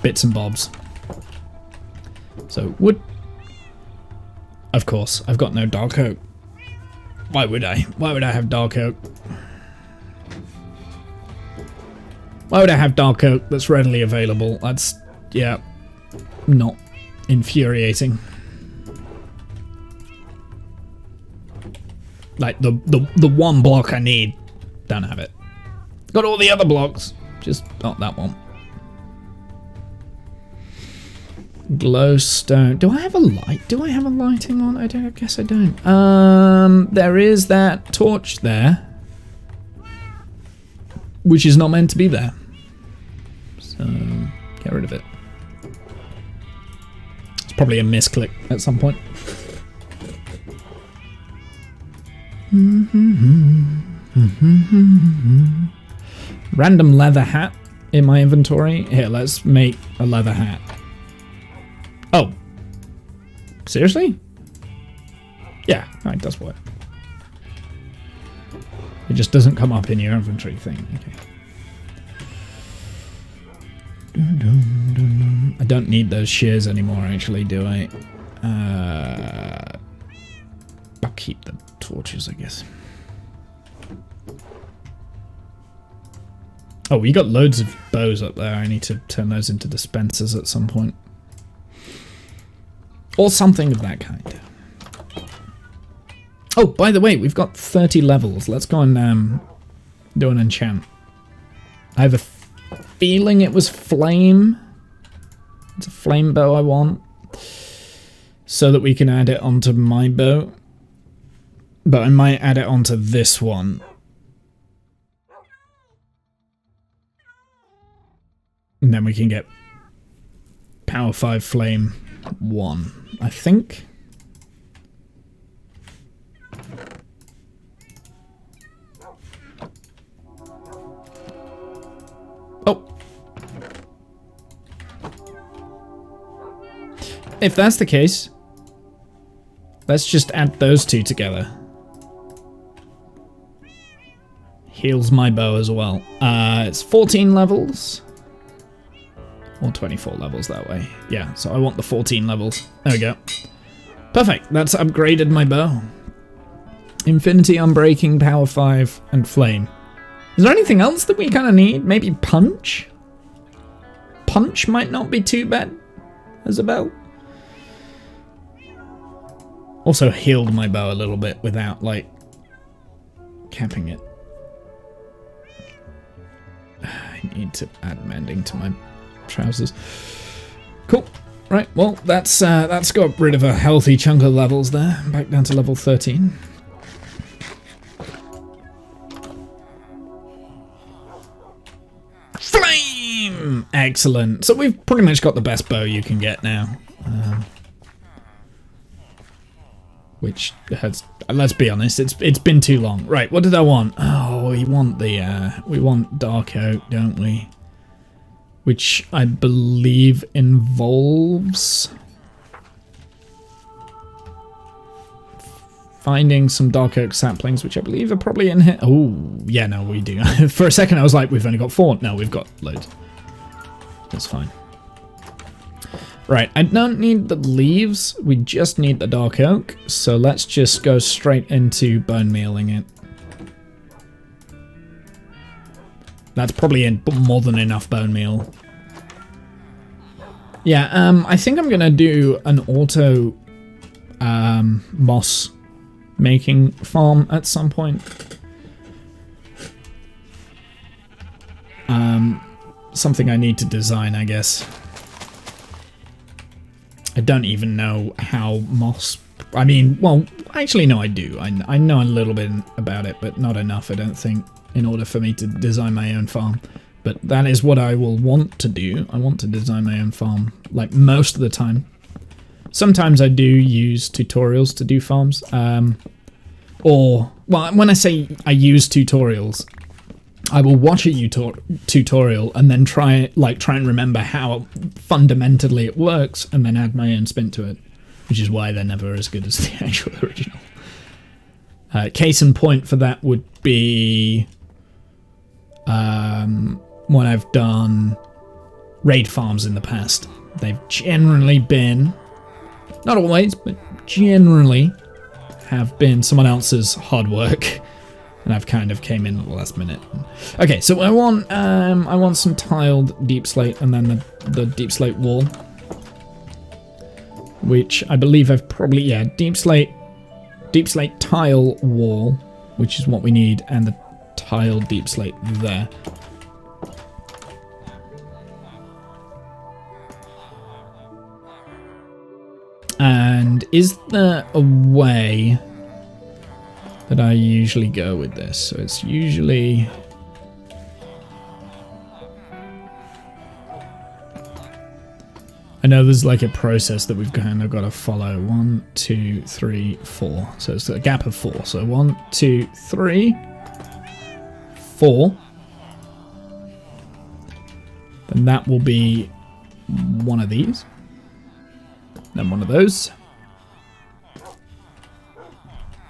bits and bobs. So wood. Of course, I've got no dark oak. Why would I? Why would I have dark oak? Why would I have dark oak that's readily available? That's, yeah, not infuriating. Like the one block I need, don't have it. Got all the other blocks, just not that one. Glowstone. Do I have a light? Do I have a lighting on? I guess I don't. There is that torch there, which is not meant to be there. So get rid of it. It's probably a misclick at some point. Random leather hat in my inventory. Here, let's make a leather hat. Oh. Seriously? Yeah, it does work. It just doesn't come up in your inventory thing. Okay. I don't need those shears anymore, actually, do I? I'll keep the torches, I guess. Oh, we got loads of bows up there. I need to turn those into dispensers at some point. Or something of that kind. Oh, by the way, we've got 30 levels. Let's go and do an enchant. I have a feeling it was flame. It's a flame bow I want. So that we can add it onto my bow. But I might add it onto this one. And then we can get Power 5 Flame 1, I think. Oh. If that's the case, let's just add those two together. Heals my bow as well. It's 14 levels. Or 24 levels that way. Yeah, so I want the 14 levels. There we go. Perfect. That's upgraded my bow. Infinity, Unbreaking, Power 5, and Flame. Is there anything else that we kind of need? Maybe Punch? Punch might not be too bad as a bow. Also healed my bow a little bit without, like, capping it. I need to add mending to my trousers. Cool. Right, well, that's got rid of a healthy chunk of levels there. Back down to level 13. Flame! Excellent. So we've pretty much got the best bow you can get now. Which has, let's be honest, it's been too long. Right, what did I want? Oh, we want dark oak, don't we? Which I believe involves finding some dark oak saplings, which I believe are probably in here. Oh, yeah, no, we do. For a second I was like, we've only got 4. No, we've got loads. That's fine. Right, I don't need the leaves, we just need the dark oak, so let's just go straight into bone mealing it. That's probably more than enough bone meal. Yeah, I think I'm gonna do an auto moss making farm at some point. Something I need to design, I guess. I don't even know how moss... I mean, well, actually, no, I do. I know a little bit about it, but not enough, I don't think, in order for me to design my own farm. But that is what I will want to do. I want to design my own farm, like, most of the time. Sometimes I do use tutorials to do farms. Or, well, when I say I use tutorials, I will watch a tutorial and then try and remember how fundamentally it works, and then add my own spin to it, which is why they're never as good as the actual original. Case in point for that would be when I've done raid farms in the past. They've generally been, not always, but generally have been someone else's hard work. And I've kind of came in at the last minute. Okay, so I want some tiled deep slate, and then the deep slate wall, which I believe I've probably, yeah, deep slate tile wall, which is what we need, and the tile deep slate there. And is there a way that I usually go with this? So it's usually, I know there's like a process that we've kind of got to follow. 1, 2, 3, 4. So it's a gap of 4. So 1, 2, 3, 4. Then that will be one of these. Then one of those.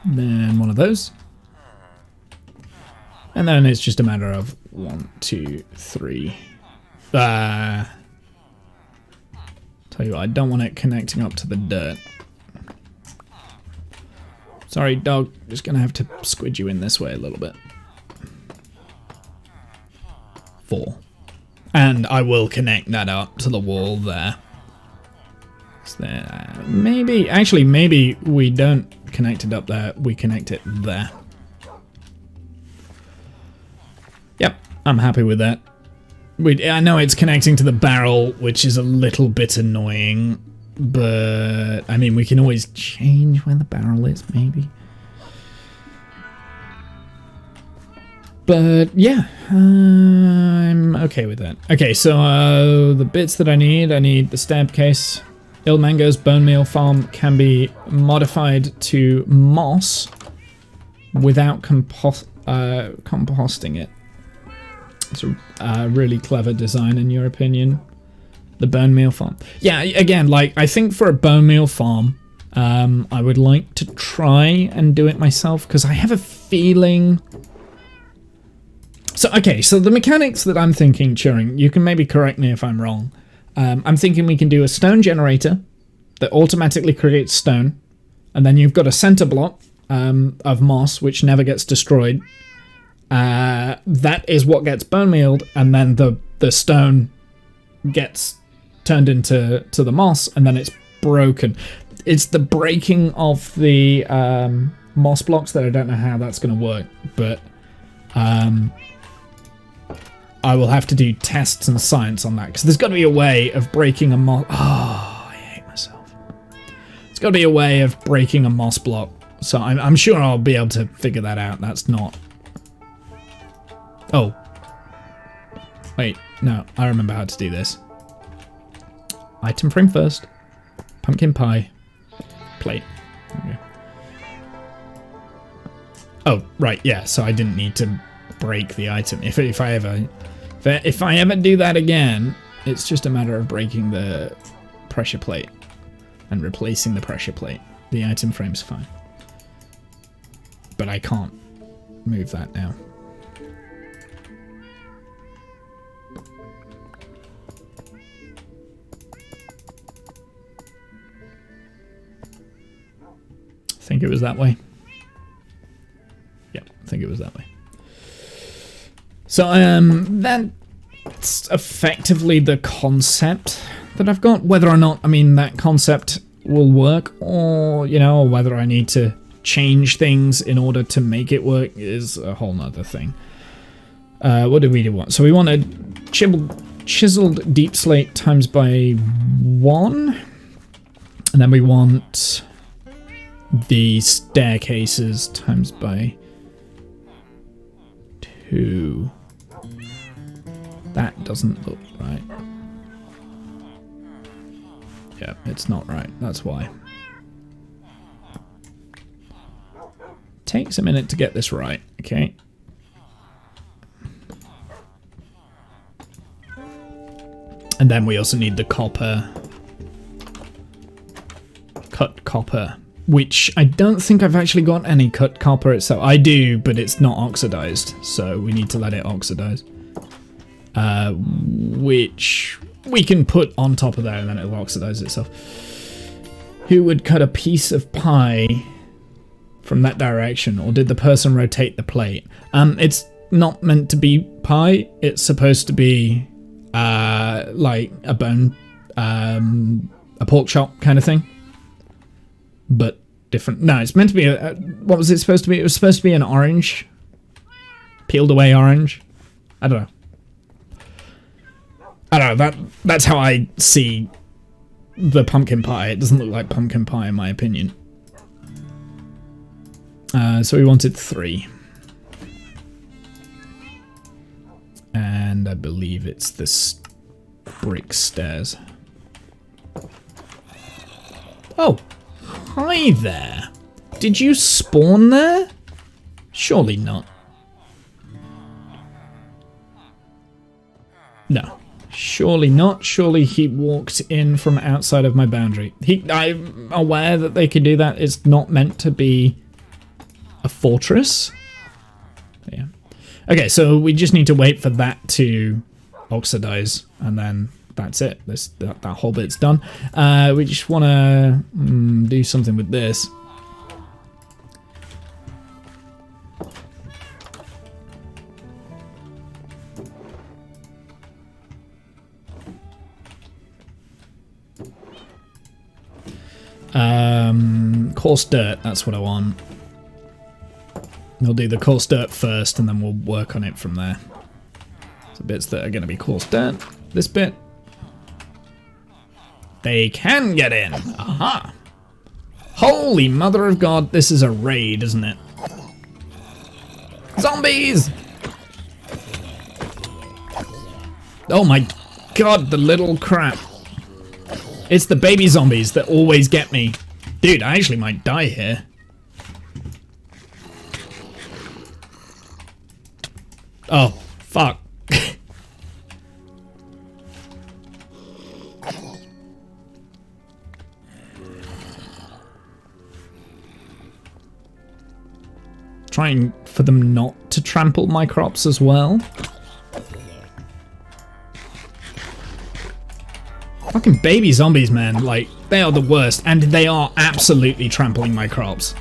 Then one of those. And then it's just a matter of 1, 2, 3. Tell you what, I don't want it connecting up to the dirt. Sorry, dog. Just gonna have to squid you in this way a little bit. 4. And I will connect that up to the wall there. So there. Actually, maybe we don't connect it up there. We connect it there. Yep, I'm happy with that. I know it's connecting to the barrel, which is a little bit annoying, but I mean, we can always change where the barrel is, maybe. But yeah, I'm okay with that. Okay, so the bits that I need the stamp case. Il Mango's bone meal farm can be modified to moss without composting it. It's a really clever design, in your opinion. The bone meal farm. Yeah, again, like, I think for a bone meal farm, I would like to try and do it myself, because I have a feeling... So, okay, so the mechanics that I'm thinking, Turing, you can maybe correct me if I'm wrong. I'm thinking we can do a stone generator that automatically creates stone, and then you've got a center block of moss, which never gets destroyed. That is what gets bone mealed, and then the stone gets turned into the moss, and then it's broken. It's the breaking of the moss blocks that I don't know how that's going to work, but I will have to do tests and science on that, because there's got to be a way of breaking a moss... Oh, I hate myself. There's got to be a way of breaking a moss block, so I'm sure I'll be able to figure that out. That's not... Oh. Wait, no, I remember how to do this. Item frame first. Pumpkin pie. Plate. Okay. Oh, right, yeah, so I didn't need to break the item. If I ever do that again, it's just a matter of breaking the pressure plate and replacing the pressure plate. The item frame's fine. But I can't move that now. I think it was that way. Yeah, I think it was that way. So that's effectively the concept that I've got. Whether or not, I mean, that concept will work, or, you know, whether I need to change things in order to make it work is a whole nother thing. What did we want? So we want a chiseled deep slate times by 1. And then we want the staircases times by 2. That doesn't look right. Yeah, it's not right. That's why. Takes a minute to get this right, okay? And then we also need the copper. Cut copper. Which I don't think I've actually got any cut copper itself. I do, but it's not oxidized. So we need to let it oxidize. Which we can put on top of there and then it'll oxidize itself. Who would cut a piece of pie from that direction? Or did the person rotate the plate? It's not meant to be pie. It's supposed to be like a bone, a pork chop kind of thing. But different. No, it's meant to be a what was it supposed to be? It was supposed to be an orange. Peeled away orange. I don't know. That's how I see the pumpkin pie. It doesn't look like pumpkin pie in my opinion. So we wanted 3. And I believe it's this brick stairs. Oh, hi there. Did you spawn there? Surely not. No. Surely not. Surely he walked in from outside of my boundary. I'm aware that they could do that. It's not meant to be a fortress. Yeah. Okay, so we just need to wait for that to oxidize, and then that's it. That whole bit's done. We just want to do something with this. Coarse dirt, that's what I want. We'll do the coarse dirt first and then we'll work on it from there. So bits that are going to be coarse dirt. This bit. They can get in. Aha. Holy mother of God, this is a raid, isn't it? Zombies! Oh my God, the little crap. It's the baby zombies that always get me. Dude, I actually might die here. Oh, fuck. Trying for them not to trample my crops as well. Fucking baby zombies, man. Like, they are the worst. And they are absolutely trampling my crops.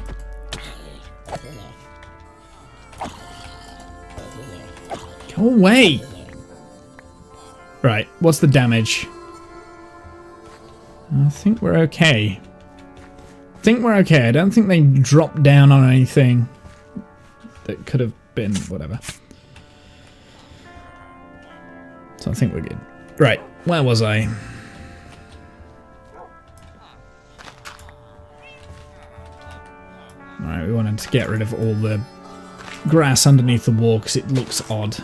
Go away. Right, what's the damage? I think we're okay. I don't think they dropped down on anything that could have been whatever. So I think we're good. Right, where was I? Alright, we wanted to get rid of all the grass underneath the wall because it looks odd.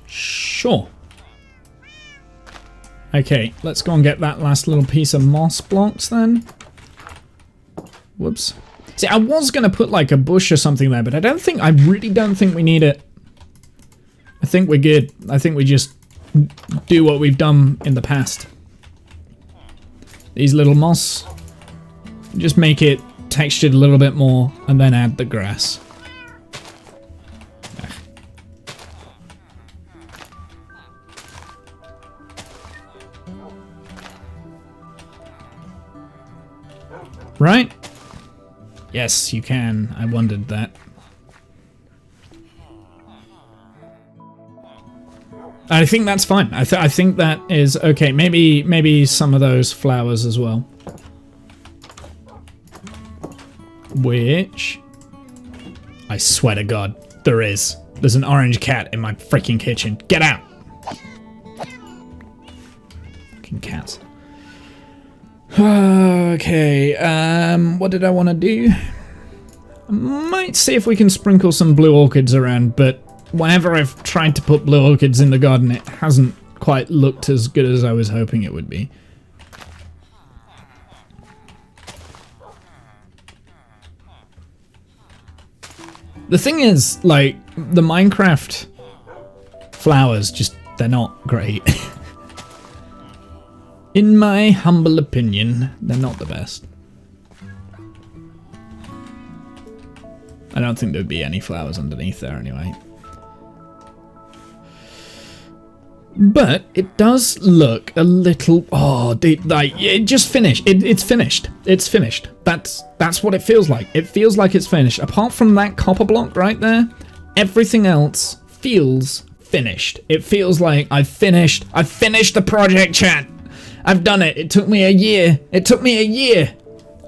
Sure. Okay, let's go and get that last little piece of moss blocks then. Whoops. See, I was going to put like a bush or something there, but I really don't think we need it. I think we're good. I think we just do what we've done in the past. These little moss, just make it textured a little bit more and then add the grass. Right? Yes, you can. I wondered that. I think that's fine. I think that is okay. Maybe some of those flowers as well. Which, I swear to God, there is. There's an orange cat in my freaking kitchen. Get out! Fucking cats. Okay, what did I want to do? I might see if we can sprinkle some blue orchids around, but whenever I've tried to put blue orchids in the garden, it hasn't quite looked as good as I was hoping it would be. The thing is, like, the Minecraft flowers just, they're not great. In my humble opinion, they're not the best. I don't think there'd be any flowers underneath there anyway. But it does look a little, oh, dude, like, it just finished. It's finished. It's finished. That's what it feels like. It feels like it's finished. Apart from that copper block right there, everything else feels finished. It feels like I've finished the project, chat. I've done it. It took me a year. It took me a year.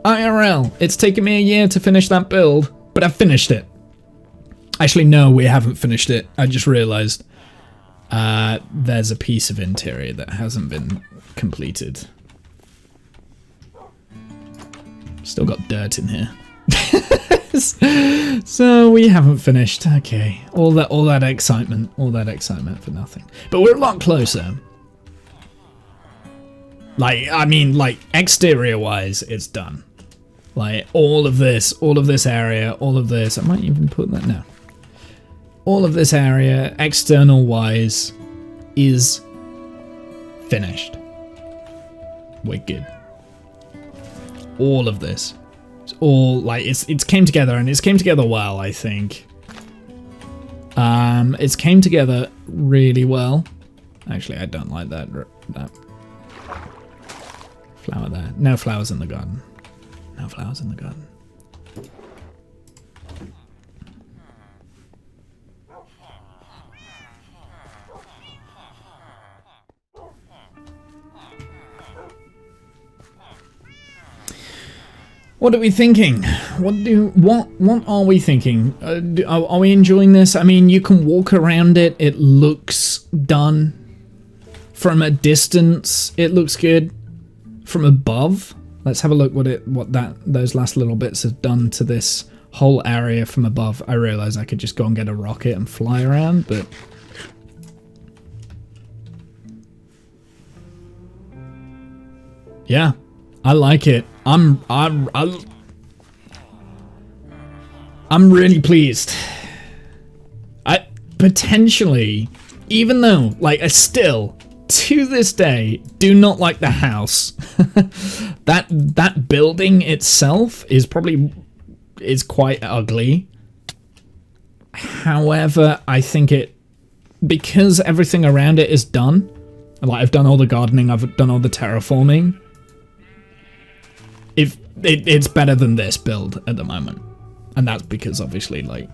IRL. It's taken me a year to finish that build, but I've finished it. Actually, no, we haven't finished it. I just realized. There's a piece of interior that hasn't been completed. Still got dirt in here. So we haven't finished. Okay. All that excitement for nothing. But we're a lot closer. Like, I mean, like, exterior wise, it's done. Like, all of this area, all of this, I might even put that now. All of this area, external wise, is finished. We're good. All of this. It's all, like, it's came together, and it's came together well, I think. It's came together really well. Actually, I don't like that flower there. No flowers in the garden. No flowers in the garden. What are we thinking? What are we thinking? Are we enjoying this? I mean, you can walk around it. It looks done. From a distance, it looks good. From above, let's have a look what those last little bits have done to this whole area from above. I realize I could just go and get a rocket and fly around, but yeah, I like it. I'm really pleased. I potentially, even though, like, I still, to this day, do not like the house. that building itself is quite ugly. However, I think because everything around it is done, like, I've done all the gardening, I've done all the terraforming, it's better than this build at the moment. And that's because, obviously, like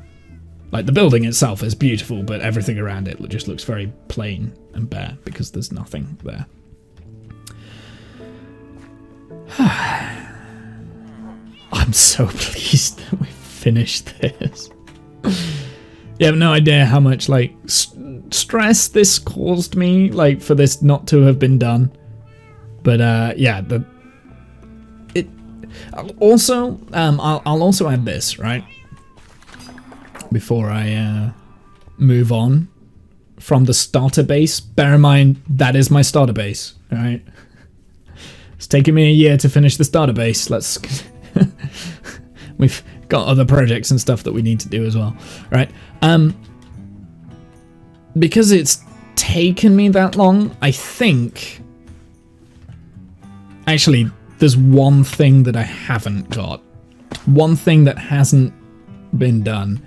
the building itself is beautiful, but everything around it just looks very plain and bare because there's nothing there. I'm so pleased that we finished this. You have no idea how much, like, stress this caused me, like, for this not to have been done. But yeah, also, I'll also add this, right? Before I move on from the starter base. Bear in mind, that is my starter base, alright? It's taken me a year to finish the starter base. We've got other projects and stuff that we need to do as well, right? Because it's taken me that long, I think... Actually, there's one thing that I haven't got. One thing that hasn't been done.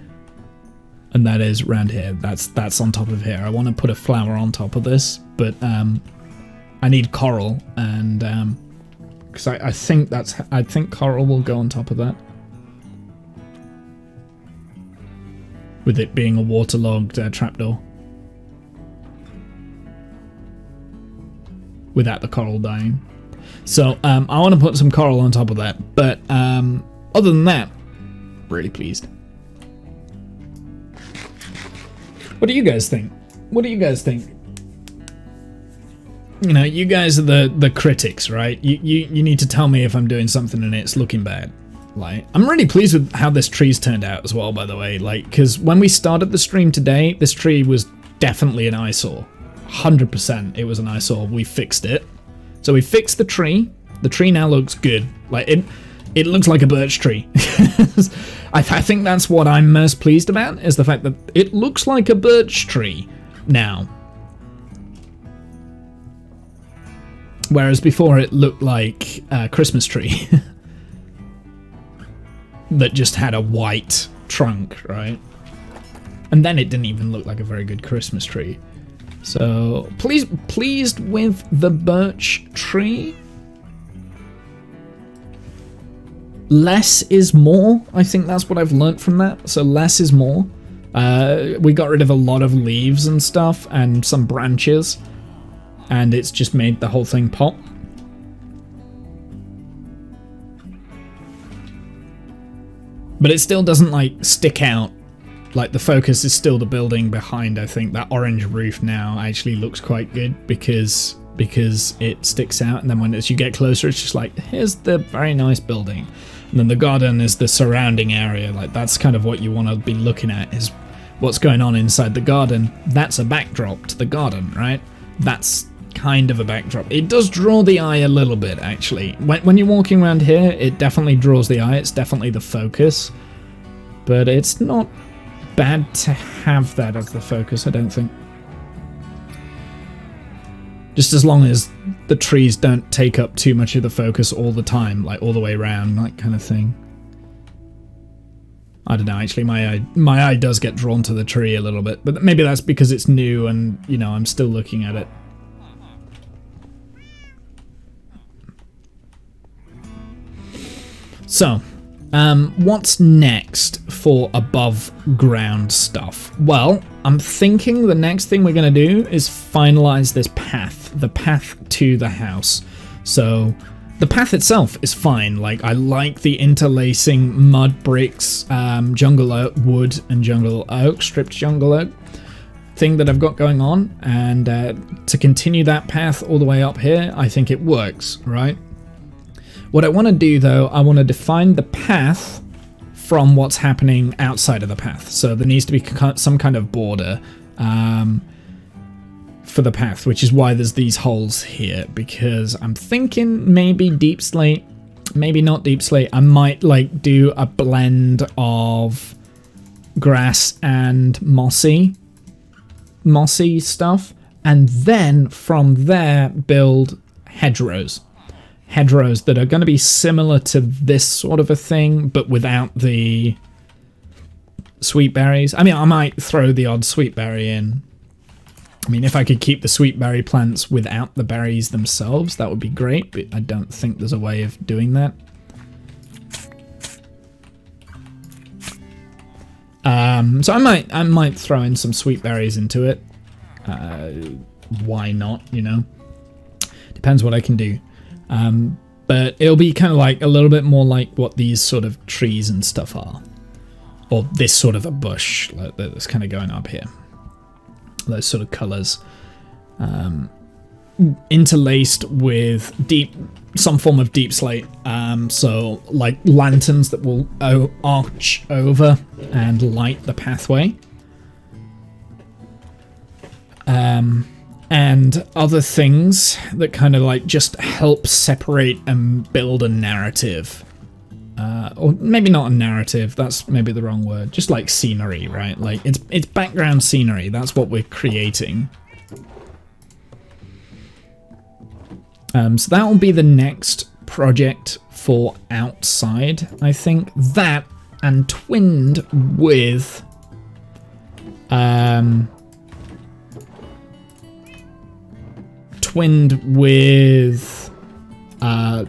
And that is around here. That's on top of here. I want to put a flower on top of this, but I need coral, and because I think coral will go on top of that. With it being a waterlogged trapdoor. without the coral dying. So I want to put some coral on top of that. But other than that, really pleased. What do you guys think? What do you guys think? You know, you guys are the critics, right? You need to tell me if I'm doing something and it's looking bad. Like, I'm really pleased with how this tree's turned out as well, by the way. Like, because when we started the stream today, this tree was definitely an eyesore. 100% it was an eyesore. We fixed it. So we fixed the tree. The tree now looks good. Like, it looks like a birch tree. I think that's what I'm most pleased about, is the fact that it looks like a birch tree now. Whereas before it looked like a Christmas tree. That just had a white trunk, right? And then it didn't even look like a very good Christmas tree. So, pleased with the birch tree. Less is more. I think that's what I've learnt from that. So less is more. We got rid of a lot of leaves and stuff and some branches. And it's just made the whole thing pop. But it still doesn't, like, stick out. Like, the focus is still the building behind, I think. That orange roof now actually looks quite good because it sticks out. And then as you get closer, it's just like, here's the very nice building. And then the garden is the surrounding area. Like, that's kind of what you want to be looking at, is what's going on inside the garden. That's a backdrop to the garden, right? That's kind of a backdrop. It does draw the eye a little bit, actually. When you're walking around here, it definitely draws the eye. It's definitely the focus. But it's not bad to have that as the focus, I don't think. Just as long as the trees don't take up too much of the focus all the time, like all the way around, that kind of thing. I don't know, actually my eye does get drawn to the tree a little bit, but maybe that's because it's new and, you know, I'm still looking at it. So, what's next for above ground stuff? Well, I'm thinking the next thing we're going to do is finalize this path, the path to the house. So, the path itself is fine. Like, I like the interlacing mud bricks, jungle oak, wood and jungle oak, stripped jungle oak thing that I've got going on. And to continue that path all the way up here, I think it works, right? What I want to do, though, I want to define the path from what's happening outside of the path. So there needs to be some kind of border for the path, which is why there's these holes here, because I'm thinking maybe deep slate, maybe not deep slate. I might, like, do a blend of grass and mossy stuff, and then from there build hedgerows that are going to be similar to this sort of a thing, but without the sweet berries. I mean, I might throw the odd sweet berry in. I mean, if I could keep the sweet berry plants without the berries themselves, that would be great, but I don't think there's a way of doing that. So I might throw in some sweet berries into it. Why not, you know? Depends what I can do. But it'll be kind of like a little bit more like what these sort of trees and stuff are. Or this sort of a bush that's kind of going up here. Those sort of colours. Interlaced with some form of deep slate. So like lanterns that will arch over and light the pathway. And other things that kind of like just help separate and build a narrative. Or maybe not a narrative, that's maybe the wrong word. Just like scenery, right? Like it's background scenery, that's what we're creating. So that will be the next project for outside, I think. That and twinned with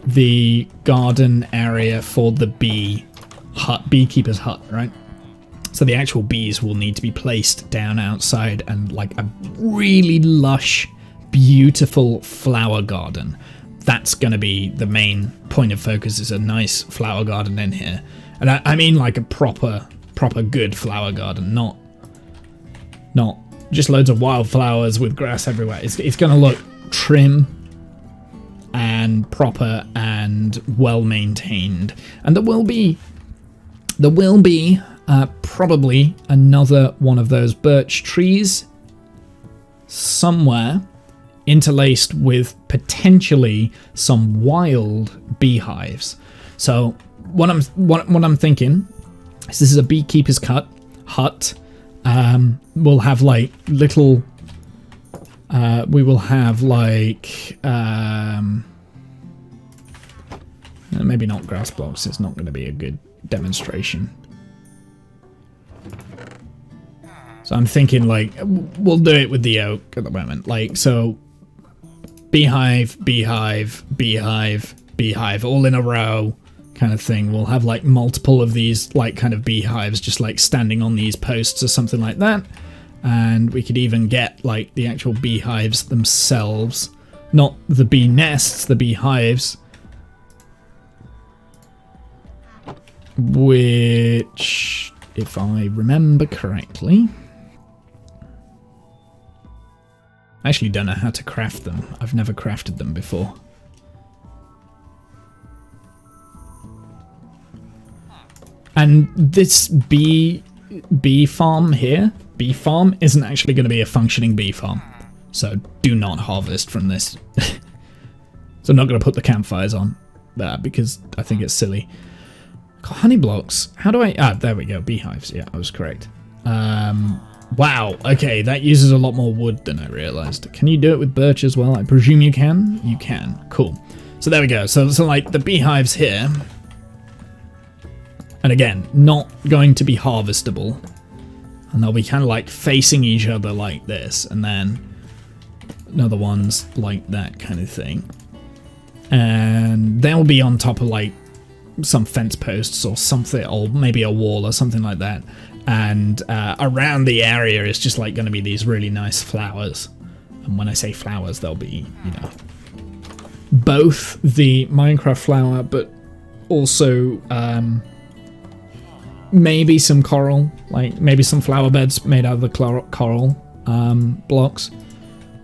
the garden area for the beekeeper's hut, right? So the actual bees will need to be placed down outside, and like a really lush, beautiful flower garden. That's going to be the main point of focus, is a nice flower garden in here. And I mean like a proper good flower garden, not just loads of wildflowers with grass everywhere. It's going to look trim and proper and well maintained. And there will be probably another one of those birch trees somewhere, interlaced with potentially some wild beehives. So what I'm thinking is, this is a beekeeper's hut. We'll have like little. We will have like maybe not grass blocks. It's not going to be a good demonstration. So I'm thinking like we'll do it with the oak at the moment. Like, so beehive, beehive, beehive, beehive, all in a row kind of thing. We'll have like multiple of these like kind of beehives just like standing on these posts or something like that. And we could even get like the actual beehives themselves, not the bee nests, the beehives, which, if I remember correctly, I actually don't know how to craft them. I've never crafted them before. And this bee farm here, bee farm, isn't actually going to be a functioning bee farm. So do not harvest from this. So I'm not going to put the campfires on because I think it's silly. Honey blocks. How do I... Ah, there we go. Beehives. Yeah, I was correct. Wow. Okay, that uses a lot more wood than I realized. Can you do it with birch as well? I presume you can? You can. Cool. So there we go. So like the beehives here. And again, not going to be harvestable. And they'll be kind of like facing each other like this. And then another one's like that kind of thing. And they'll be on top of like some fence posts or something, or maybe a wall or something like that. And around the area is just like going to be these really nice flowers. And when I say flowers, they'll be, you know, both the Minecraft flower, but also maybe some coral, like maybe some flower beds made out of the coral blocks,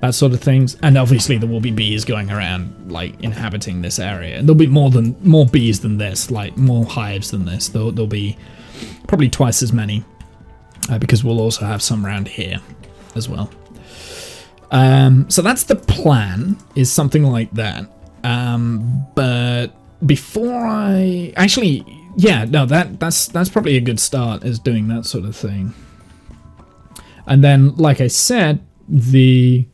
that sort of things. And obviously there will be bees going around, like inhabiting this area. And there'll be more bees than this, like more hives than this. There'll be probably twice as many, because we'll also have some around here as well. So that's the plan, is something like that. But before I actually, yeah, no, that's probably a good start, is doing that sort of thing. And then, like I said, the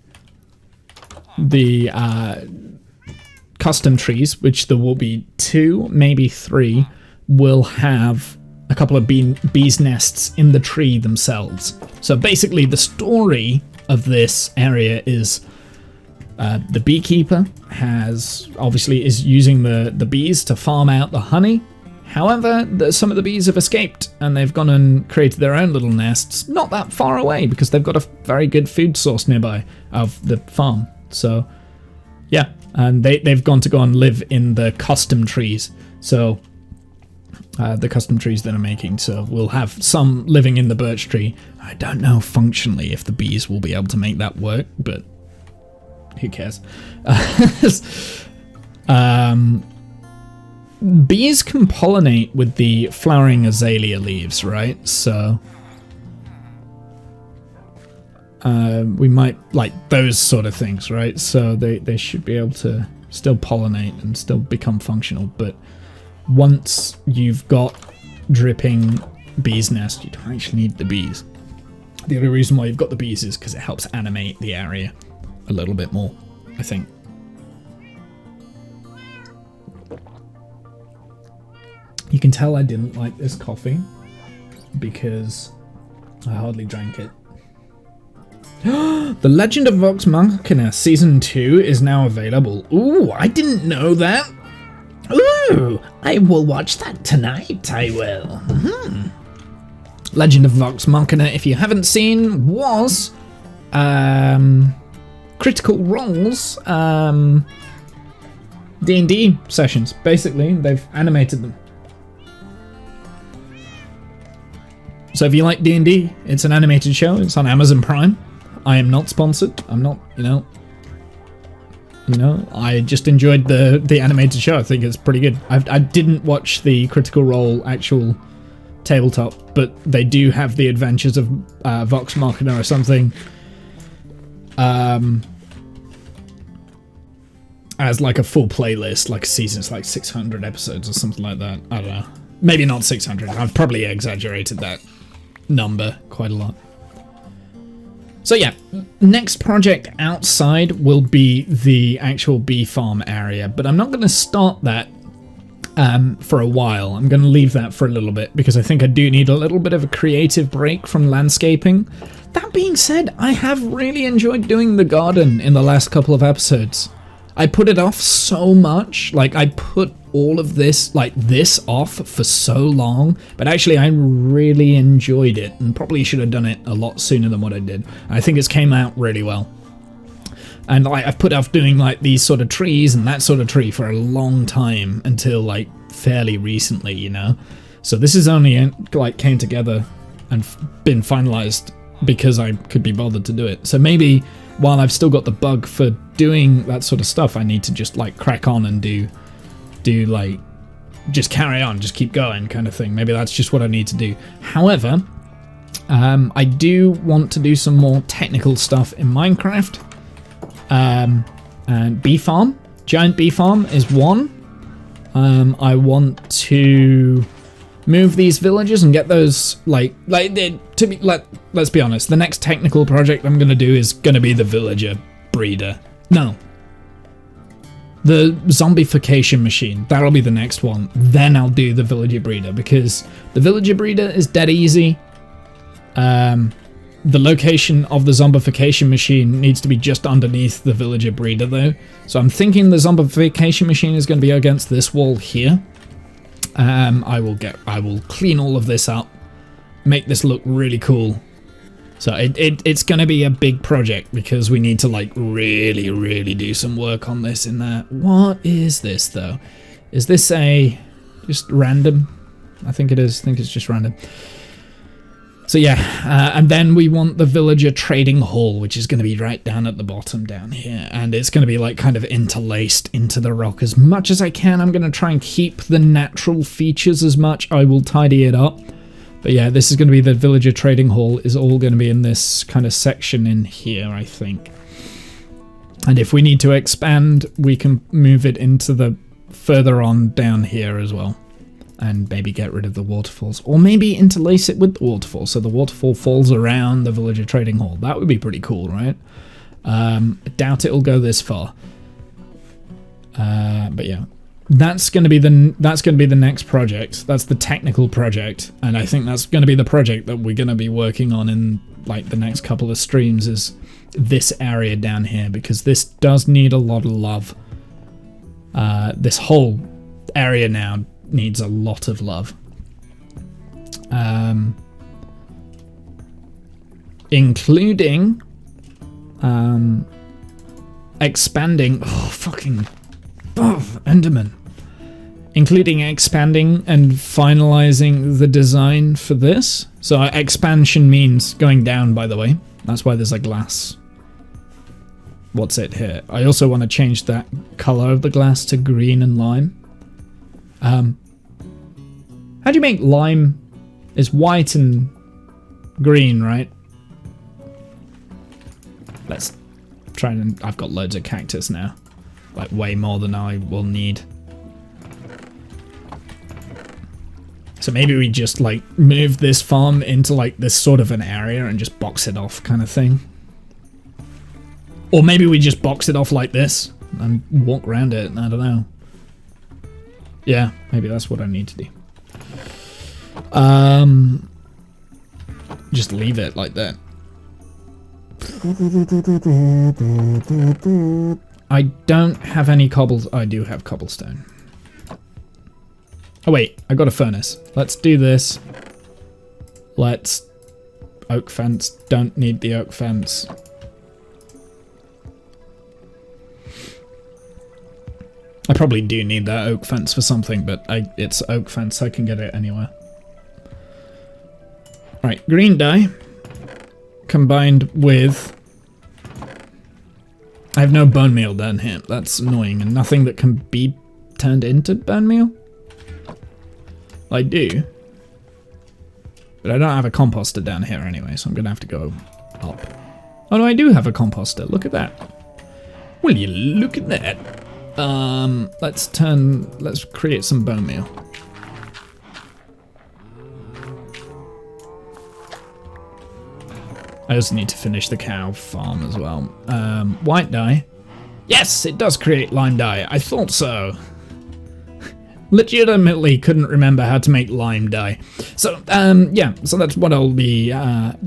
custom trees, which there will be 2, maybe 3, will have a couple of bees nests in the tree themselves. So basically the story of this area is the beekeeper is using the bees to farm out the honey. However, some of the bees have escaped and they've gone and created their own little nests not that far away, because they've got a very good food source nearby of the farm. So yeah, and they've gone to go and live in the custom trees. So the custom trees that I'm making. So we'll have some living in the birch tree. I don't know functionally if the bees will be able to make that work, but who cares? Bees can pollinate with the flowering azalea leaves, right? So we might like those sort of things, right? So they should be able to still pollinate and still become functional. But once you've got dripping bees nest, you don't actually need the bees. The only reason why you've got the bees is because it helps animate the area a little bit more, I think. You can tell I didn't like this coffee because I hardly drank it. The Legend of Vox Machina Season 2 is now available. Ooh, I didn't know that. Ooh, I will watch that tonight, I will. Legend of Vox Machina, if you haven't seen, was Critical Role's D&D sessions. Basically, they've animated them. So if you like D&D, it's an animated show. It's on Amazon Prime. I am not sponsored. I'm not, you know, I just enjoyed the animated show. I think it's pretty good. I didn't watch the Critical Role actual tabletop, but they do have the Adventures of Vox Machina or something as like a full playlist, like a season. It's like 600 episodes or something like that. I don't know. Maybe not 600. I've probably exaggerated that number quite a lot. So yeah, next project outside will be the actual bee farm area, but I'm not going to start that for a while. I'm going to leave that for a little bit because I think I do need a little bit of a creative break from landscaping. That being said, I have really enjoyed doing the garden in the last couple of episodes. I put it off so much, like I put all of this, like this off for so long, but actually I really enjoyed it and probably should have done it a lot sooner than what I did. I think it's came out really well. And like I've put off doing like these sort of trees and that sort of tree for a long time until like fairly recently, you know? So this is only like came together and been finalized because I could be bothered to do it. So maybe while I've still got the bug for doing that sort of stuff, I need to just like crack on and do like just carry on, just keep going kind of thing. Maybe that's just what I need to do. However, I do want to do some more technical stuff in Minecraft. And bee farm, giant bee farm is one. I want to move these villages and get those let's be honest, the next technical project I'm going to do is going to be the villager breeder. No. The zombification machine, that'll be the next one. Then I'll do the villager breeder because the villager breeder is dead easy. The location of the zombification machine needs to be just underneath the villager breeder though. So I'm thinking the zombification machine is going to be against this wall here. I will clean all of this up, make this look really cool. So it's going to be a big project because we need to like really do some work on this in there. What is this though? Is this just random? I think it is. I think it's just random. So yeah, and then we want the villager trading hall, which is going to be right down at the bottom down here. And it's going to be like kind of interlaced into the rock as much as I can. I'm going to try and keep the natural features as much. I will tidy it up. But yeah, this is going to be the villager trading hall is all going to be in this kind of section in here, I think. And if we need to expand, we can move it into the further on down here as well. And maybe get rid of the waterfalls. Or maybe interlace it with the waterfall, so the waterfall falls around the villager trading hall. That would be pretty cool, right? I doubt it'll go this far. But yeah. That's going to be the next project. That's the technical project. And I think that's going to be the project that we're going to be working on in like the next couple of streams is this area down here. Because this does need a lot of love. This whole area now needs a lot of love. Including expanding Enderman. Including expanding and finalizing the design for this. So expansion means going down, by the way. That's why there's a glass. What's it here? I also want to change that color of the glass to green and lime. How do you make lime? Is white and green, right? Let's try and... I've got loads of cactus now. Like way more than I will need. So maybe we just like move this farm into like this sort of an area and just box it off kind of thing. Or maybe we just box it off like this and walk around it. I don't know. Yeah, maybe that's what I need to do. Just leave it like that. I don't have any cobbles. I do have cobblestone. Oh wait, I got a furnace. Let's do this. Let's... Oak fence. Don't need the oak fence. I probably do need that oak fence for something, but it's oak fence. I can get it anywhere. Right, green dye combined with... I have no bone meal down here. That's annoying, and nothing that can be turned into bone meal. I do. But I don't have a composter down here anyway, so I'm going to have to go up. Oh no, I do have a composter. Look at that. Will you look at that? Let's create some bone meal. I also need to finish the cow farm as well. White dye. Yes, it does create lime dye. I thought so. Legitimately couldn't remember how to make lime dye. So, yeah, so that's what I'll be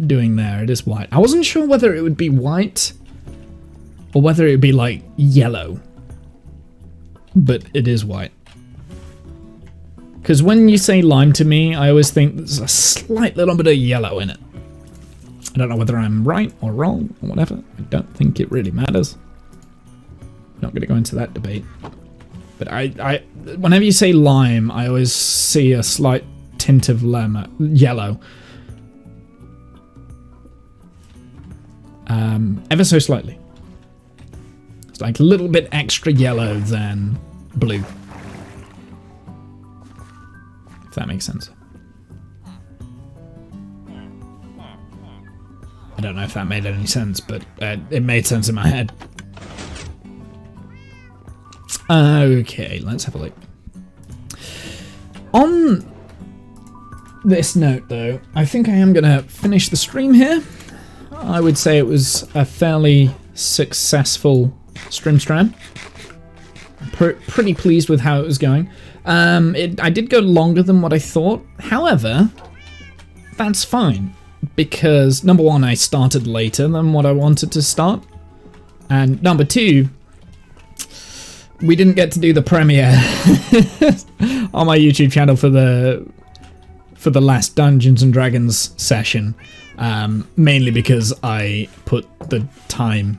doing there. It is white. I wasn't sure whether it would be white or whether it would be like yellow. But it is white. Because when you say lime to me, I always think there's a slight little bit of yellow in it. I don't know whether I'm right or wrong or whatever. I don't think it really matters. I'm not going to go into that debate. But I whenever you say lime, I always see a slight tint of yellow. Ever so slightly. It's like a little bit extra yellow than blue. If that makes sense. I don't know if that made any sense, but it made sense in my head. Okay, let's have a look. On this note, though, I think I am going to finish the stream here. I would say it was a fairly successful stream. Pretty pleased with how it was going. I did go longer than what I thought. However, that's fine. Because, number one, I started later than what I wanted to start. And number two, we didn't get to do the premiere on my YouTube channel for the last Dungeons and Dragons session. Mainly because I put the time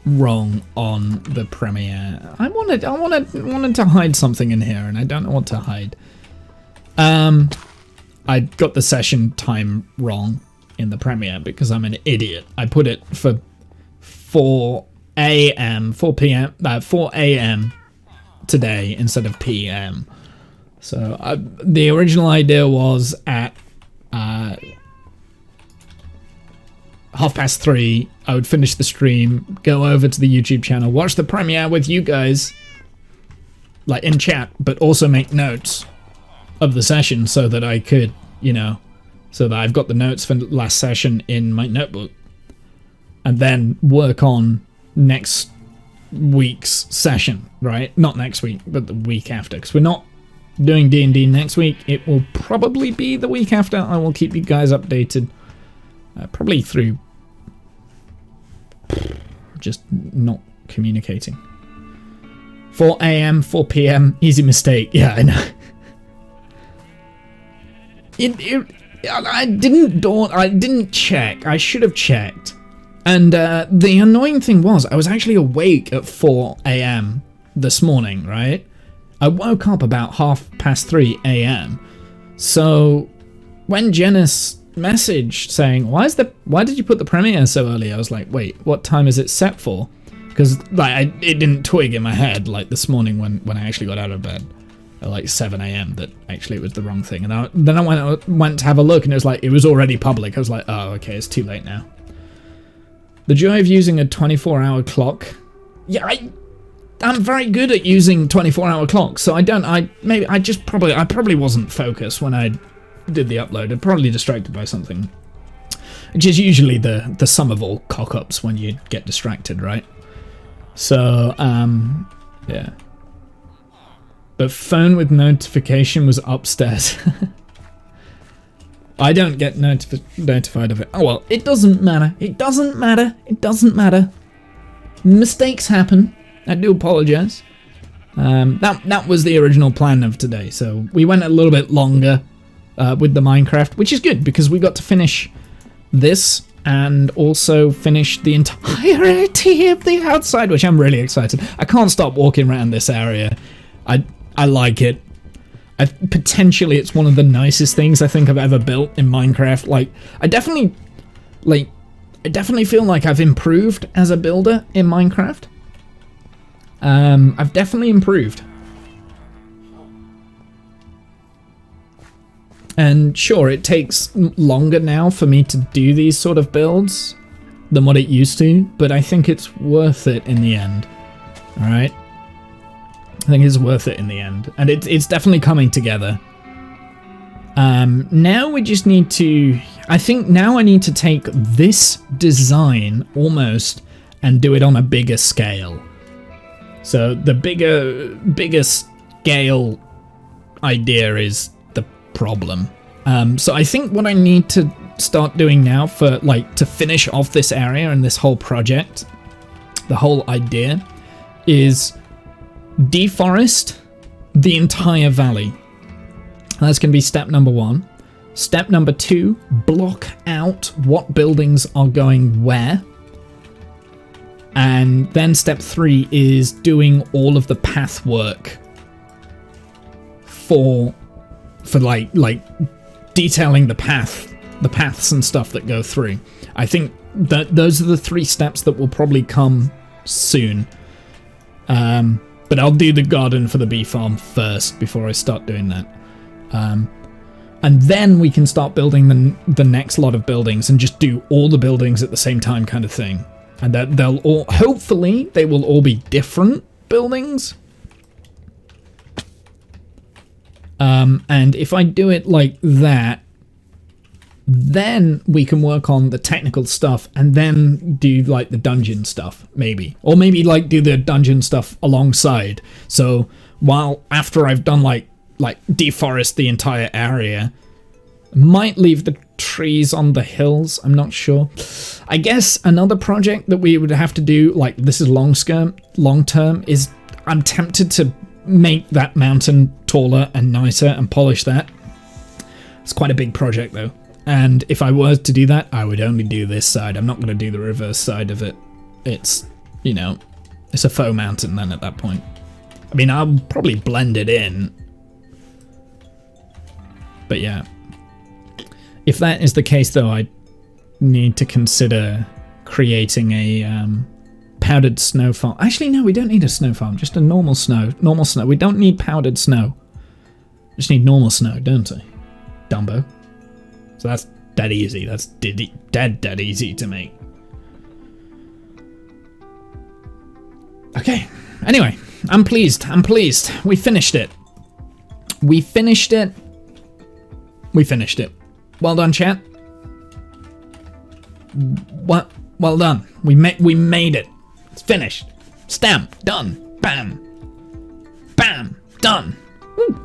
wrong on the premiere. I wanted to hide something in here, and I don't know what to hide. I got the session time wrong in the premiere because I'm an idiot. I put it for 4 a.m. today instead of p.m. So the original idea was at 3:30, I would finish the stream, go over to the YouTube channel, watch the premiere with you guys, like in chat, but also make notes of the session so that I could, so that I've got the notes for last session in my notebook, and then work on next week's session, right? Not next week, but the week after, because we're not doing D&D next week. It will probably be the week after. I will keep you guys updated, probably through just not communicating. 4 a.m., 4 p.m, easy mistake. Yeah, I know. I didn't check. I should have checked. And the annoying thing was, I was actually awake at 4 a.m. this morning, right? I woke up about 3:30 a.m. So when Janice messaged saying, why did you put the premiere so early? I was like, wait, what time is it set for? Because it didn't twig in my head like this morning when I actually got out of bed at like 7 a.m. that actually it was the wrong thing. And then I went to have a look, and it was already public. I was like, oh, okay, it's too late now. The joy of using a 24-hour clock. Yeah, I'm very good at using 24-hour clocks, so I probably wasn't focused when I did the upload. I'm probably distracted by something, which is usually the sum of all cock-ups when you get distracted, right? So, yeah. But phone with notification was upstairs. I don't get notified of it. Oh well, it doesn't matter. It doesn't matter. It doesn't matter. Mistakes happen. I do apologize. That was the original plan of today. So we went a little bit longer with the Minecraft, which is good because we got to finish this and also finish the entirety of the outside, which I'm really excited. I can't stop walking around this area. I like it. Potentially it's one of the nicest things I think I've ever built in Minecraft. Like, I definitely feel like I've improved as a builder in Minecraft. I've definitely improved. And sure, it takes longer now for me to do these sort of builds than what it used to, but I think it's worth it in the end. Alright? I think it's worth it in the end. And it's definitely coming together. Now we just need to... I think now I need to take this design, almost, and do it on a bigger scale. So the bigger scale idea is the problem. So I think what I need to start doing now for, like, to finish off this area and this whole project, the whole idea, is deforest the entire valley. That's going to be step number 1. Step number 2, block out what buildings are going where. And then step 3 is doing all of the path work for like detailing the paths and stuff that go through. I think that those are the 3 steps that will probably come soon. But I'll do the garden for the bee farm first before I start doing that. And then we can start building the next lot of buildings and just do all the buildings at the same time, kind of thing. And that they'll all, hopefully, they will all be different buildings. And if I do it like that, then we can work on the technical stuff and then do like the dungeon stuff, maybe. Or maybe like do the dungeon stuff alongside. So after I've done like deforest the entire area, might leave the trees on the hills, I'm not sure. I guess another project that we would have to do, like this is long term, is I'm tempted to make that mountain taller and nicer and polish that. It's quite a big project though. And if I were to do that, I would only do this side. I'm not going to do the reverse side of it. It's, you know, it's a faux mountain then at that point. I mean, I'll probably blend it in. But yeah. If that is the case though, I need to consider creating a powdered snow farm. Actually, no, we don't need a snow farm. Just a normal snow. Normal snow. We don't need powdered snow. Just need normal snow, don't we? Dumbo. So that's dead easy. That's dead easy to make. Okay. Anyway, I'm pleased. We finished it. We finished it. Well done, chat. What? Well done. We made it. It's finished. Stamp. Done. Bam. Bam. Done. Woo.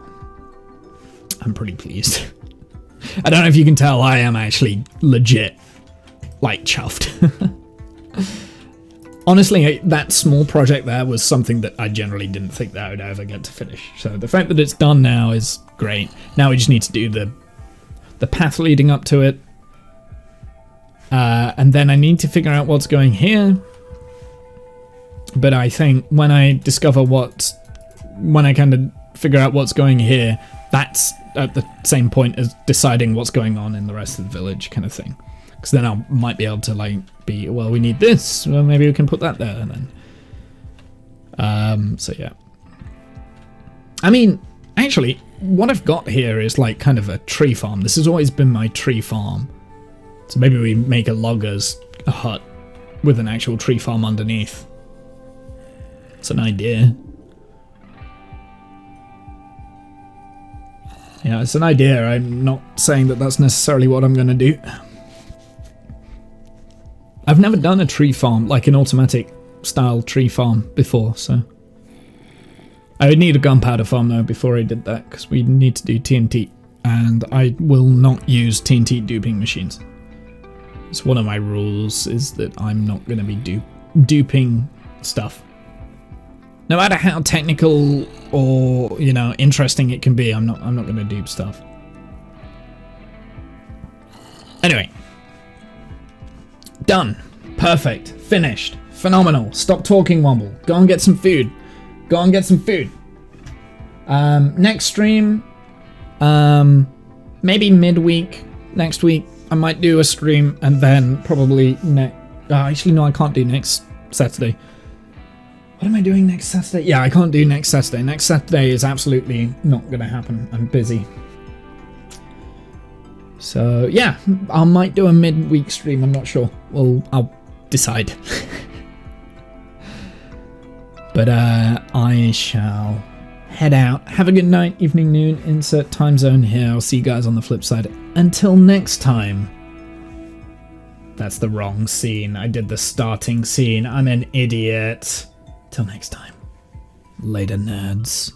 I'm pretty pleased. I don't know if you can tell, I am actually legit, like, chuffed. Honestly, that small project there was something that I generally didn't think that I would ever get to finish. So the fact that it's done now is great. Now we just need to do the path leading up to it. And then I need to figure out what's going here. But I think when I kind of figure out what's going here, that's at the same point as deciding what's going on in the rest of the village, kind of thing. Because then I might be able to like be, well, we need this, well, maybe we can put that there, and then so yeah. I mean, actually, what I've got here is like kind of a tree farm. This has always been my tree farm, so maybe we make a hut with an actual tree farm underneath. It's an idea. Yeah, it's an idea. I'm not saying that that's necessarily what I'm going to do. I've never done a tree farm, like an automatic style tree farm before, so. I would need a gunpowder farm though before I did that, because we need to do TNT, and I will not use TNT duping machines. It's one of my rules, is that I'm not going to be duping stuff. No matter how technical or, you know, interesting it can be, I'm not going to dupe stuff. Anyway. Done. Perfect. Finished. Phenomenal. Stop talking, Womble. Go and get some food. Go and get some food. Next stream, maybe midweek next week, I might do a stream, and then probably actually no, I can't do next Saturday. What am I doing next Saturday? Yeah, I can't do next Saturday. Next Saturday is absolutely not gonna happen. I'm busy. So yeah, I might do a midweek stream, I'm not sure. Well, I'll decide. But I shall head out. Have a good night, evening, noon, insert time zone here. I'll see you guys on the flip side. Until next time. That's the wrong scene. I did the starting scene. I'm an idiot. Till next time. Later, nerds.